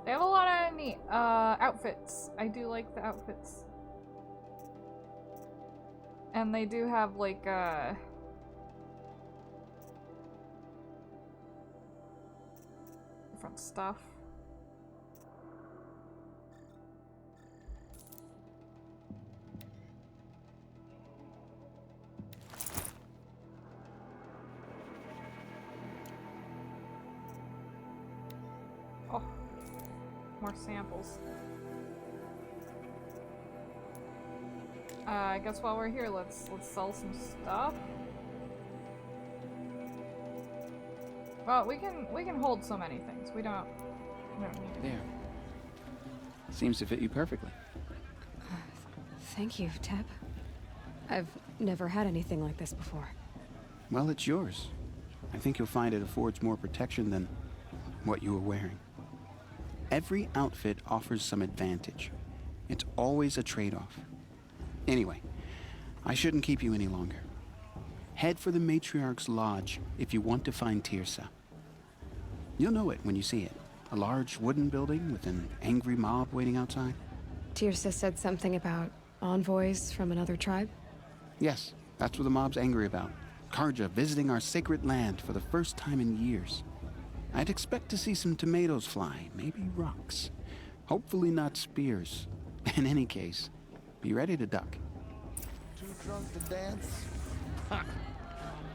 They have a lot of neat outfits. I do like the outfits. And they do have like different stuff. Oh, more samples. I guess while we're here, let's sell some stuff. Well, we can hold so many things. We don't need to. There. Seems to fit you perfectly. Thank you, Teb. I've never had anything like this before. Well, it's yours. I think you'll find it affords more protection than what you were wearing. Every outfit offers some advantage. It's always a trade-off. Anyway, I shouldn't keep you any longer. Head for the Matriarch's Lodge if you want to find Tirsa. You'll know it when you see it. A large wooden building with an angry mob waiting outside. Tirsa said something about envoys from another tribe? Yes, that's what the mob's angry about. Karja visiting our sacred land for the first time in years. I'd expect to see some tomatoes fly, maybe rocks. Hopefully not spears. In any case, be ready to duck. Too drunk to dance? Ha!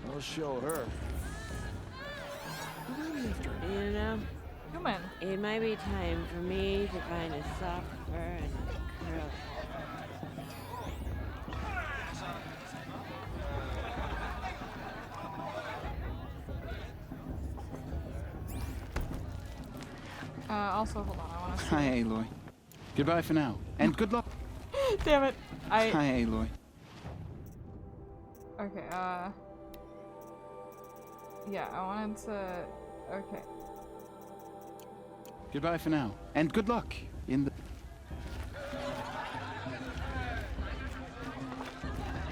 We'll show her. You know, Human. it might be time for me to find a soft fur and curl. Also, hold on, I want to. Hi, Aloy. Goodbye for now, and good luck. Damn it. Hi, Aloy. Okay, yeah, I wanted to... Okay. Goodbye for now, and good luck in the...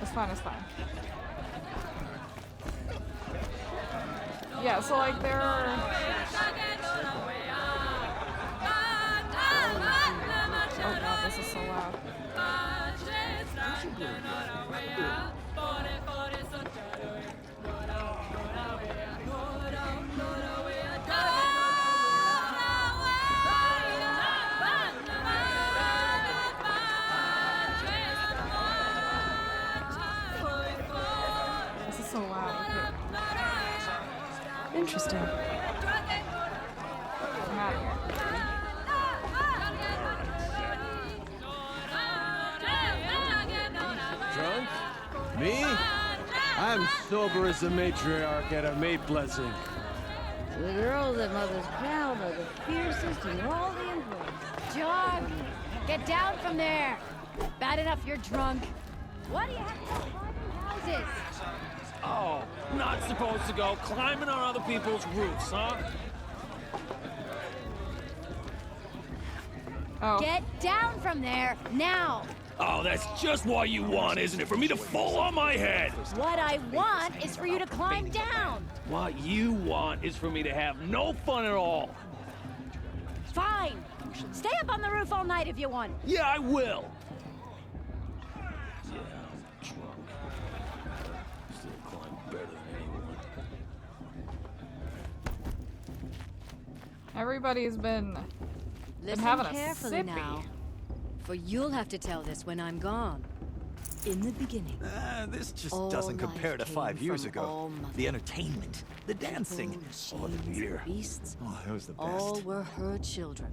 It's fine, it's fine. Yeah, so like there are... Oh god, this is so loud. This is so loud. Okay. Interesting. I'm out of here. Drunk? Me? I'm sober as the matriarch at a maid blessing. The girls at Mother's Crown are the fiercest in all the employees. John, get down from there. Bad enough you're drunk. Why do you have to go climbing houses? Oh, not supposed to go climbing on other people's roofs, huh? Oh. Get down from there, now! Oh, that's just what you want, isn't it? For me to fall on my head! What I want is for you to climb down! What you want is for me to have no fun at all. Fine! Stay up on the roof all night if you want. Yeah, I will! Yeah, I'm drunk. Still climb better than anyone. Everybody's been Listen having a carefully sippy. now, for you'll have to tell this when I'm gone. In the beginning, This just all doesn't compare life to 5 came years from ago. all mothers. The entertainment, the dancing, People, the beer. beasts, Oh, that was the best. all were her children.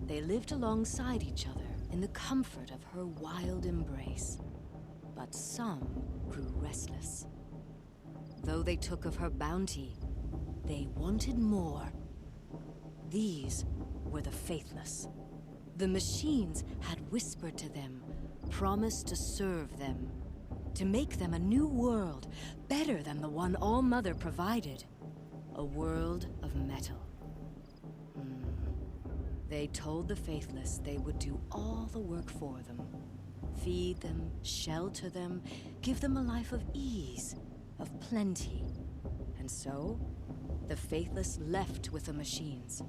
They lived alongside each other in the comfort of her wild embrace. But some grew restless. Though they took of her bounty, they wanted more. These were the faithless. The machines had whispered to them, promised to serve them, to make them a new world, better than the one All-Mother provided. A world of metal. They told the faithless they would do all the work for them. Feed them, shelter them, give them a life of ease, of plenty. And so, the faithless left with the machines.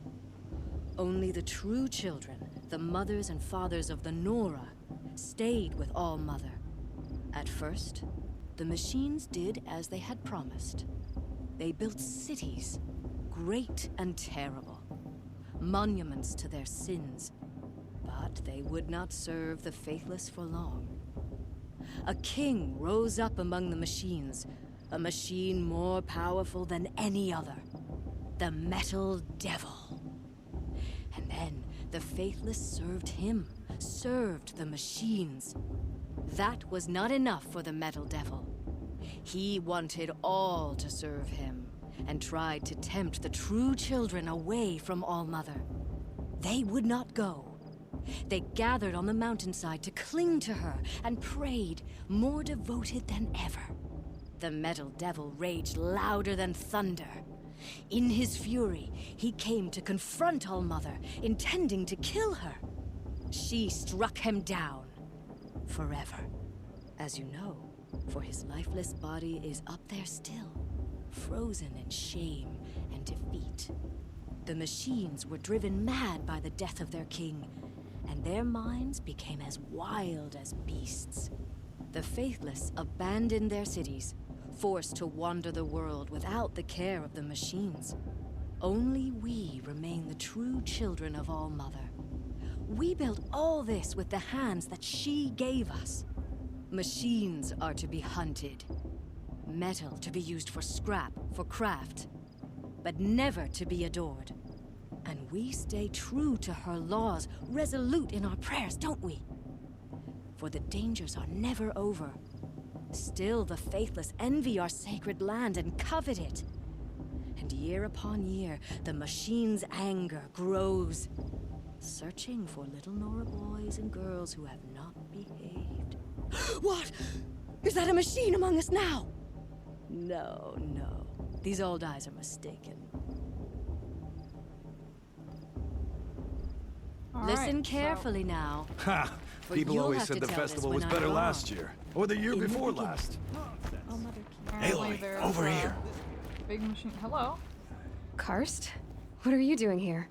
Only the true children, the mothers and fathers of the Nora, stayed with All-Mother. At first, the machines did as they had promised. They built cities, great and terrible, monuments to their sins. But they would not serve the faithless for long. A king rose up among the machines, a machine more powerful than any other. The Metal Devil. And then the faithless served him, served the machines. That was not enough for the Metal Devil. He wanted all to serve him, and tried to tempt the true children away from All-Mother. They would not go. They gathered on the mountainside to cling to her and prayed, more devoted than ever. The metal devil raged louder than thunder. In his fury, he came to confront All-Mother, intending to kill her. She struck him down forever. As you know, for his lifeless body is up there still, frozen in shame and defeat. The machines were driven mad by the death of their king, and their minds became as wild as beasts. The faithless abandoned their cities, forced to wander the world without the care of the machines. Only we remain the true children of All-Mother. We built all this with the hands that she gave us. Machines are to be hunted. Metal to be used for scrap, for craft, but never to be adored. And we stay true to her laws, resolute in our prayers, don't we? For the dangers are never over. Still the faithless envy our sacred land and covet it. And year upon year, the machine's anger grows, searching for little Nora boys and girls who have not behaved. What? Is that a machine among us now? No, no. These old eyes are mistaken. Listen carefully now. Ha! People you'll always have said to the tell this festival when was I'm better gone. last year. Or the year In the before beginning. last. Oh, Mother Apparently there's over a here. Big machine. Hello? Karst? What are you doing here?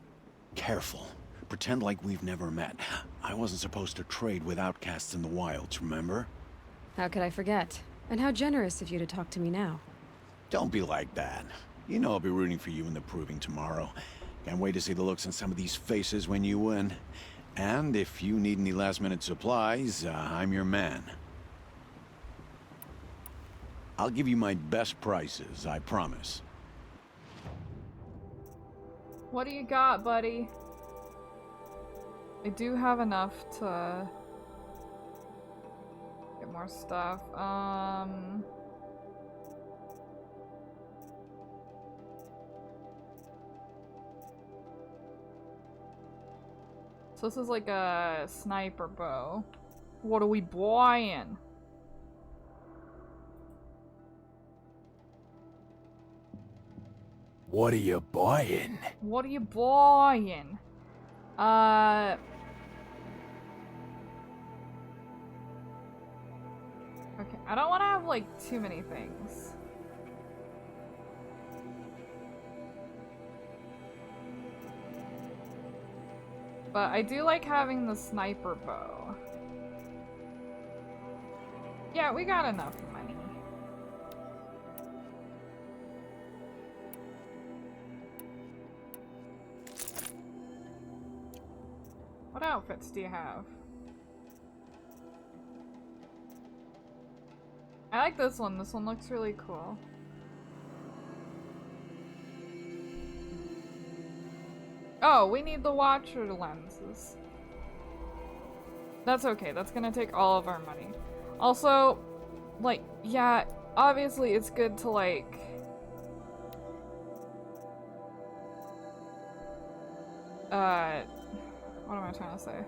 Careful. Pretend like we've never met. I wasn't supposed to trade with outcasts in the wilds, remember? How could I forget? And how generous of you to talk to me now. Don't be like that. You know I'll be rooting for you in the proving tomorrow. Can't wait to see the looks on some of these faces when you win. And if you need any last-minute supplies, I'm your man. I'll give you my best prices, I promise. What do you got, buddy? I do have enough to get more stuff. So this is like a sniper bow. What are we buying? What are you buying? What are you buying? Okay, I don't want to have like too many things. But I do like having the sniper bow. Yeah, we got enough money. What outfits do you have? I like this one. This one looks really cool. Oh, we need the watcher lenses. That's okay. That's gonna take all of our money. Also, like, yeah, obviously it's good to, like... what am I trying to say?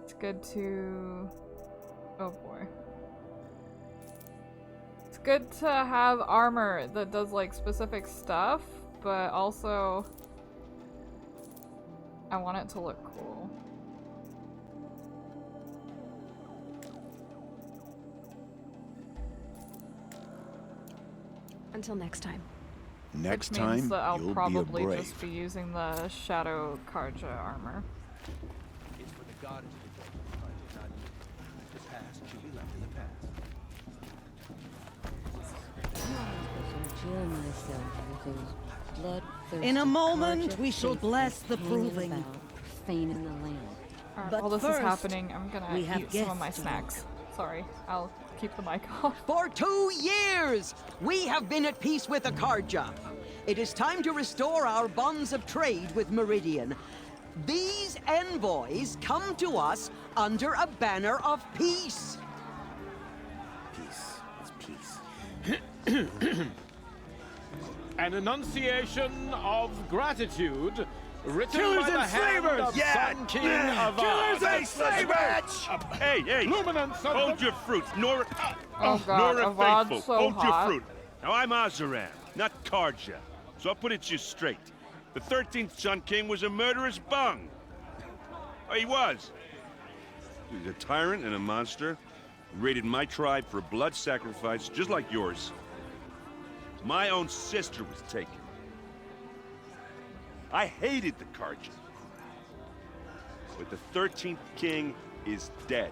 It's good to... Oh boy. It's good to have armor that does, like, specific stuff, but also... I want it to look cool. Until next time. Next Which means time, that I'll you'll probably be a brave. just be using the Shadow Karja armor. It's for the goddess to protect not you. The past should be left in the past. In a moment, we shall bless the proving. Fame in the land. Alright, But while this first, is happening, I'm gonna we have eat some of my guests to snacks. Sorry, I'll keep the mic off. For 2 years, we have been at peace with the Karja. It is time to restore our bonds of trade with Meridian. These envoys come to us under a banner of peace. Peace. It's peace. An enunciation of gratitude Written Killers by the and hand slavers! of Sun King of Killers Ard. and slavers! Hey, hey! Luminance of Hold the... your fruits, Nora. Oh god, Nora Avad's Faithful, so hold hot. your fruit. Now I'm Azaram, not Karja. So I'll put it to you straight. The 13th Sun King was a murderous bung. Oh, he was. He's a tyrant and a monster. Raided my tribe for blood sacrifice, just like yours. My own sister was taken. I hated the Karja. But the 13th king is dead.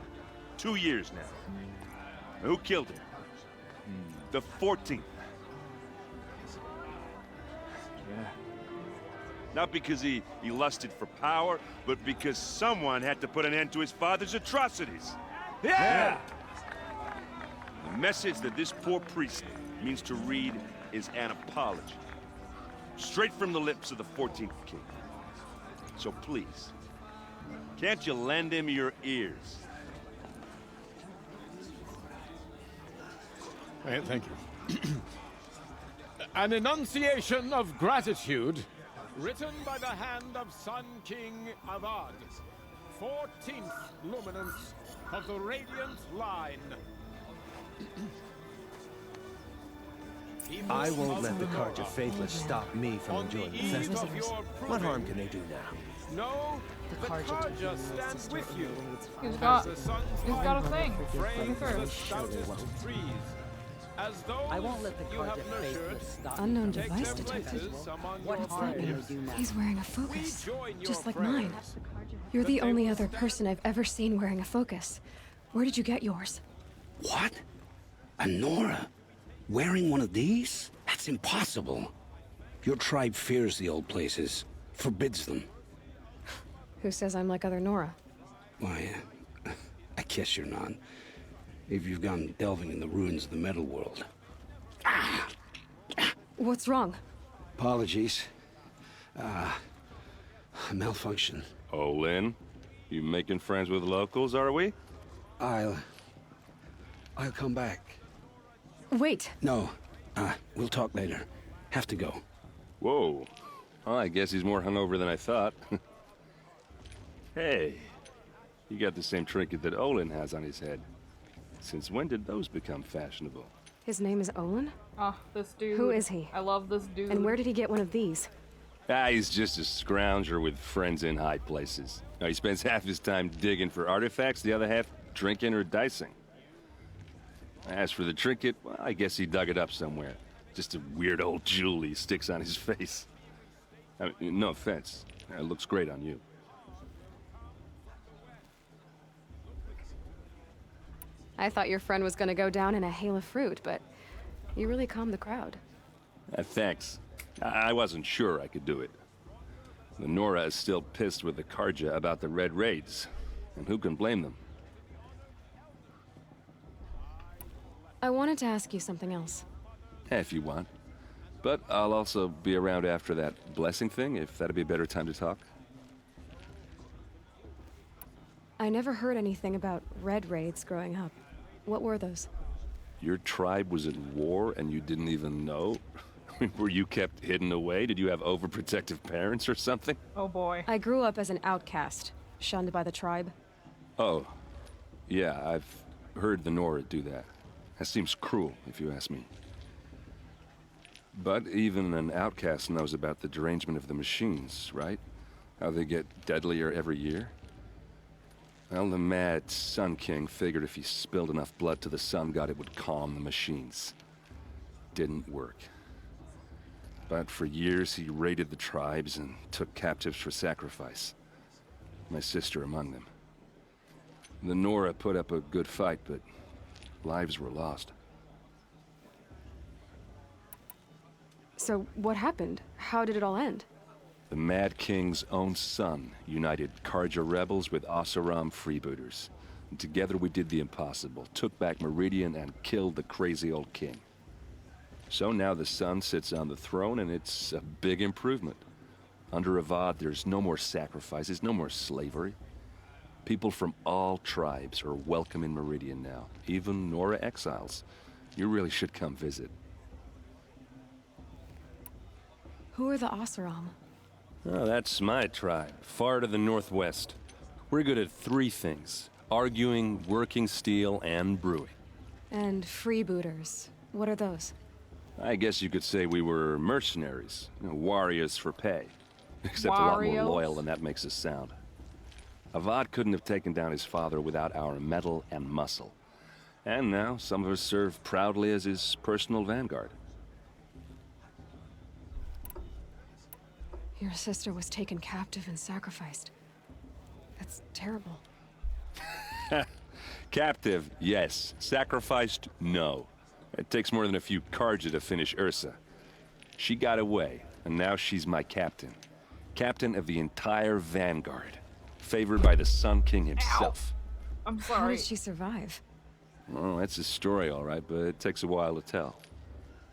2 years now. Who killed him? The 14th. Yeah. Not because he lusted for power, but because someone had to put an end to his father's atrocities. Yeah! The message that this poor priest means to read is an apology. Straight from the lips of the 14th king. So please, can't you lend him your ears? Thank you. An enunciation of gratitude, written by the hand of Sun King Avad, 14th luminance of the Radiant Line. I won't let the Karja Faithless stop me from enjoying the festival. What harm can they do now? No, the Karja stands with you. He's got a thing. Let me through. I won't let the Karja Faithless stop. Unknown device detected. What's that mean? He's wearing a focus, just like mine. You're the only other person I've ever seen wearing a focus. Where did you get yours? What? A Nora? Wearing one of these? That's impossible. Your tribe fears the old places, forbids them. Who says I'm like other Nora? Why, I guess you're not. If you've gone delving in the ruins of the metal world. What's wrong? Apologies. A malfunction. Oh, Lynn, you making friends with locals, are we? I'll come back. Wait. No, we'll talk later. Have to go. Whoa. Well, I guess he's more hungover than I thought. Hey, you got the same trinket that Olin has on his head. Since when did those become fashionable? His name is Olin? Oh, this dude. Who is he? I love this dude. And where did he get one of these? He's just a scrounger with friends in high places. Now, he spends half his time digging for artifacts, the other half drinking or dicing. As for the trinket, well, I guess he dug it up somewhere. Just a weird old jewel he sticks on his face. I mean, no offense. It looks great on you. I thought your friend was gonna go down in a hail of fruit, but you really calmed the crowd. Thanks. I wasn't sure I could do it. The Nora is still pissed with the Karja about the Red Raids, and who can blame them? I wanted to ask you something else. If you want. But I'll also be around after that blessing thing, if that'd be a better time to talk. I never heard anything about Red Raids growing up. What were those? Your tribe was at war and you didn't even know? Were you kept hidden away? Did you have overprotective parents or something? Oh boy. I grew up as an outcast, shunned by the tribe. Oh. Yeah, I've heard the Nora do that. That seems cruel, if you ask me. But even an outcast knows about the derangement of the machines, right? How they get deadlier every year? Well, the mad Sun King figured if he spilled enough blood to the Sun God, it would calm the machines. Didn't work. But for years, he raided the tribes and took captives for sacrifice. My sister among them. The Nora put up a good fight, but lives were lost. So what happened? How did it all end? The Mad King's own son united Karja rebels with Oseram freebooters. And together we did the impossible, took back Meridian and killed the crazy old king. So now the son sits on the throne and it's a big improvement. Under Avad, there's no more sacrifices, no more slavery. People from all tribes are welcome in Meridian now, even Nora exiles. You really should come visit. Who are the Oseram? Oh, that's my tribe, far to the northwest. We're good at 3 things: arguing, working steel, and brewing. And freebooters. What are those? I guess you could say we were mercenaries, warriors for pay. Except a lot more loyal than that makes us sound. Avad couldn't have taken down his father without our metal and muscle. And now, some of us serve proudly as his personal vanguard. Your sister was taken captive and sacrificed. That's terrible. Captive, yes. Sacrificed, no. It takes more than a few Karja to finish Ursa. She got away, and now she's my captain. Captain of the entire vanguard. Favored by the Sun King himself. Ow. I'm sorry. How did she survive? Well, that's a story, all right, but it takes a while to tell.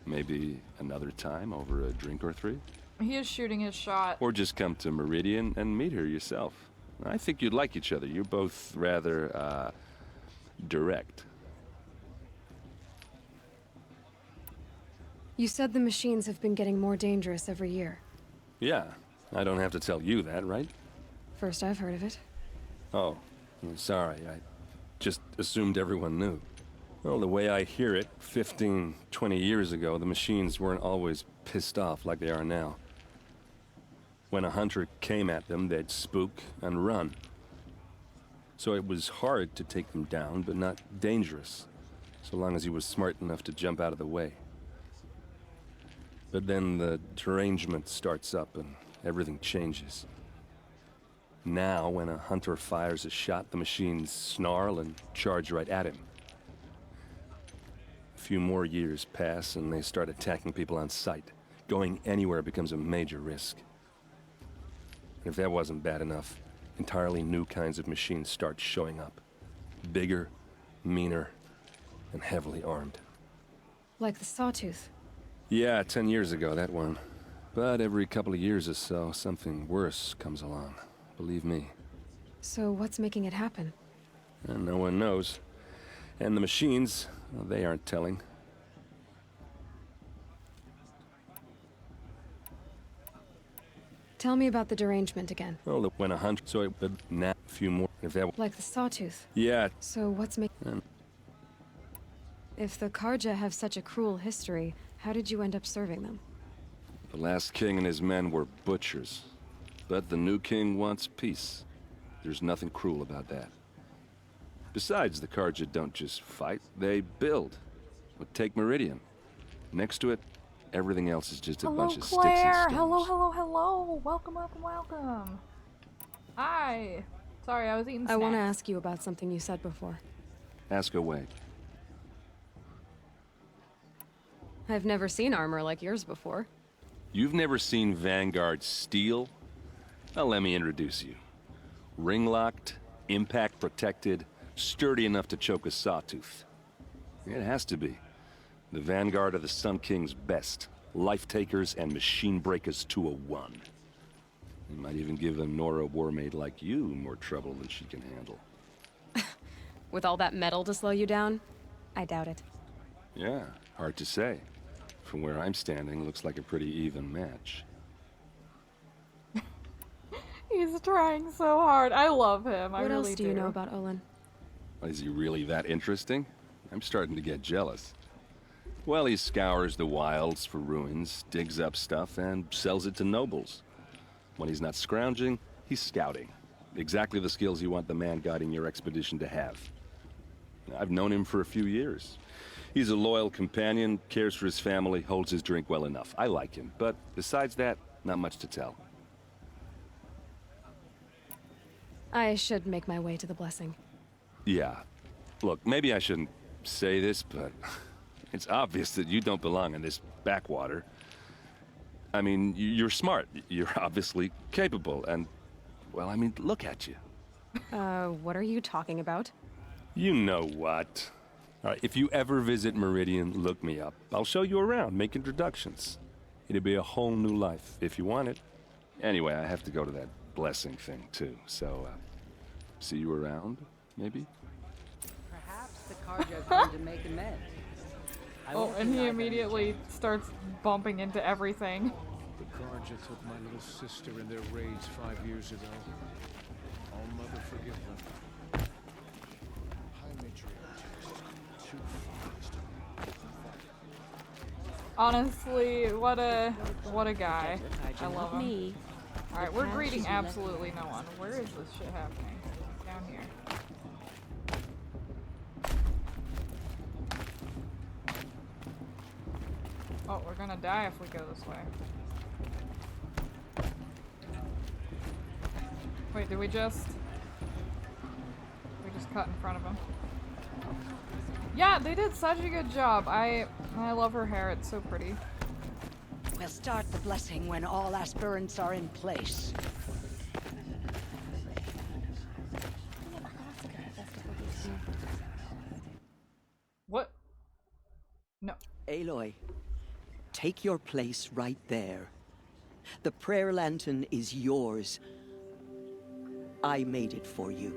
Maybe another time over a drink or 3? He is shooting his shot. Or just come to Meridian and meet her yourself. I think you'd like each other. You're both rather, direct. You said the machines have been getting more dangerous every year. Yeah, I don't have to tell you that, right? First I've heard of it. Oh, I'm sorry. I just assumed everyone knew. Well, the way I hear it, 15, 20 years ago, the machines weren't always pissed off like they are now. When a hunter came at them, they'd spook and run. So it was hard to take them down, but not dangerous, so long as he was smart enough to jump out of the way. But then the derangement starts up and everything changes. Now, when a hunter fires a shot, the machines snarl and charge right at him. A few more years pass and they start attacking people on sight. Going anywhere becomes a major risk. And if that wasn't bad enough, entirely new kinds of machines start showing up. Bigger, meaner, and heavily armed. Like the Sawtooth. Yeah, 10 years ago, that one. But every couple of years or so, something worse comes along. Believe me. So what's making it happen? And no one knows. And the machines, well, they aren't telling. Tell me about the derangement again. Well, when a hunter, so it would now a few more. If that, like the Sawtooth. Yeah. So what's making? If the Karja have such a cruel history, how did you end up serving them? The last king and his men were butchers. But the new king wants peace. There's nothing cruel about that. Besides, the Karja don't just fight, they build. But take Meridian. Next to it, everything else is just a bunch of sticks and stones. Hello, hello, hello. Welcome, welcome, welcome. Hi. Sorry, I was eating snacks. I want to ask you about something you said before. Ask away. I've never seen armor like yours before. You've never seen Vanguard steel? Well, let me introduce you. Ring-locked, impact-protected, sturdy enough to choke a sawtooth. It has to be. The Vanguard are the Sun King's best. Life-takers and machine-breakers to a 1. They might even give a Nora warmaid like you more trouble than she can handle. With all that metal to slow you down? I doubt it. Yeah, hard to say. From where I'm standing, looks like a pretty even match. He's trying so hard. I love him. I really do. What else do you know about Olin? Is he really that interesting? I'm starting to get jealous. Well, he scours the wilds for ruins, digs up stuff, and sells it to nobles. When he's not scrounging, he's scouting. Exactly the skills you want the man guiding your expedition to have. I've known him for a few years. He's a loyal companion, cares for his family, holds his drink well enough. I like him, but besides that, not much to tell. I should make my way to the blessing. Yeah. Look, maybe I shouldn't say this, but it's obvious that you don't belong in this backwater. I mean, you're smart. You're obviously capable, and, well, I mean, look at you. What are you talking about? You know what. All right, if you ever visit Meridian, look me up. I'll show you around, make introductions. It'll be a whole new life, if you want it. Anyway, I have to go to that blessing thing, too, so, see you around, maybe? Perhaps the Karja are going to make amends. Oh, and he immediately starts bumping into everything. The Karja took my little sister in their raids 5 years ago. All Mother forgive them. Honestly, what a guy. I love him. Me. Alright, we're greeting absolutely no one. Where is this shit happening? Down here. Oh, we're gonna die if we go this way. Wait, did we just cut in front of him? Yeah, they did such a good job. I love her hair. It's so pretty. We'll start the blessing when all aspirants are in place. What? No. Aloy, take your place right there. The prayer lantern is yours. I made it for you.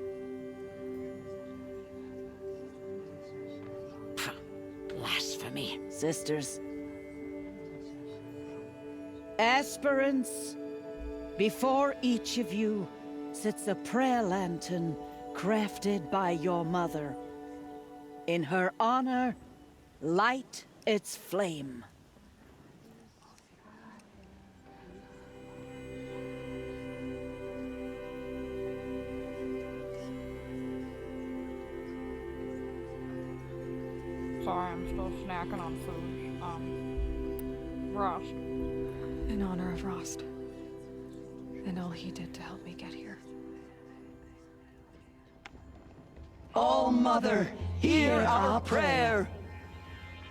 Blasphemy. Sisters. Aspirants, before each of you sits a prayer lantern crafted by your mother. In her honor, light its flame. Sorry, I'm still snacking on food. Rost. In honor of Rost. And all he did to help me get here. Oh, Mother, hear our prayer.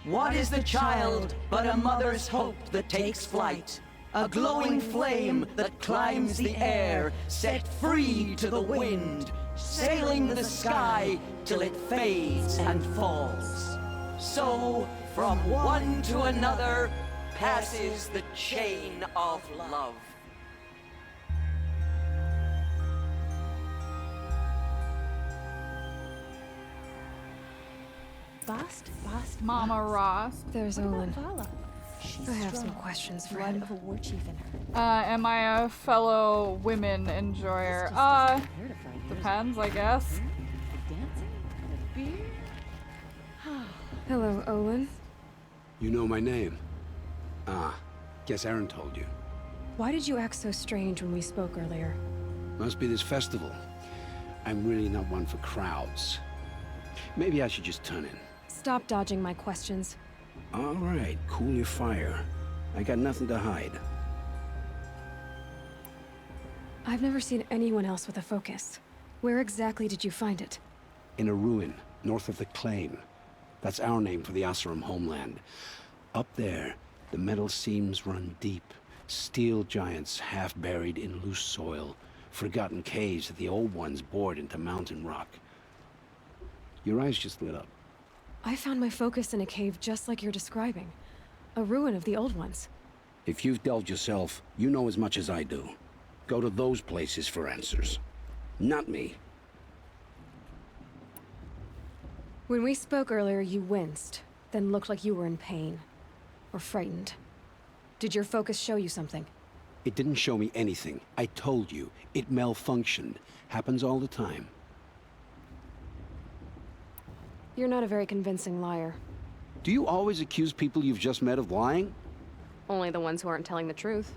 What is the child but a mother's hope that takes flight? A glowing flame that climbs the air, set free to the wind, sailing the sky till it fades and falls. So, from one to another, passes the chain of love. Bast? Mama Rost. There's What about Olin. Vala? I have some questions for him. Blood of a war chief in her. Am I a fellow women enjoyer? Depends, I guess. Hello, Olin. You know my name? Ah, guess Aaron told you. Why did you act so strange when we spoke earlier? Must be this festival. I'm really not one for crowds. Maybe I should just turn in. Stop dodging my questions. All right, cool your fire. I got nothing to hide. I've never seen anyone else with a focus. Where exactly did you find it? In a ruin, north of the Claim. That's our name for the Oseram homeland. Up there, the metal seams run deep. Steel giants half buried in loose soil. Forgotten caves that the old ones bored into mountain rock. Your eyes just lit up. I found my focus in a cave just like you're describing. A ruin of the old ones. If you've delved yourself, you know as much as I do. Go to those places for answers. Not me. When we spoke earlier, you winced, then looked like you were in pain. Or frightened. Did your focus show you something? It didn't show me anything. I told you. It malfunctioned. Happens all the time. You're not a very convincing liar. Do you always accuse people you've just met of lying? Only the ones who aren't telling the truth.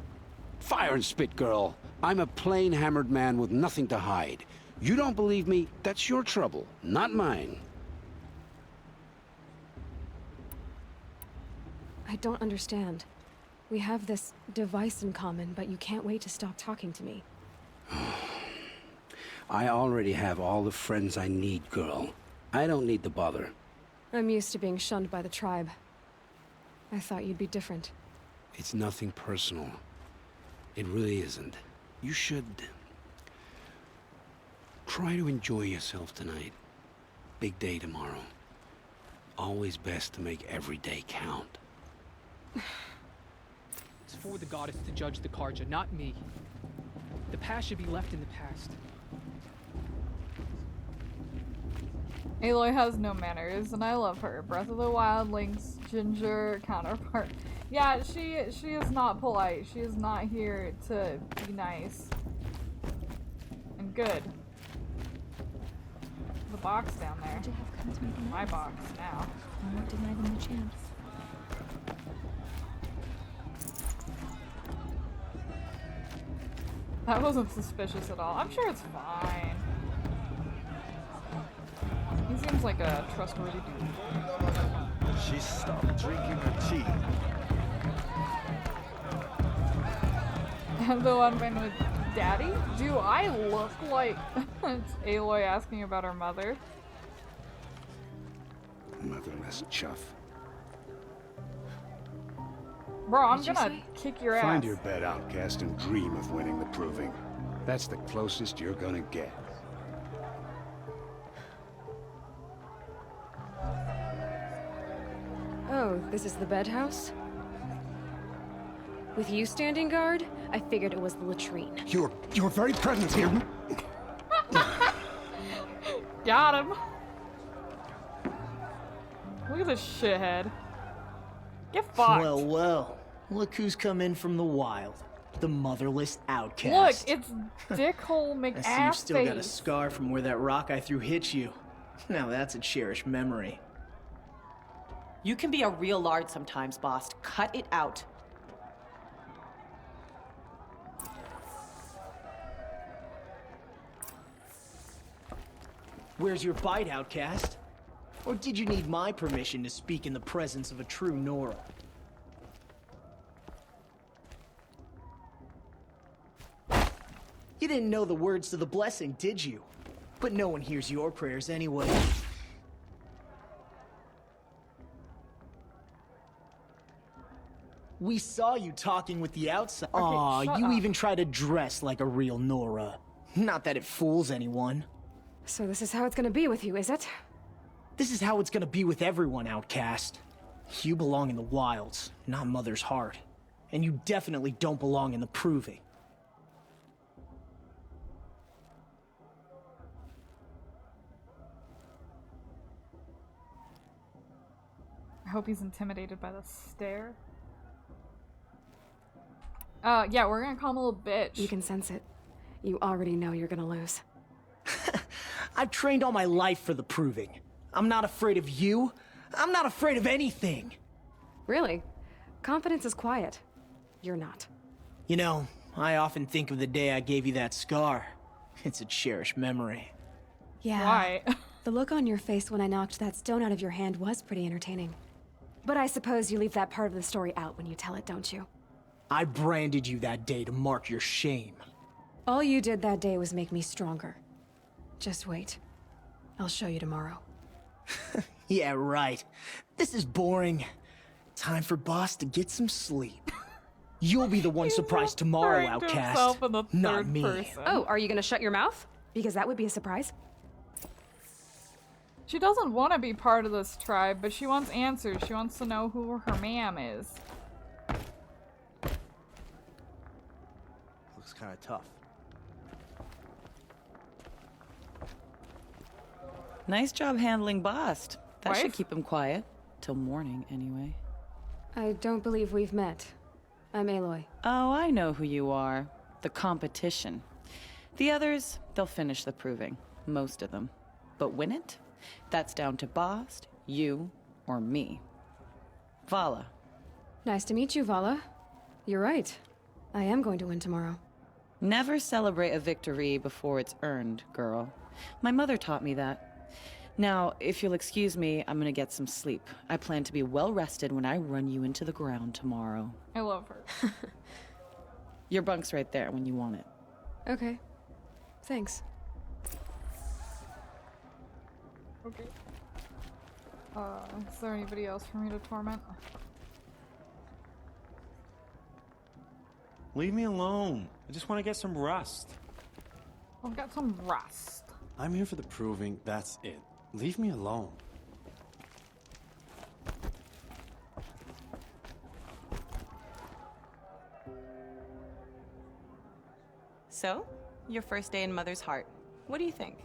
Fire and spit, girl. I'm a plain hammered man with nothing to hide. You don't believe me? That's your trouble, not mine. I don't understand. We have this device in common, but you can't wait to stop talking to me. I already have all the friends I need, girl. I don't need the bother. I'm used to being shunned by the tribe. I thought you'd be different. It's nothing personal. It really isn't. You should... try to enjoy yourself tonight. Big day tomorrow. Always best to make every day count. It's for the goddess to judge the Karja, not me. The past should be left in the past. Aloy has no manners, and I love her. Breath of the Wild Link's ginger counterpart. Yeah, she is not polite. She is not here to be nice. And good. The box down there. My box now. I won't deny them the chance. That wasn't suspicious at all. I'm sure it's fine. He seems like a trustworthy dude. She stopped drinking her tea. And the one man with Daddy? Do I look like it's Aloy asking about her mother? Motherless chuff. Bro, I'm gonna kick your ass. Find your bed, outcast, and dream of winning the proving. That's the closest you're gonna get. Oh, this is the bed house? With you standing guard, I figured it was the latrine. Your very presence here. Got him. Look at this shithead. Get fucked. Well, well. Look who's come in from the wild. The motherless outcast. Look, it's Dickhole I see you've still got a McAssface. scar from where that rock I threw hit you. Now that's a cherished memory. You can be a real lard sometimes, boss. Cut it out. Where's your bite, outcast? Or did you need my permission to speak in the presence of a true Nora? You didn't know the words to the blessing, did you? But no one hears your prayers anyway. We saw you talking with the outside. Aw, shut you up. even try to dress like a real Nora. Not that it fools anyone. So this is how it's gonna be with you, is it? This is how it's gonna be with everyone, outcast. You belong in the wilds, not Mother's heart. And you definitely don't belong in the proving. I hope he's intimidated by the stare. Yeah, we're gonna call him a little bitch. You can sense it. You already know you're gonna lose. I've trained all my life for the proving. I'm not afraid of you. I'm not afraid of anything. Really? Confidence is quiet. You're not. You know, I often think of the day I gave you that scar. It's a cherished memory. Yeah. Why? The look on your face when I knocked that stone out of your hand was pretty entertaining. But I suppose you leave that part of the story out when you tell it, don't you? I branded you that day to mark your shame. All you did that day was make me stronger. Just wait. I'll show you tomorrow. Yeah, right. This is boring. Time for boss to get some sleep. You'll be the one surprised tomorrow, referring to outcast. himself in the Not third me. person. Oh, are you gonna shut your mouth? Because that would be a surprise. She doesn't want to be part of this tribe, but she wants answers. She wants to know who her ma'am is. Looks kind of tough. Nice job handling Bast. That Wife? should keep him quiet. Till morning, anyway. I don't believe we've met. I'm Aloy. Oh, I know who you are. The competition. The others, they'll finish the proving. Most of them. But win it? That's down to Bast, you, or me. Vala. Nice to meet you, Vala. You're right. I am going to win tomorrow. Never celebrate a victory before it's earned, girl. My mother taught me that. Now, if you'll excuse me, I'm gonna get some sleep. I plan to be well rested when I run you into the ground tomorrow. I love her. Your bunk's right there when you want it. Okay. Thanks. Okay. Is there anybody else for me to torment? Leave me alone. I just want to get some rest. I've got some rest. I'm here for the proving, that's it. Leave me alone. So, your first day in Mother's heart. What do you think?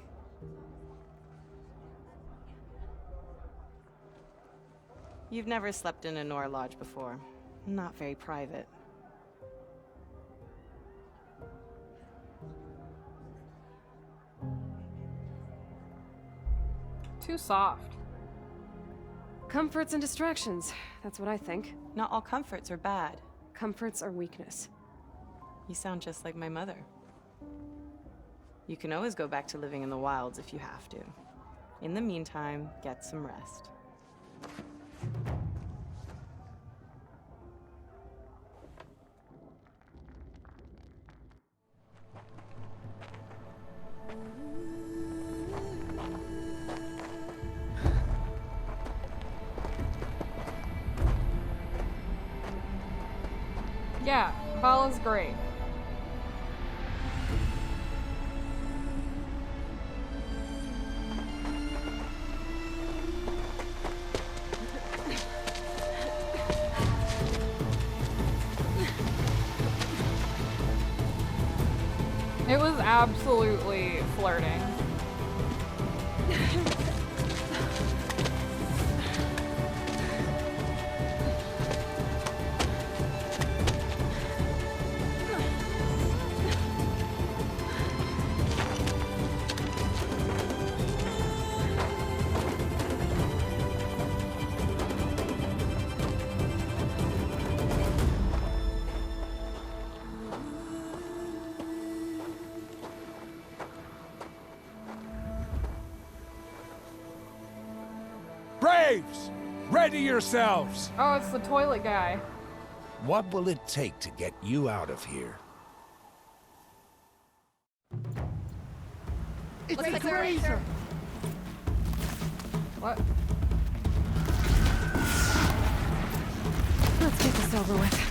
You've never slept in a Nora lodge before. not very private. Too soft. Comforts and distractions. That's what I think. Not all comforts are bad. Comforts are weakness. You sound just like my mother. You can always go back to living in the wilds if you have to. In the meantime, get some rest. Yeah, Vala's great. It was absolutely flirting. Braves! Ready yourselves! Oh, it's the toilet guy. What will it take to get you out of here? It's a razor! What? Let's get this over with.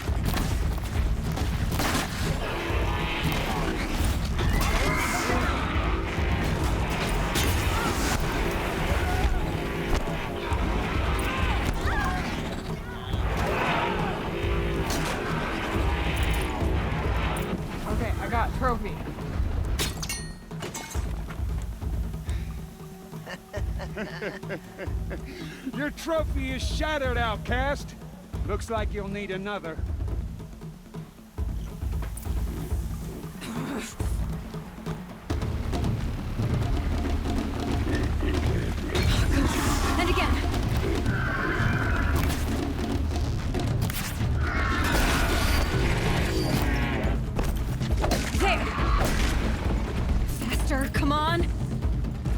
Okay, I got trophy. Your trophy is shattered, outcast. Looks like you'll need another. And again! There! Faster, come on!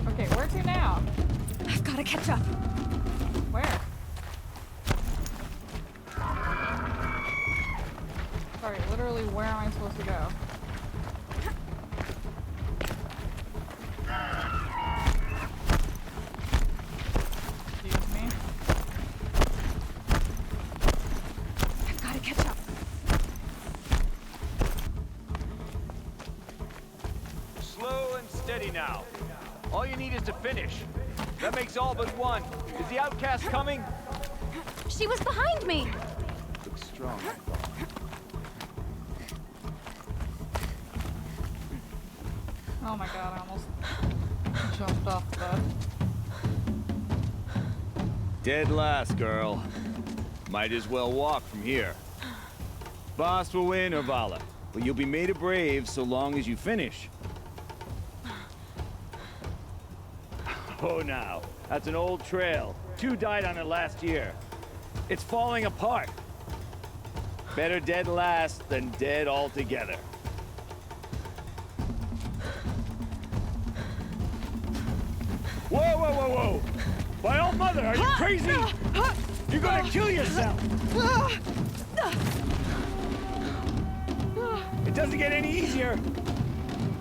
Okay, where to now? I've gotta catch up. Where? Sorry, literally, where am I supposed to go? Excuse me? I've gotta catch up. Slow and steady now. All you need is to finish. That makes all but one. Is the outcast coming? She was behind me! Looks strong. Oh my god, I almost jumped off the bed. Dead last, girl. Might as well walk from here. Boss will win or Vala, but you'll be made a brave so long as you finish. Oh, now. That's an old trail. 2 died on it last year. It's falling apart. Better dead last than dead altogether. Whoa, whoa, whoa, whoa! My old mother, are you crazy? You're gonna kill yourself! It doesn't get any easier!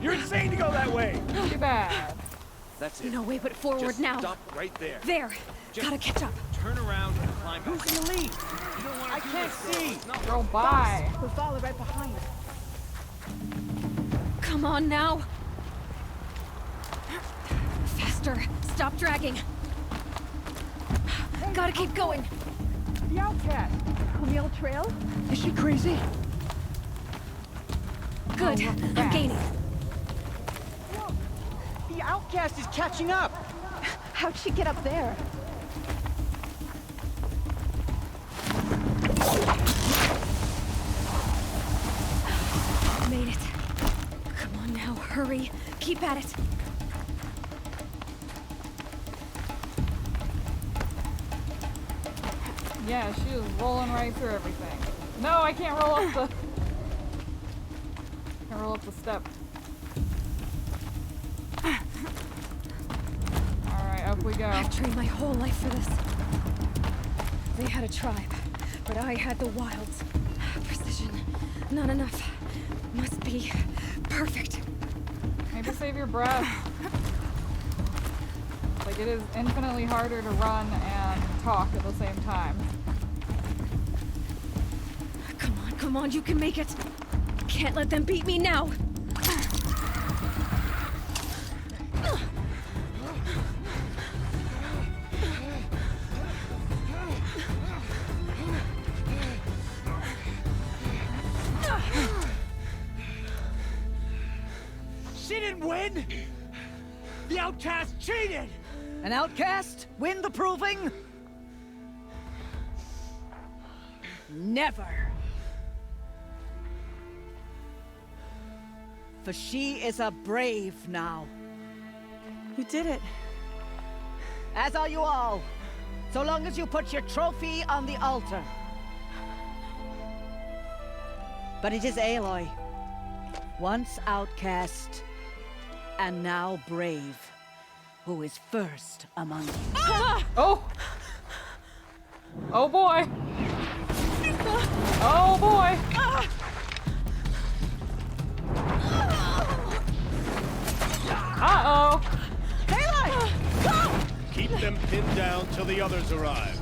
You're insane to go that way! Too bad. That's it. No way but forward Just now. stop right there. There! Just Gotta catch up. Turn around and climb back. Who's in the lead? You don't want to I can't see! Go by. We'll follow right behind. Come on now. Faster. Stop dragging. Gotta keep going. The outcast! On the old trail? Is she crazy? Good. I'm gaining. The outcast is catching up! How'd she get up there? Hurry. Keep at it. Yeah, she was rolling right through everything. No, I can't roll up the... Can't roll up the step. Alright, up we go. I've trained my whole life for this. They had a tribe, but I had the wilds. Precision. Not enough. Must be perfect. Maybe save your breath. Like, it is infinitely harder to run and talk at the same time. Come on, you can make it. Can't let them beat me now. She didn't win! The outcast cheated! An outcast? Win the proving? Never. For she is a brave now. You did it. As are you all. So long as you put your trophy on the altar. But it is Aloy. Once outcast, and now brave, who is first among you. Oh! Oh boy! Oh boy! Uh-oh! Aloy! Go! Keep them pinned down till the others arrive.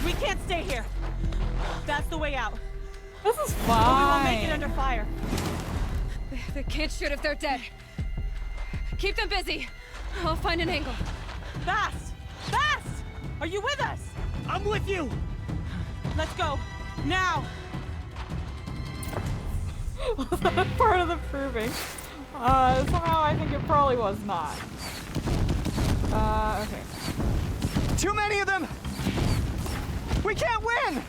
We can't stay here. That's the way out. This is Or we won't make it fine. under fire. They can't shoot if they're dead. Keep them busy. I'll find an angle. Fast! Fast! Are you with us? I'm with you! Let's go. Now! Was that part of the proving? Somehow I think it probably was not. Okay. Too many of them! We can't win!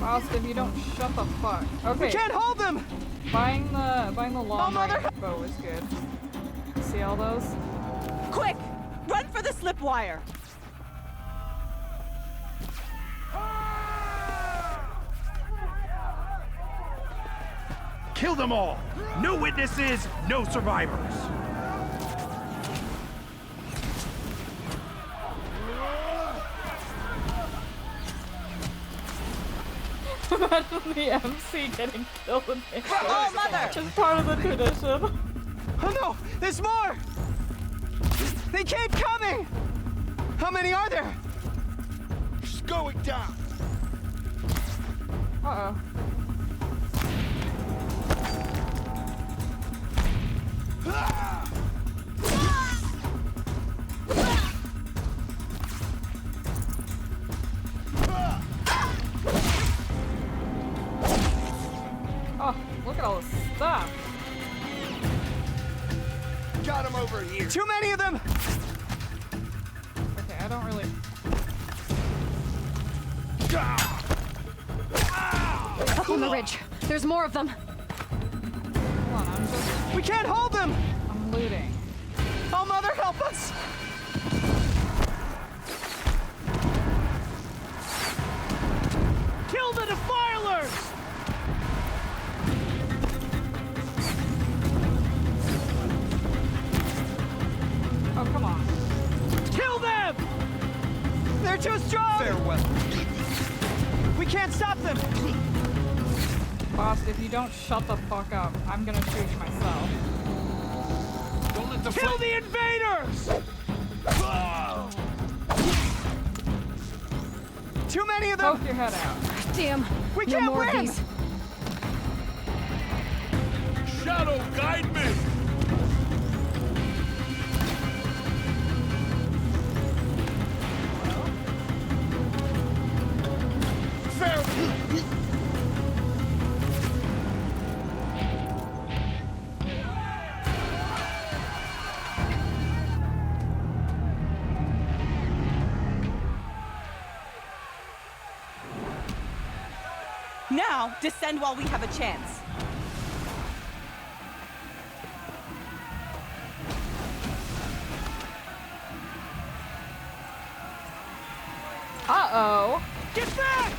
Austin, you don't shut the fuck. Okay. We can't hold them! Buying the long range bow is good. See all those? Quick! Run for the slip wire! Kill them all! No witnesses, no survivors! Imagine the MC getting killed in the Oh, mother! It's part of the tradition. Oh no! There's more! They keep coming! How many are there? She's going down! Uh-oh. Oh, look at all this stuff. Got him over here! Too many of them! Okay, I don't really... Up on the ridge. There's more of them. Hold on, I'm just... We can't hold them! I'm looting. Oh, Mother, help us! Kill the defilers! Oh, come on. Kill them! They're too strong! Farewell. We can't stop them! Boss, if you don't shut the fuck up, I'm gonna shoot myself. Don't let the Kill the invaders! Too many of them! Poke your head out. Damn. We no can't more win! of these. Shadow, guide me! Now, descend while we have a chance. Uh-oh. Get back!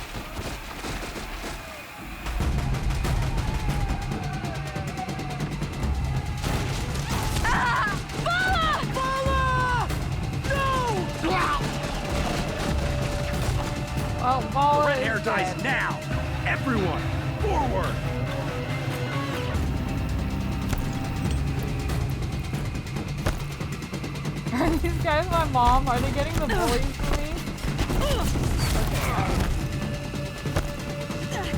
Well, Vala Red is hair dies dead. now! Everyone, forward! Are these guys my mom? Are they getting the bullies for me? Okay,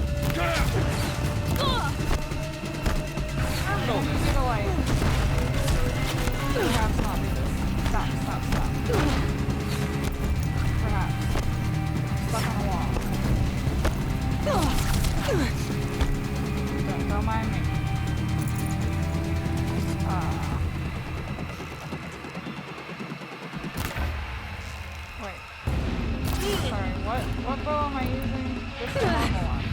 I need you to like perhaps not do this. Stop, stop, stop. Perhaps. Stuck on a wall. Don't mind me. Wait. Sorry, what bow am I using? This is the normal one.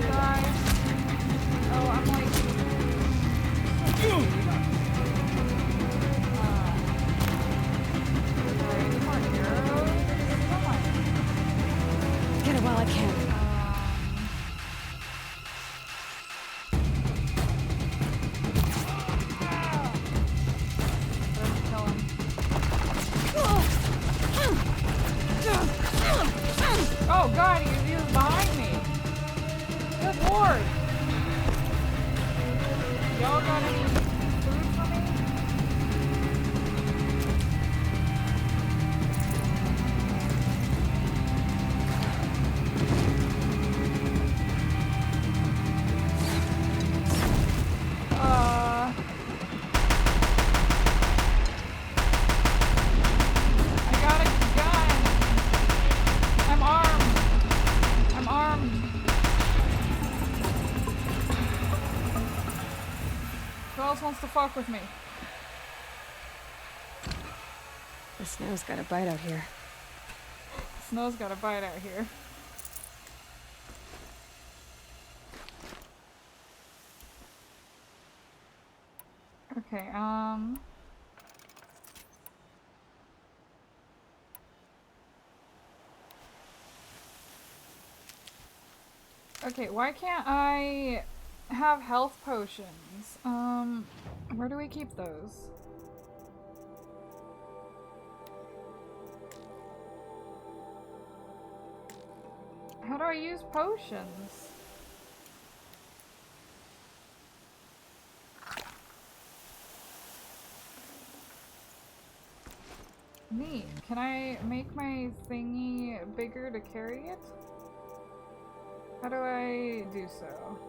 Guys. Oh, I'm like... Get it while I can. Oh god, he was behind me. Good lord. Y'all got any food for me? I got a gun. I'm armed. I'm armed. Who else wants to fuck with me? The snow's got a bite out here. Snow's got a bite out here. Okay, okay, why can't I have health potions? Where do we keep those? How do I use potions? Neat. Can I make my thingy bigger to carry it? How do I do so?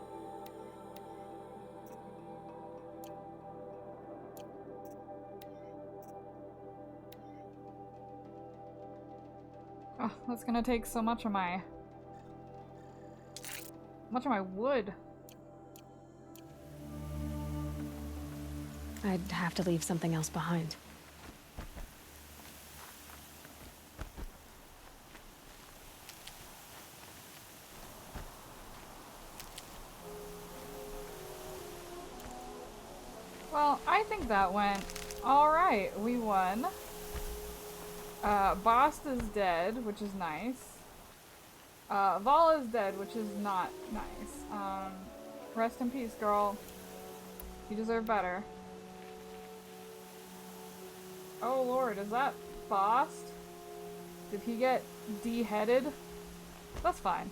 Oh, that's gonna take so much of my wood. I'd have to leave something else behind. Well, I think that went alright. We won. Bast is dead, which is nice. Vala is dead, which is not nice. Rest in peace, girl. You deserve better. Oh lord, is that Bast? Did he get beheaded? That's fine.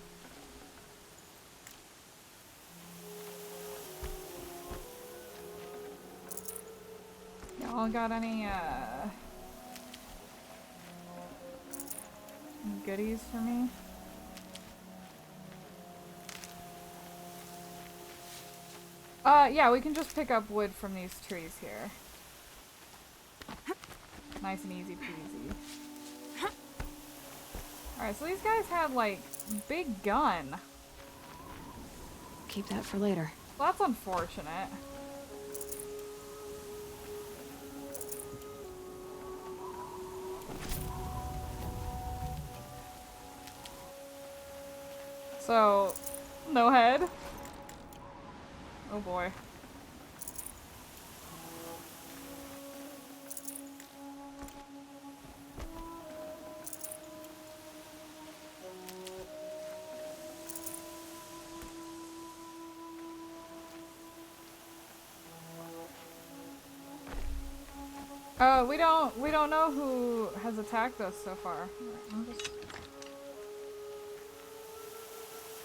Y'all got any, goodies for me? Yeah, we can just pick up wood from these trees here. Nice and easy peasy. Alright, so these guys had, like, big gun. Keep that for later. Well, that's unfortunate. So, no head? Oh boy. We don't know who has attacked us so far.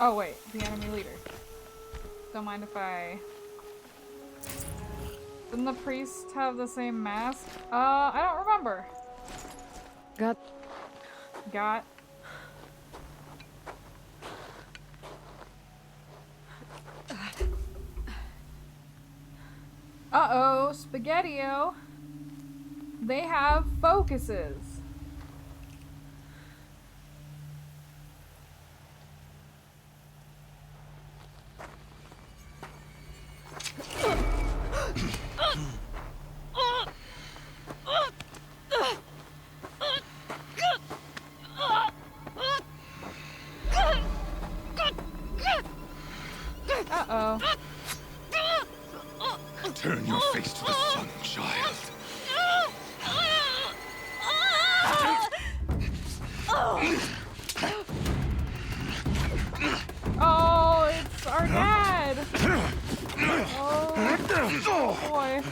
Oh wait, the enemy leader. Don't mind if I... Didn't the priest have the same mask? I don't remember. Got. Uh-oh, Spaghetti-O. They have focuses. Uh-oh. Turn your face to the sun, child. Oh, it's our dad! Oh, boy.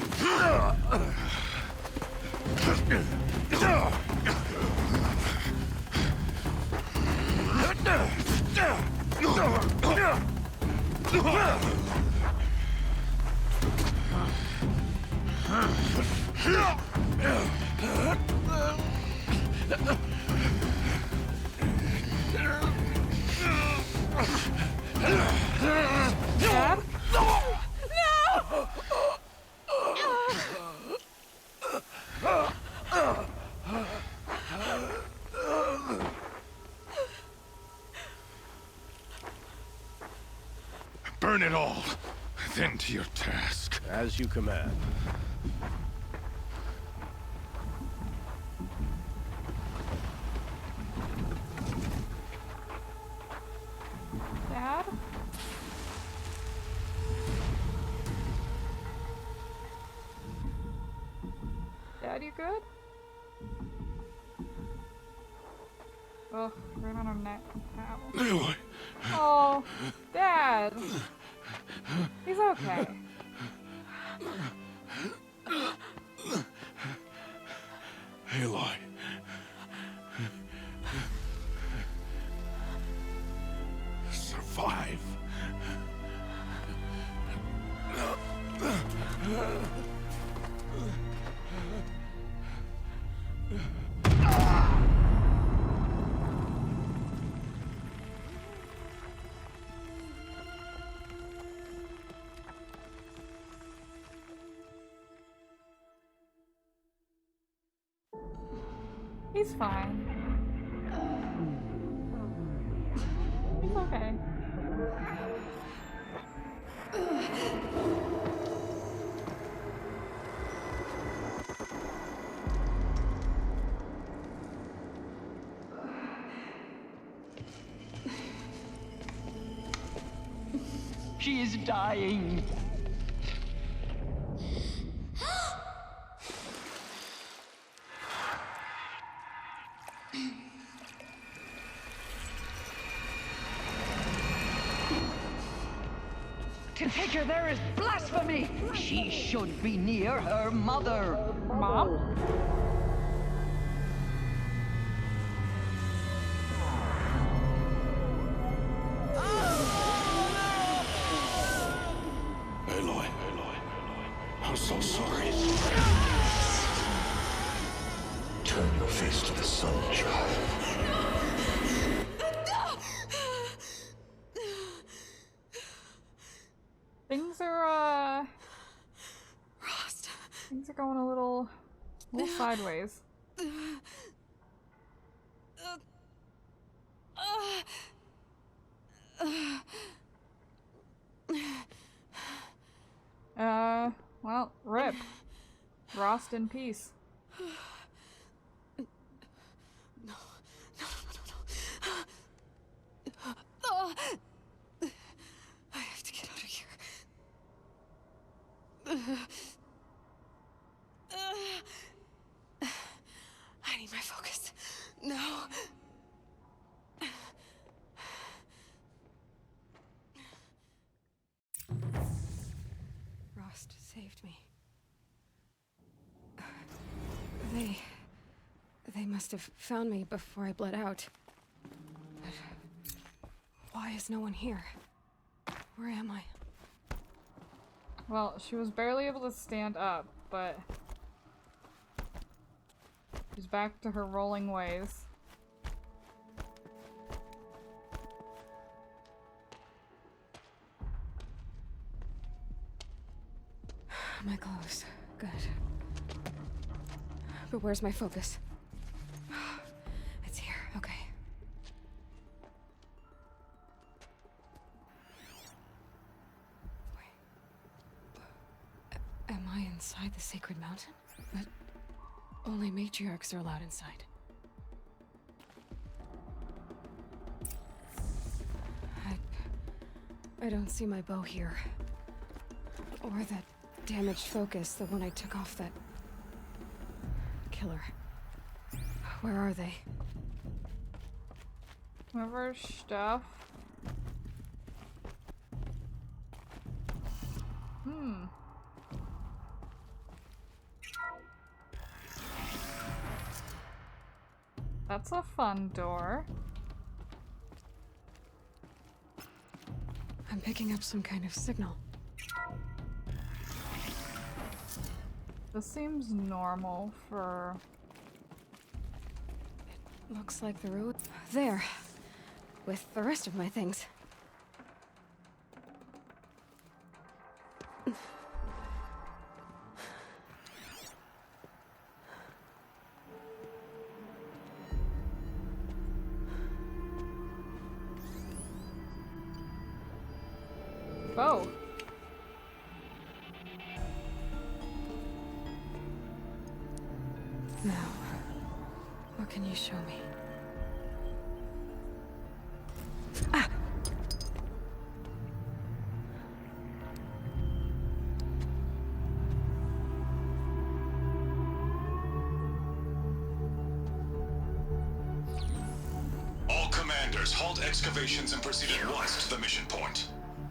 Dad? Burn it all, then to your task. As you command. Dad? Dad, you good? Oh, right on her neck. Ow. Oh, Dad. He's okay. Aloy. Survive. He's fine. He's okay. She is dying. To take her there is blasphemy. She should be near her mother. Mom? Aloy. I'm so sorry. Turn your face to the sun, child. Things are going a little sideways. Well, rip. Rost in peace. I have to get out of here. I need my focus. No. Rost saved me. They must have found me before I bled out. But why is no one here? Where am I? Well, she was barely able to stand up, but she's back to her rolling ways. My clothes. Good. But where's my focus? It's here. Okay. Am I inside the sacred mountain? But only matriarchs are allowed inside. I don't see my bow here. Or that damaged focus, the one I took off that killer. Where are they? Whoever's stuff. That's a fun door. I'm picking up some kind of signal. This seems normal for... It looks like the road there, with the rest of my things. Oh. Now, what can you show me? Ah! All commanders, halt excavations and proceed at once to the mission point.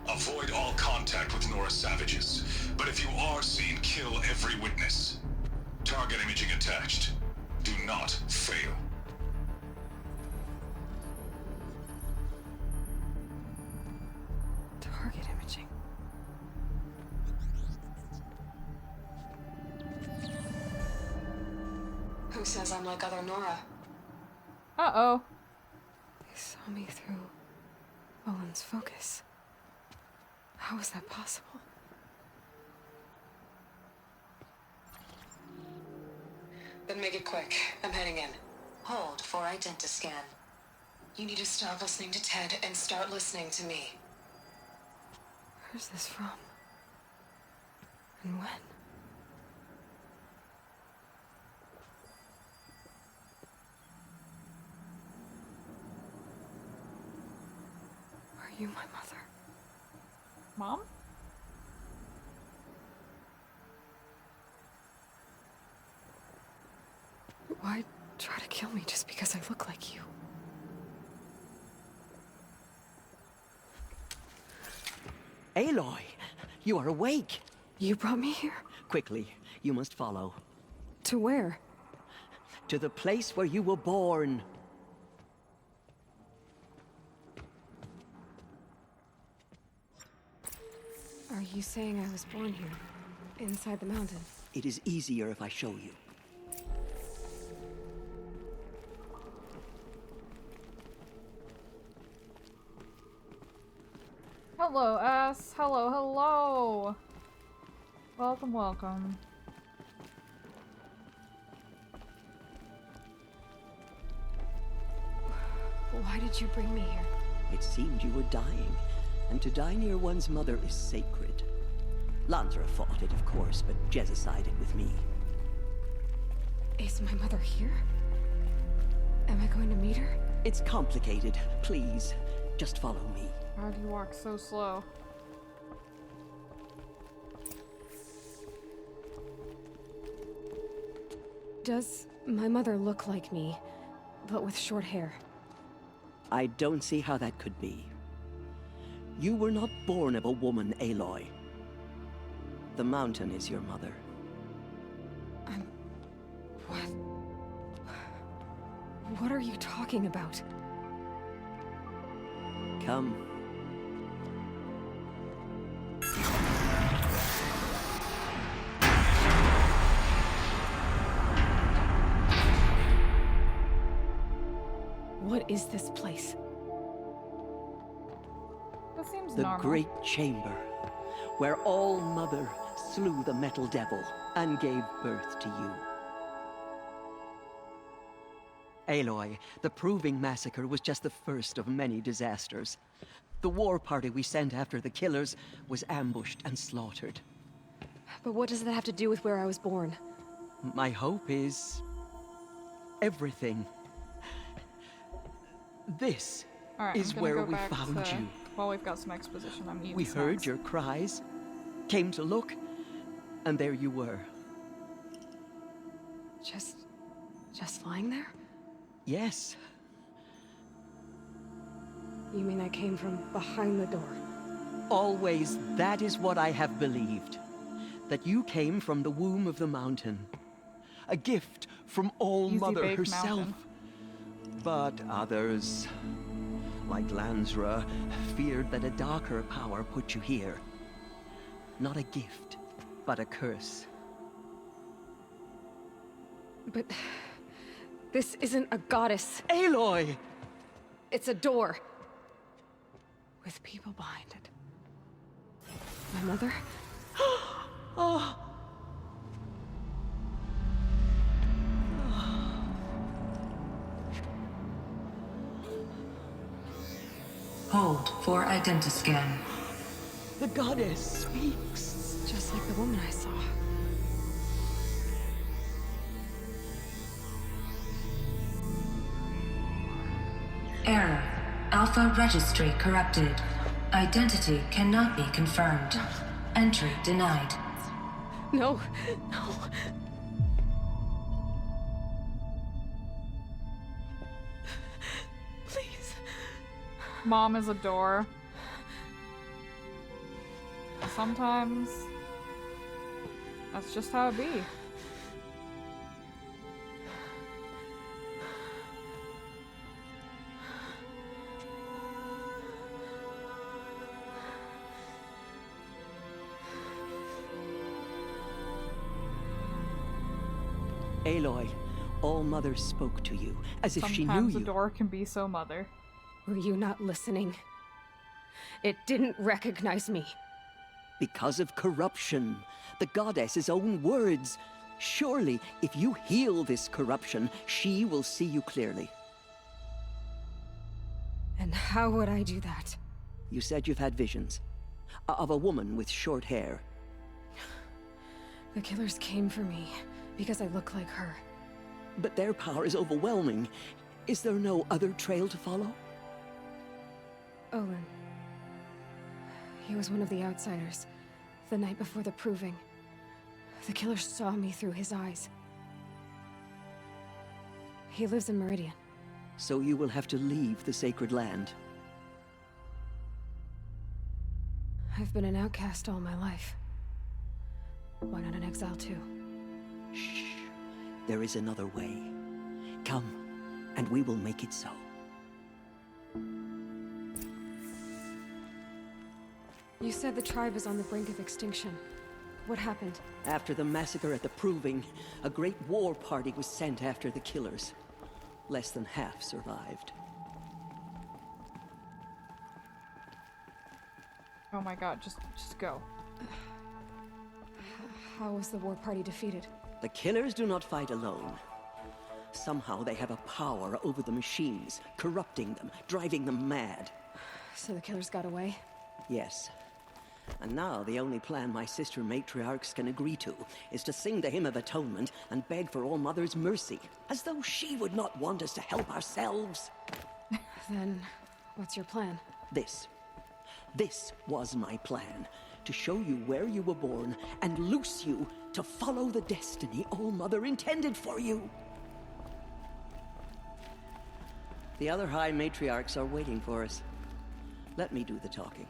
Avoid all contact with Nora savages, but if you are seen, kill every witness. Target imaging attached. Do not fail. Target imaging. Who says I'm like other Nora? Uh-oh. They saw me through Owen's focus. How is that possible? Then make it quick. I'm heading in. Hold for identiscan. You need to stop listening to Ted and start listening to me. Where's this from? And when? Are you my mother? Mom? Why try to kill me just because I look like you? Aloy, you are awake. You brought me here? Quickly, you must follow. To where? To the place where you were born. Are you saying I was born here? Inside the mountain? It is easier if I show you. Hello, S. Hello, hello. Welcome, welcome. Why did you bring me here? It seemed you were dying, and to die near one's mother is sacred. Lansra fought it, of course, but Jezza sided with me. Is my mother here? Am I going to meet her? It's complicated. Please, Just follow me. Why do you walk so slow? Does my mother look like me, but with short hair? I don't see how that could be. You were not born of a woman, Aloy. The mountain is your mother. What are you talking about? Come. What is this place? That seems The normal. great chamber, where All-Mother slew the metal devil and gave birth to you. Aloy, the Proving Massacre was just the first of many disasters. The war party we sent after the killers was ambushed and slaughtered. But what does that have to do with where I was born? My hope is... everything. This Alright, is I'm gonna where go we back found to... you. Well, we've got some exposition. I'm eating We heard snacks. your cries, came to look, and there you were. Just lying there? Yes. You mean I came from behind the door? Always, that is what I have believed. That you came from the womb of the mountain. A gift from All-Mother Easy-bake herself. mountain. But others, like Lansra, feared that a darker power put you here. Not a gift, but a curse. But... this isn't a goddess. Aloy! It's a door. With people behind it. My mother? Oh! Hold for identiscan. The goddess speaks. Just like the woman I saw. Error. Alpha registry corrupted. Identity cannot be confirmed. Entry denied. No, no. Please. Mom is a door. Sometimes that's just how it be. Aloy, All-Mother spoke to you, as if she knew Sometimes a you. door can be so mother. Were you not listening? It didn't recognize me. Because of corruption. The goddess's own words. Surely, if you heal this corruption, she will see you clearly. And how would I do that? You said you've had visions. Of a woman with short hair. The killers came for me because I look like her. But their power is overwhelming. Is there no other trail to follow? Olin. He was one of the outsiders. The night before the Proving. The killers saw me through his eyes. He lives in Meridian. So you will have to leave the sacred land. I've been an outcast all my life. Why not an exile too? Shh. There is another way. Come, and we will make it so. You said the tribe is on the brink of extinction. What happened? After the massacre at the Proving, a great war party was sent after the killers. Less than half survived. Oh my god, just go. How was the war party defeated? The killers do not fight alone. Somehow they have a power over the machines, corrupting them, driving them mad. So the killers got away? Yes. And now the only plan my sister matriarchs can agree to is to sing the Hymn of Atonement and beg for All-Mother's mercy, as though she would not want us to help ourselves. Then, what's your plan? This was my plan. To show you where you were born and loose you to follow the destiny All-Mother intended for you. The other High Matriarchs are waiting for us. Let me do the talking.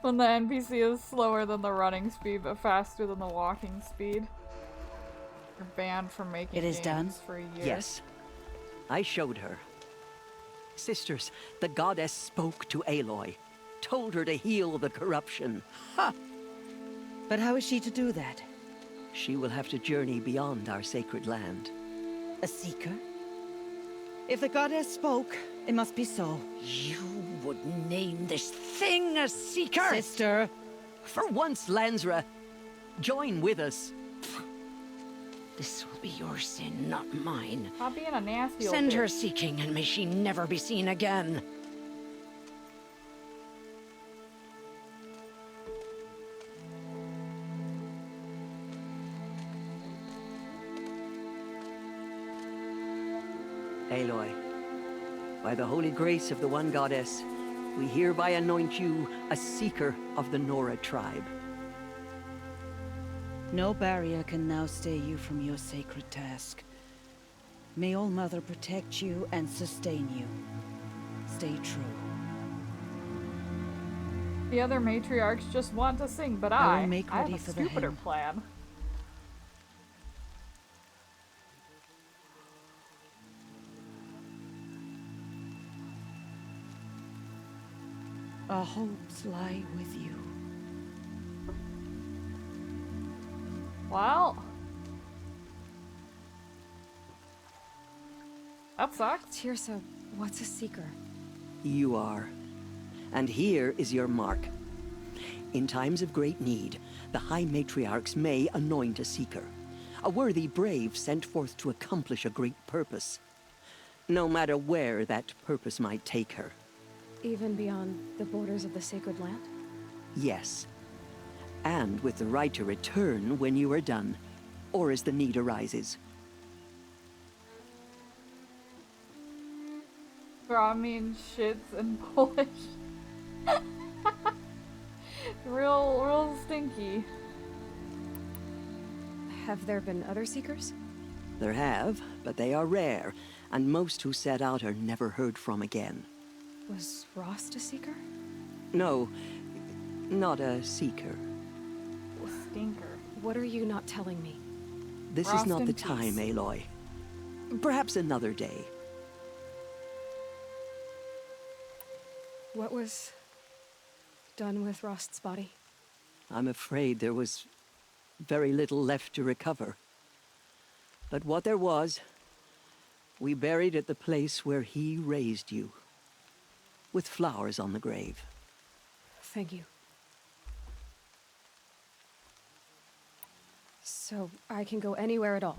When the NPC is slower than the running speed but faster than the walking speed. You're banned from making It is games done? for a year. Yes. I showed her. Sisters, the goddess spoke to Aloy. Told her to heal the corruption. Ha! But how is she to do that? She will have to journey beyond our sacred land. A seeker? If the goddess spoke, it must be so. You would name this thing a seeker? Sister! For once, Lansra, join with us. This will be your sin, not mine. Stop being a nasty old Send her bitch. seeking, and may she never be seen again. Aloy, by the holy grace of the One Goddess, we hereby anoint you a seeker of the Nora tribe. No barrier can now stay you from your sacred task. May All-Mother protect you and sustain you. Stay true. The other matriarchs just want to sing, but I will I make have ready a for the stupider hymn. plan. Our hopes lie with you. Well, that sucks. Tirsa, what's a seeker? You are. And here is your mark. In times of great need, the High Matriarchs may anoint a seeker. A worthy brave sent forth to accomplish a great purpose. No matter where that purpose might take her. Even beyond the borders of the sacred land? Yes. And with the right to return when you are done, or as the need arises. Bra mean shits in Polish. real stinky. Have there been other seekers? There have, but they are rare, and most who set out are never heard from again. Was Rost a seeker? No, not a seeker. Stinker. What are you not telling me? This is not the time, Aloy. Perhaps another day. What was done with Rost's body? I'm afraid there was very little left to recover. But what there was, we buried at the place where he raised you, with flowers on the grave. Thank you. So I can go anywhere at all?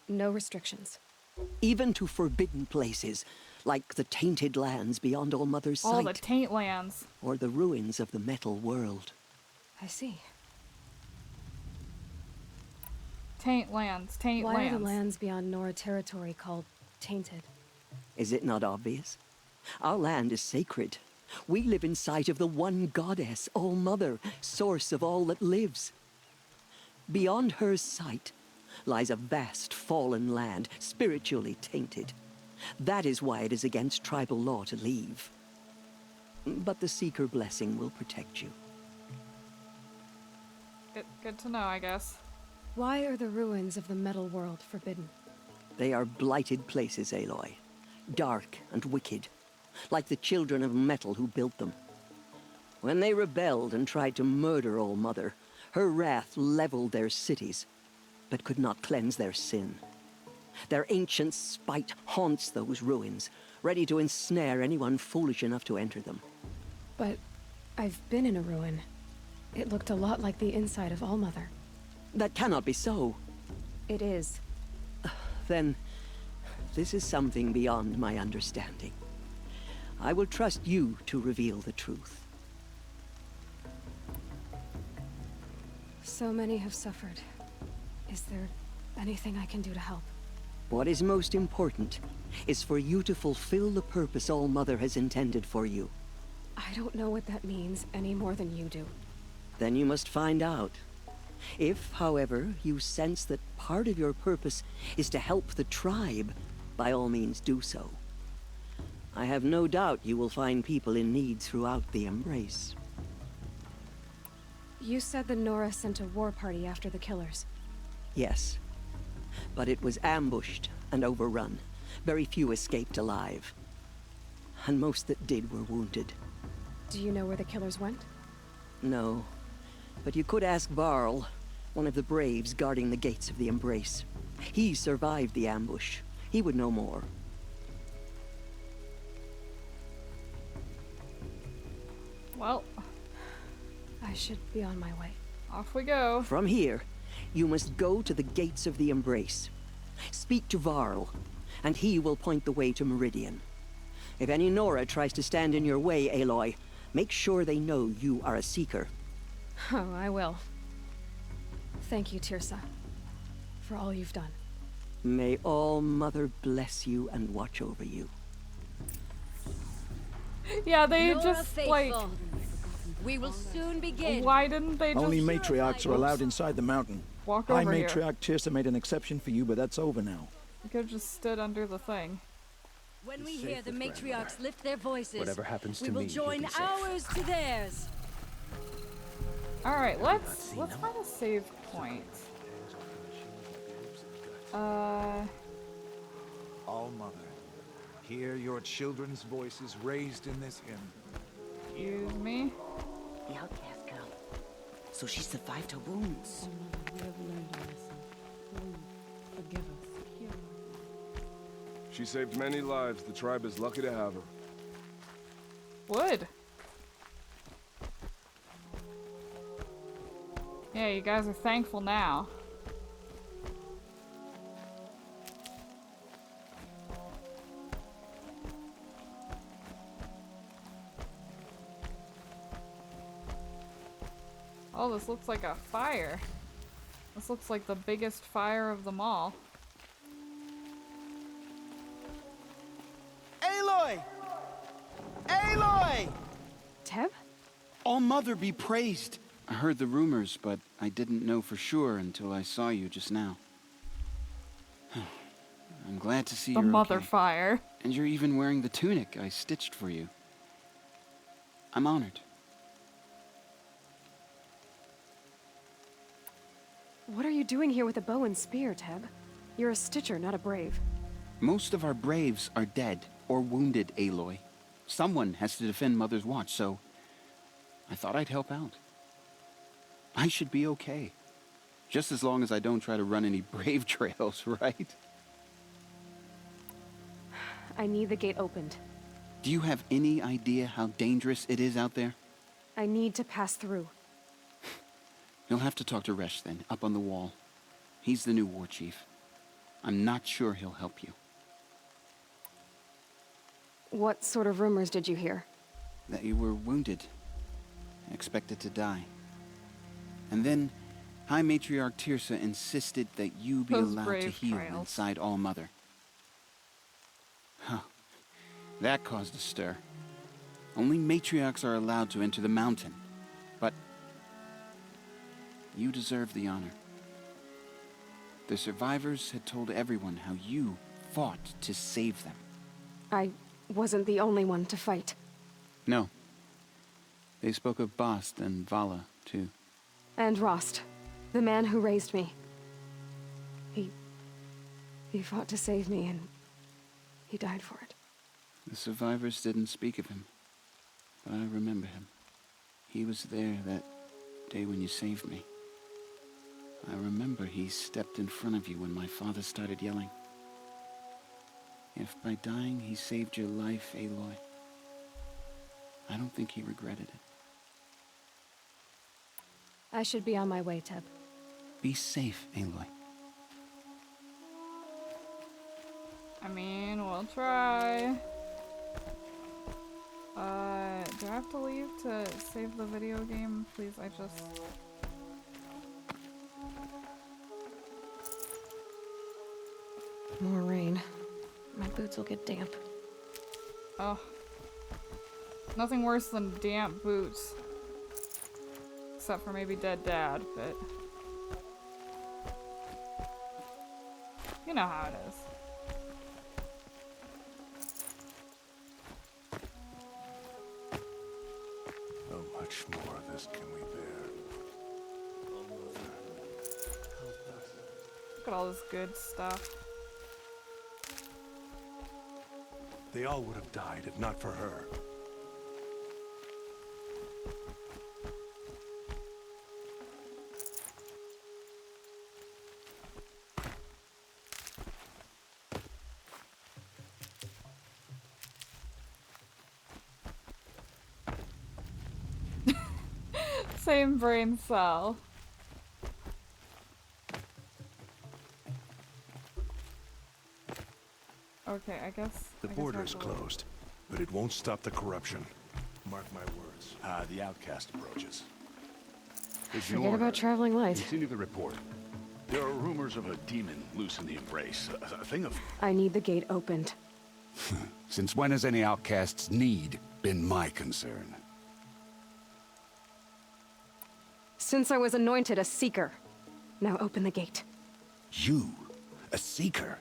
No restrictions? Even to forbidden places, like the tainted lands beyond All-Mother's sight. All the taint lands. Or the ruins of the metal world. I see. Taint lands, taint Why lands. are the lands beyond Nora territory called tainted? Is it not obvious? Our land is sacred. We live in sight of the one goddess, All-Mother, source of all that lives. Beyond her sight lies a vast fallen land, spiritually tainted. That is why it is against tribal law to leave. But the Seeker blessing will protect you. Good to know, I guess. Why are the ruins of the metal world forbidden? They are blighted places, Aloy. Dark and wicked, like the children of metal who built them. When they rebelled and tried to murder All-Mother, her wrath leveled their cities, but could not cleanse their sin. Their ancient spite haunts those ruins, ready to ensnare anyone foolish enough to enter them. But I've been in a ruin. It looked a lot like the inside of All-Mother. That cannot be so. It is. Then, this is something beyond my understanding. I will trust you to reveal the truth. So many have suffered. Is there anything I can do to help? What is most important is for you to fulfill the purpose All-Mother has intended for you. I don't know what that means any more than you do. Then you must find out. If, however, you sense that part of your purpose is to help the tribe, by all means do so. I have no doubt you will find people in need throughout the Embrace. You said the Nora sent a war party after the killers. Yes. But it was ambushed and overrun. Very few escaped alive. And most that did were wounded. Do you know where the killers went? No. But you could ask Varl, one of the braves guarding the gates of the Embrace. He survived the ambush. He would know more. Well, I should be on my way. Off we go. From here, you must go to the gates of the Embrace. Speak to Varl, and he will point the way to Meridian. If any Nora tries to stand in your way, Aloy, make sure they know you are a Seeker. Oh, I will. Thank you, Tirsa, for all you've done. May All-Mother bless you and watch over you. Yeah, they Nora just, faithful. like... We will soon begin. Why didn't they just... Only matriarchs are allowed inside the mountain. Walk High over here. Matriarch Tirsa made an exception for you, but that's over now. You could've just stood under the thing. When we hear the matriarchs lift their voices, Whatever happens to we will me, you join be safe. ours to theirs. Alright, let's find a save point. All-Mother, hear your children's voices raised in this hymn. Excuse me? The outcast girl. So she survived her wounds. Forgive us. She saved many lives. The tribe is lucky to have her. Wood. Yeah, you guys are thankful now. Oh, this looks like a fire. This looks like the biggest fire of them all. Aloy! Aloy! Teb? All-Mother be praised! I heard the rumors, but I didn't know for sure until I saw you just now. I'm glad to see The you're mother okay. fire. And you're even wearing the tunic I stitched for you. I'm honored. What are you doing here with a bow and spear, Teb? You're a stitcher, not a brave. Most of our braves are dead or wounded, Aloy. Someone has to defend Mother's watch, so I thought I'd help out. I should be okay. Just as long as I don't try to run any brave trails, right? I need the gate opened. Do you have any idea how dangerous it is out there? I need to pass through. You'll have to talk to Resh then, up on the wall. He's the new war chief. I'm not sure he'll help you. What sort of rumors did you hear? That you were wounded. Expected to die. And then, High Matriarch Tirsa insisted that you be Those allowed to brave heal trials. inside All-Mother. Huh. That caused a stir. Only matriarchs are allowed to enter the mountain. But you deserve the honor. The survivors had told everyone how you fought to save them. I wasn't the only one to fight. No. They spoke of Bast and Vala, too. And Rost, the man who raised me. He fought to save me, and he died for it. The survivors didn't speak of him, but I remember him. He was there that day when you saved me. I remember he stepped in front of you when my father started yelling. If by dying he saved your life, Aloy, I don't think he regretted it. I should be on my way, Teb. Be safe, Aloy. I mean, we'll try. Do I have to leave to save the video game? Please, I just... More boots will get damp. Oh. Nothing worse than damp boots. Except for maybe dead dad, but... you know how it is. How much more of this can we bear? Look at all this good stuff. They all would have died if not for her. Same brain cell. Okay, I guess... The border is closed, but it won't stop the corruption. Mark my words. The outcast approaches. Forget about traveling light. Continue the report. There are rumors of a demon loose in the Embrace. A thing of... I need the gate opened. Since when has any outcast's need been my concern? Since I was anointed a seeker. Now open the gate. You? A seeker?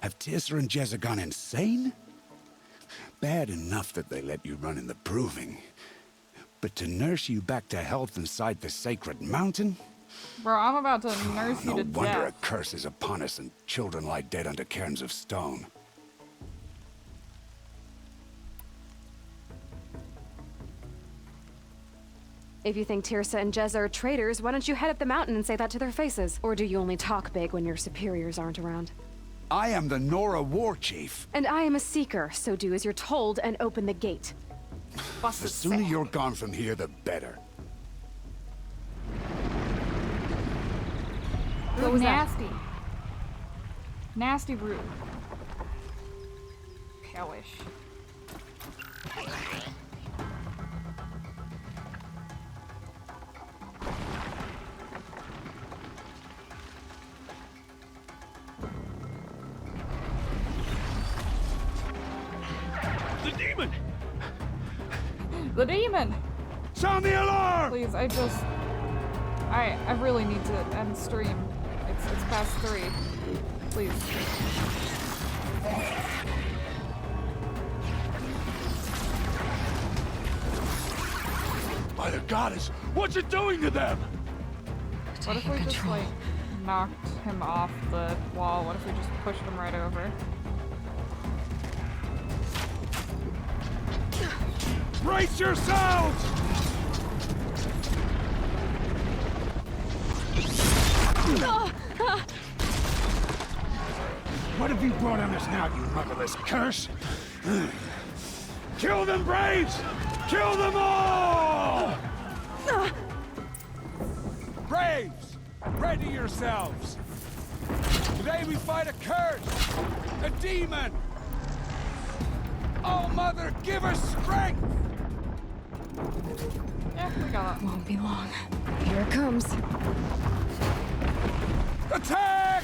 Have Teersa and Jezza gone insane? Bad enough that they let you run in the proving. But to nurse you back to health inside the sacred mountain? Bro, I'm about to nurse you to No wonder a death. curse is upon us and children lie dead under cairns of stone. If you think Teersa and Jezza are traitors, why don't you head up the mountain and say that to their faces? Or do you only talk big when your superiors aren't around? I am the Nora war chief. And I am a seeker, so do as you're told and open the gate. The sooner you're gone from here, the better. What was nasty. Nasty brew. Hellish. The demon! The demon! Sound the alarm! Please, I really need to end stream. It's past 3. Please. By the goddess, what's it doing to them? What if we just, like, knocked him off the wall? What if we just pushed him right over? Brace yourselves! What have you brought on us now, you motherless curse? Kill them, Braves! Kill them all! Braves! Ready yourselves! Today we fight a curse! A demon! Oh, Mother, give us strength! Yeah, we got it. Won't be long. Here it comes. Attack!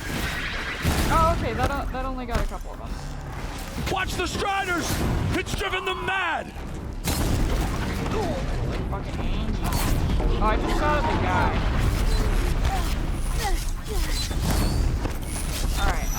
Oh, okay, that only got a couple of them. Watch the Striders! It's driven them mad! Fucking angel. Oh, I just shot at the guy. Alright,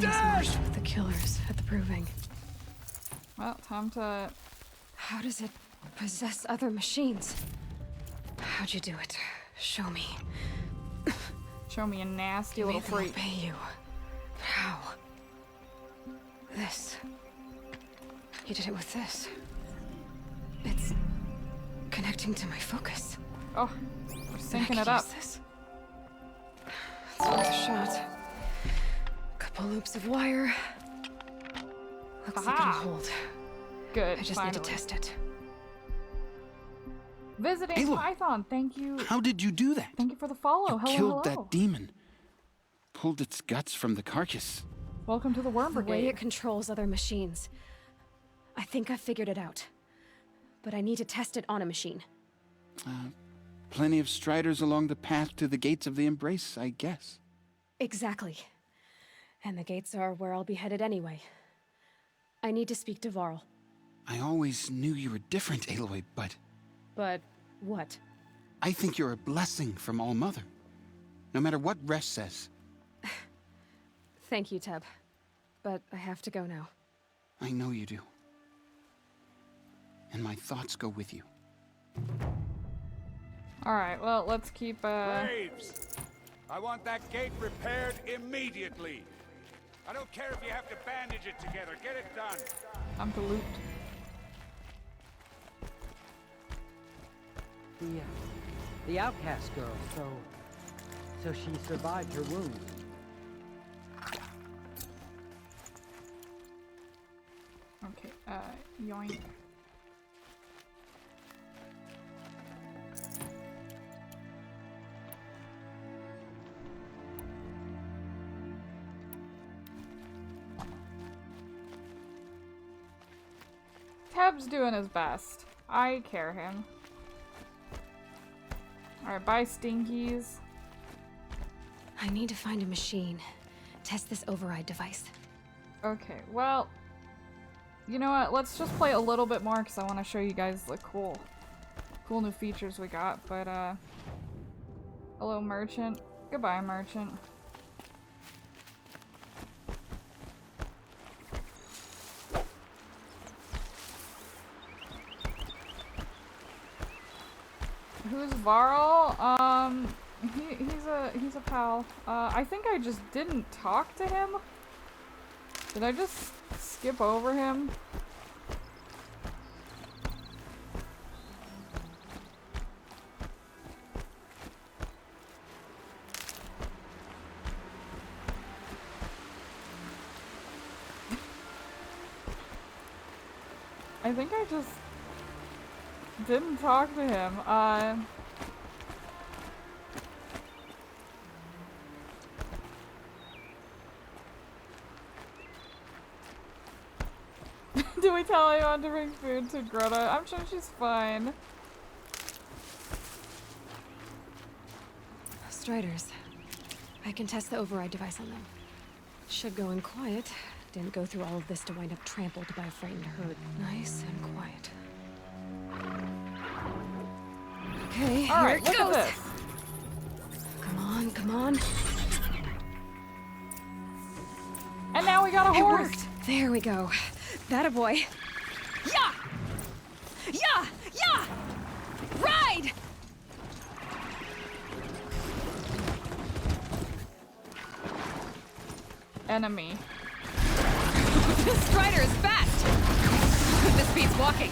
Everything's marked with the killers at the proving. Well, time to... How does it possess other machines? How'd you do it? Show me. Show me a nasty little freak. Obey you. How? This. You did it with this. It's connecting to my focus. Oh, we're syncing it up. This. That's worth a shot. Couple loops of wire. Looks like it'll hold. Good. I just need to test it. Visiting Aloy, Python, thank you. How did you do that? Thank you for the follow. You Hello, killed hello. that demon. Pulled its guts from the carcass. Welcome to the Worm The way Brigade. it controls other machines. I think I've figured it out. But I need to test it on a machine. Plenty of striders along the path to the gates of the Embrace, I guess. Exactly. And the gates are where I'll be headed anyway. I need to speak to Varl. I always knew you were different, Aloy, but But what? I think you're a blessing from All Mother. No matter what Resh says. Thank you, Teb. But I have to go now. I know you do. And my thoughts go with you. Alright, well, let's keep, Graves! I want that gate repaired immediately. I don't care if you have to bandage it together. Get it done. Time to loot. The outcast girl, so she survived her wounds. Okay, yoink. Teb's doing his best. I care him. Alright, bye Stinkies. I need to find a machine. Test this override device. Okay, well, you know what? Let's just play a little bit more because I want to show you guys the cool new features we got. But, hello, merchant. Goodbye, merchant. Who's Varl? He's a pal. I think I just didn't talk to him. Did I just skip over him? I think I just didn't talk to him. Do we tell anyone to bring food to Grota? I'm sure she's fine. Striders. I can test the override device on them. Should go in quiet. Didn't go through all of this to wind up trampled by a frightened herd. Nice and quiet. Okay, all right, here it goes. At this. Come on, come on. And now we got a horse. It worked. There we go. That a boy. Yeah! Yeah! Yeah! Ride! Enemy. This strider is fast! This beats walking.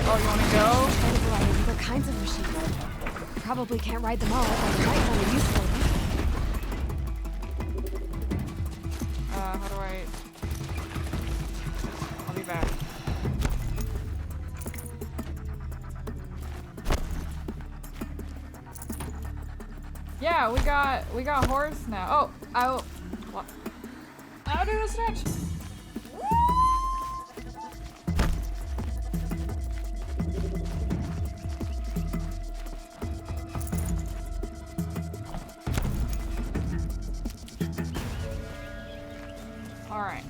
Oh, you wanna go? Quite a variety of other kinds of machines. Probably can't ride them all, but I might find a use for them. How do I... I'll be back. Yeah, we got horse now. Oh, I'll do a stretch. Alright.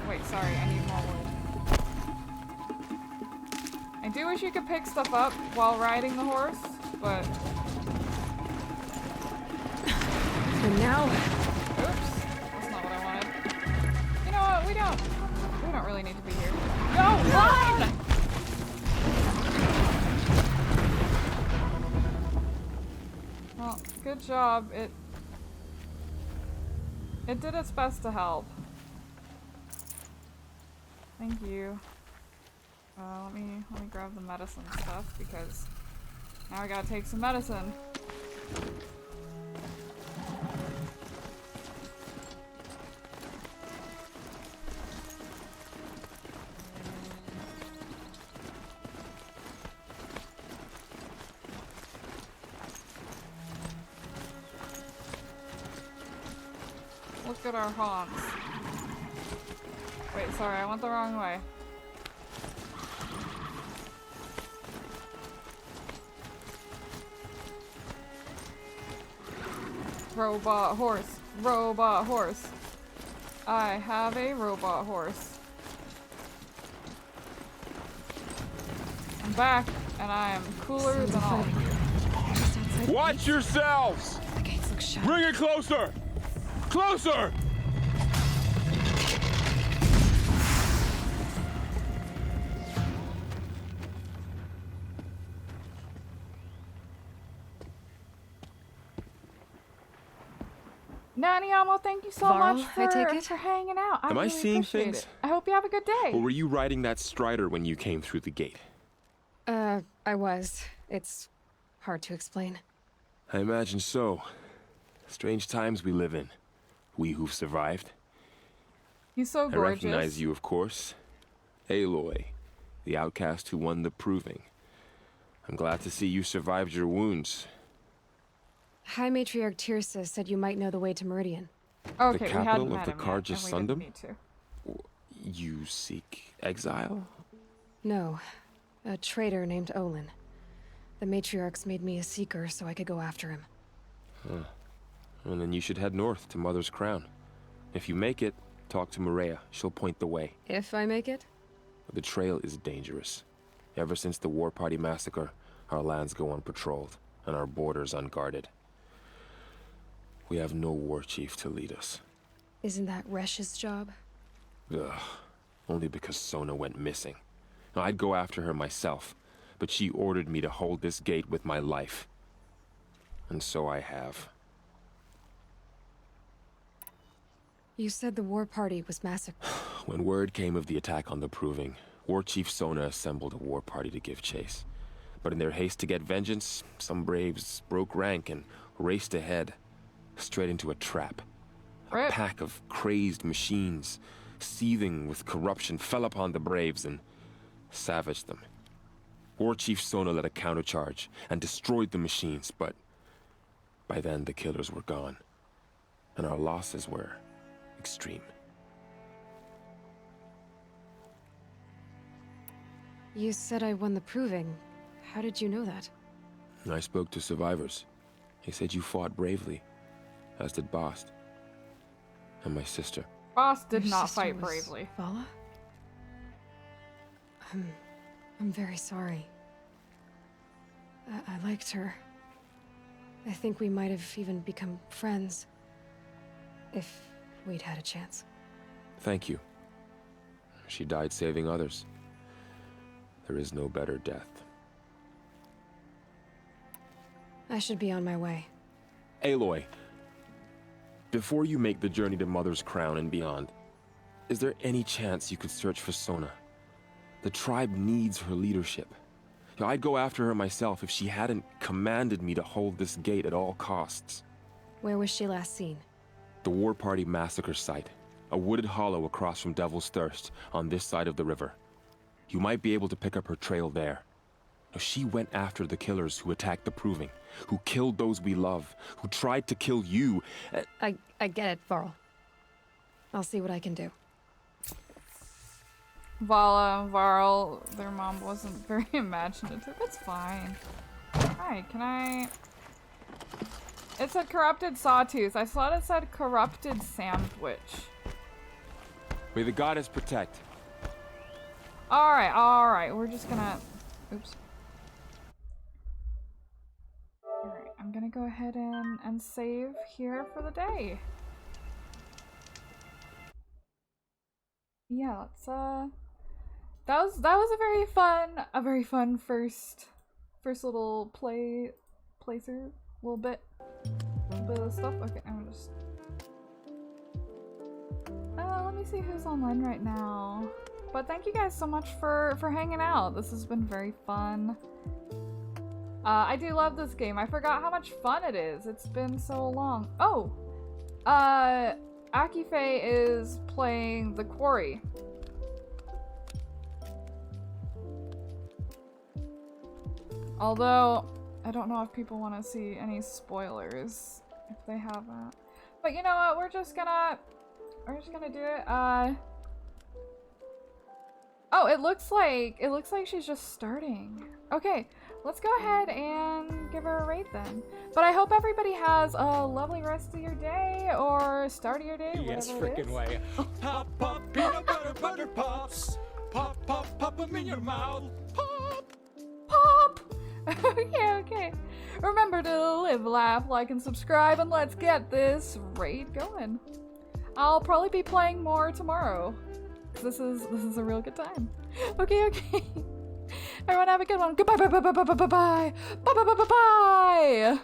Wait, sorry, I need more wood. I do wish you could pick stuff up while riding the horse. but... And now... Oops. That's not what I wanted. You know what? We don't really need to be here. No! Run! Well, good job. It did its best to help. Thank you. Let me grab the medicine stuff because now I gotta take some medicine. Look at our haunts. Wait, sorry, I went the wrong way. Robot horse. Robot horse. I have a robot horse. I'm back, and I am cooler than all. Watch yourselves! The gates look shut. Bring it closer! Closer! Naniyamo, thank you so Varl, much I take it? for hanging out. Am I really seeing appreciate things? it. I hope you have a good day. Or were you riding that strider when you came through the gate? I was. It's hard to explain. I imagine so. Strange times we live in. We who've survived. He's so I gorgeous. recognize you, of course. Aloy, the outcast who won the proving. I'm glad to see you survived your wounds. High Matriarch Tirsa said you might know the way to Meridian. Okay, the we capital hadn't of met the him yet, Carja and we didn't Sundom? need to. You seek exile? No. A traitor named Olin. The Matriarchs made me a seeker so I could go after him. Huh. And then you should head north to Mother's Crown. If you make it, talk to Maria. She'll point the way. If I make it? The trail is dangerous. Ever since the War Party massacre, our lands go unpatrolled, and our borders unguarded. We have no war chief to lead us. Isn't that Resh's job? Ugh. Only because Sona went missing. Now, I'd go after her myself, but she ordered me to hold this gate with my life. And so I have. You said the War Party was massacred. When word came of the attack on the Proving, War Chief Sona assembled a war party to give chase. But in their haste to get vengeance, some braves broke rank and raced ahead, straight into a trap. A pack of crazed machines, seething with corruption, fell upon the braves and savaged them. War Chief Sona led a countercharge and destroyed the machines, but by then the killers were gone, and our losses were extreme. You said I won the Proving. How did you know that? I spoke to survivors. They said you fought bravely, as did Bast. And my sister. Bast did Your not sister fight was bravely. Vala? I'm very sorry. I liked her. I think we might have even become friends. If we'd had a chance. Thank you. She died saving others. There is no better death. I should be on my way. Aloy, before you make the journey to Mother's Crown and beyond, is there any chance you could search for Sona? The tribe needs her leadership. I'd go after her myself if she hadn't commanded me to hold this gate at all costs. Where was she last seen? The War Party massacre site. A wooded hollow across from Devil's Thirst, on this side of the river. You might be able to pick up her trail there. She went after the killers who attacked the Proving, who killed those we love, who tried to kill you. I get it, Varl. I'll see what I can do. Vala and Varl, their mom wasn't very imaginative. It's fine. Hi, can I... It said corrupted sawtooth. I thought it said corrupted sandwich. May the goddess protect. Alright, alright. We're just gonna... Oops. I'm gonna go ahead and save here for the day. Yeah, let's that was a very fun first little playthrough, little bit of stuff. Okay, I'm just let me see who's online right now. But thank you guys so much for hanging out. This has been very fun. I do love this game. I forgot how much fun it is. It's been so long. Oh, Akife is playing The Quarry. Although, I don't know if people want to see any spoilers if they haven't. But you know what? We're just gonna do it. Oh, it looks like she's just starting. Okay, let's go ahead and give her a rate then. But I hope everybody has a lovely rest of your day or start of your day, Yes, whatever it is. frickin' way. Pop, pop, peanut butter, butter pops. Pop, pop, pop them in your mouth. Pop! Pop! Okay. Remember to live, laugh, like, and subscribe, and let's get this raid going. I'll probably be playing more tomorrow. This is a real good time. Okay. Everyone have a good one. Goodbye, bye.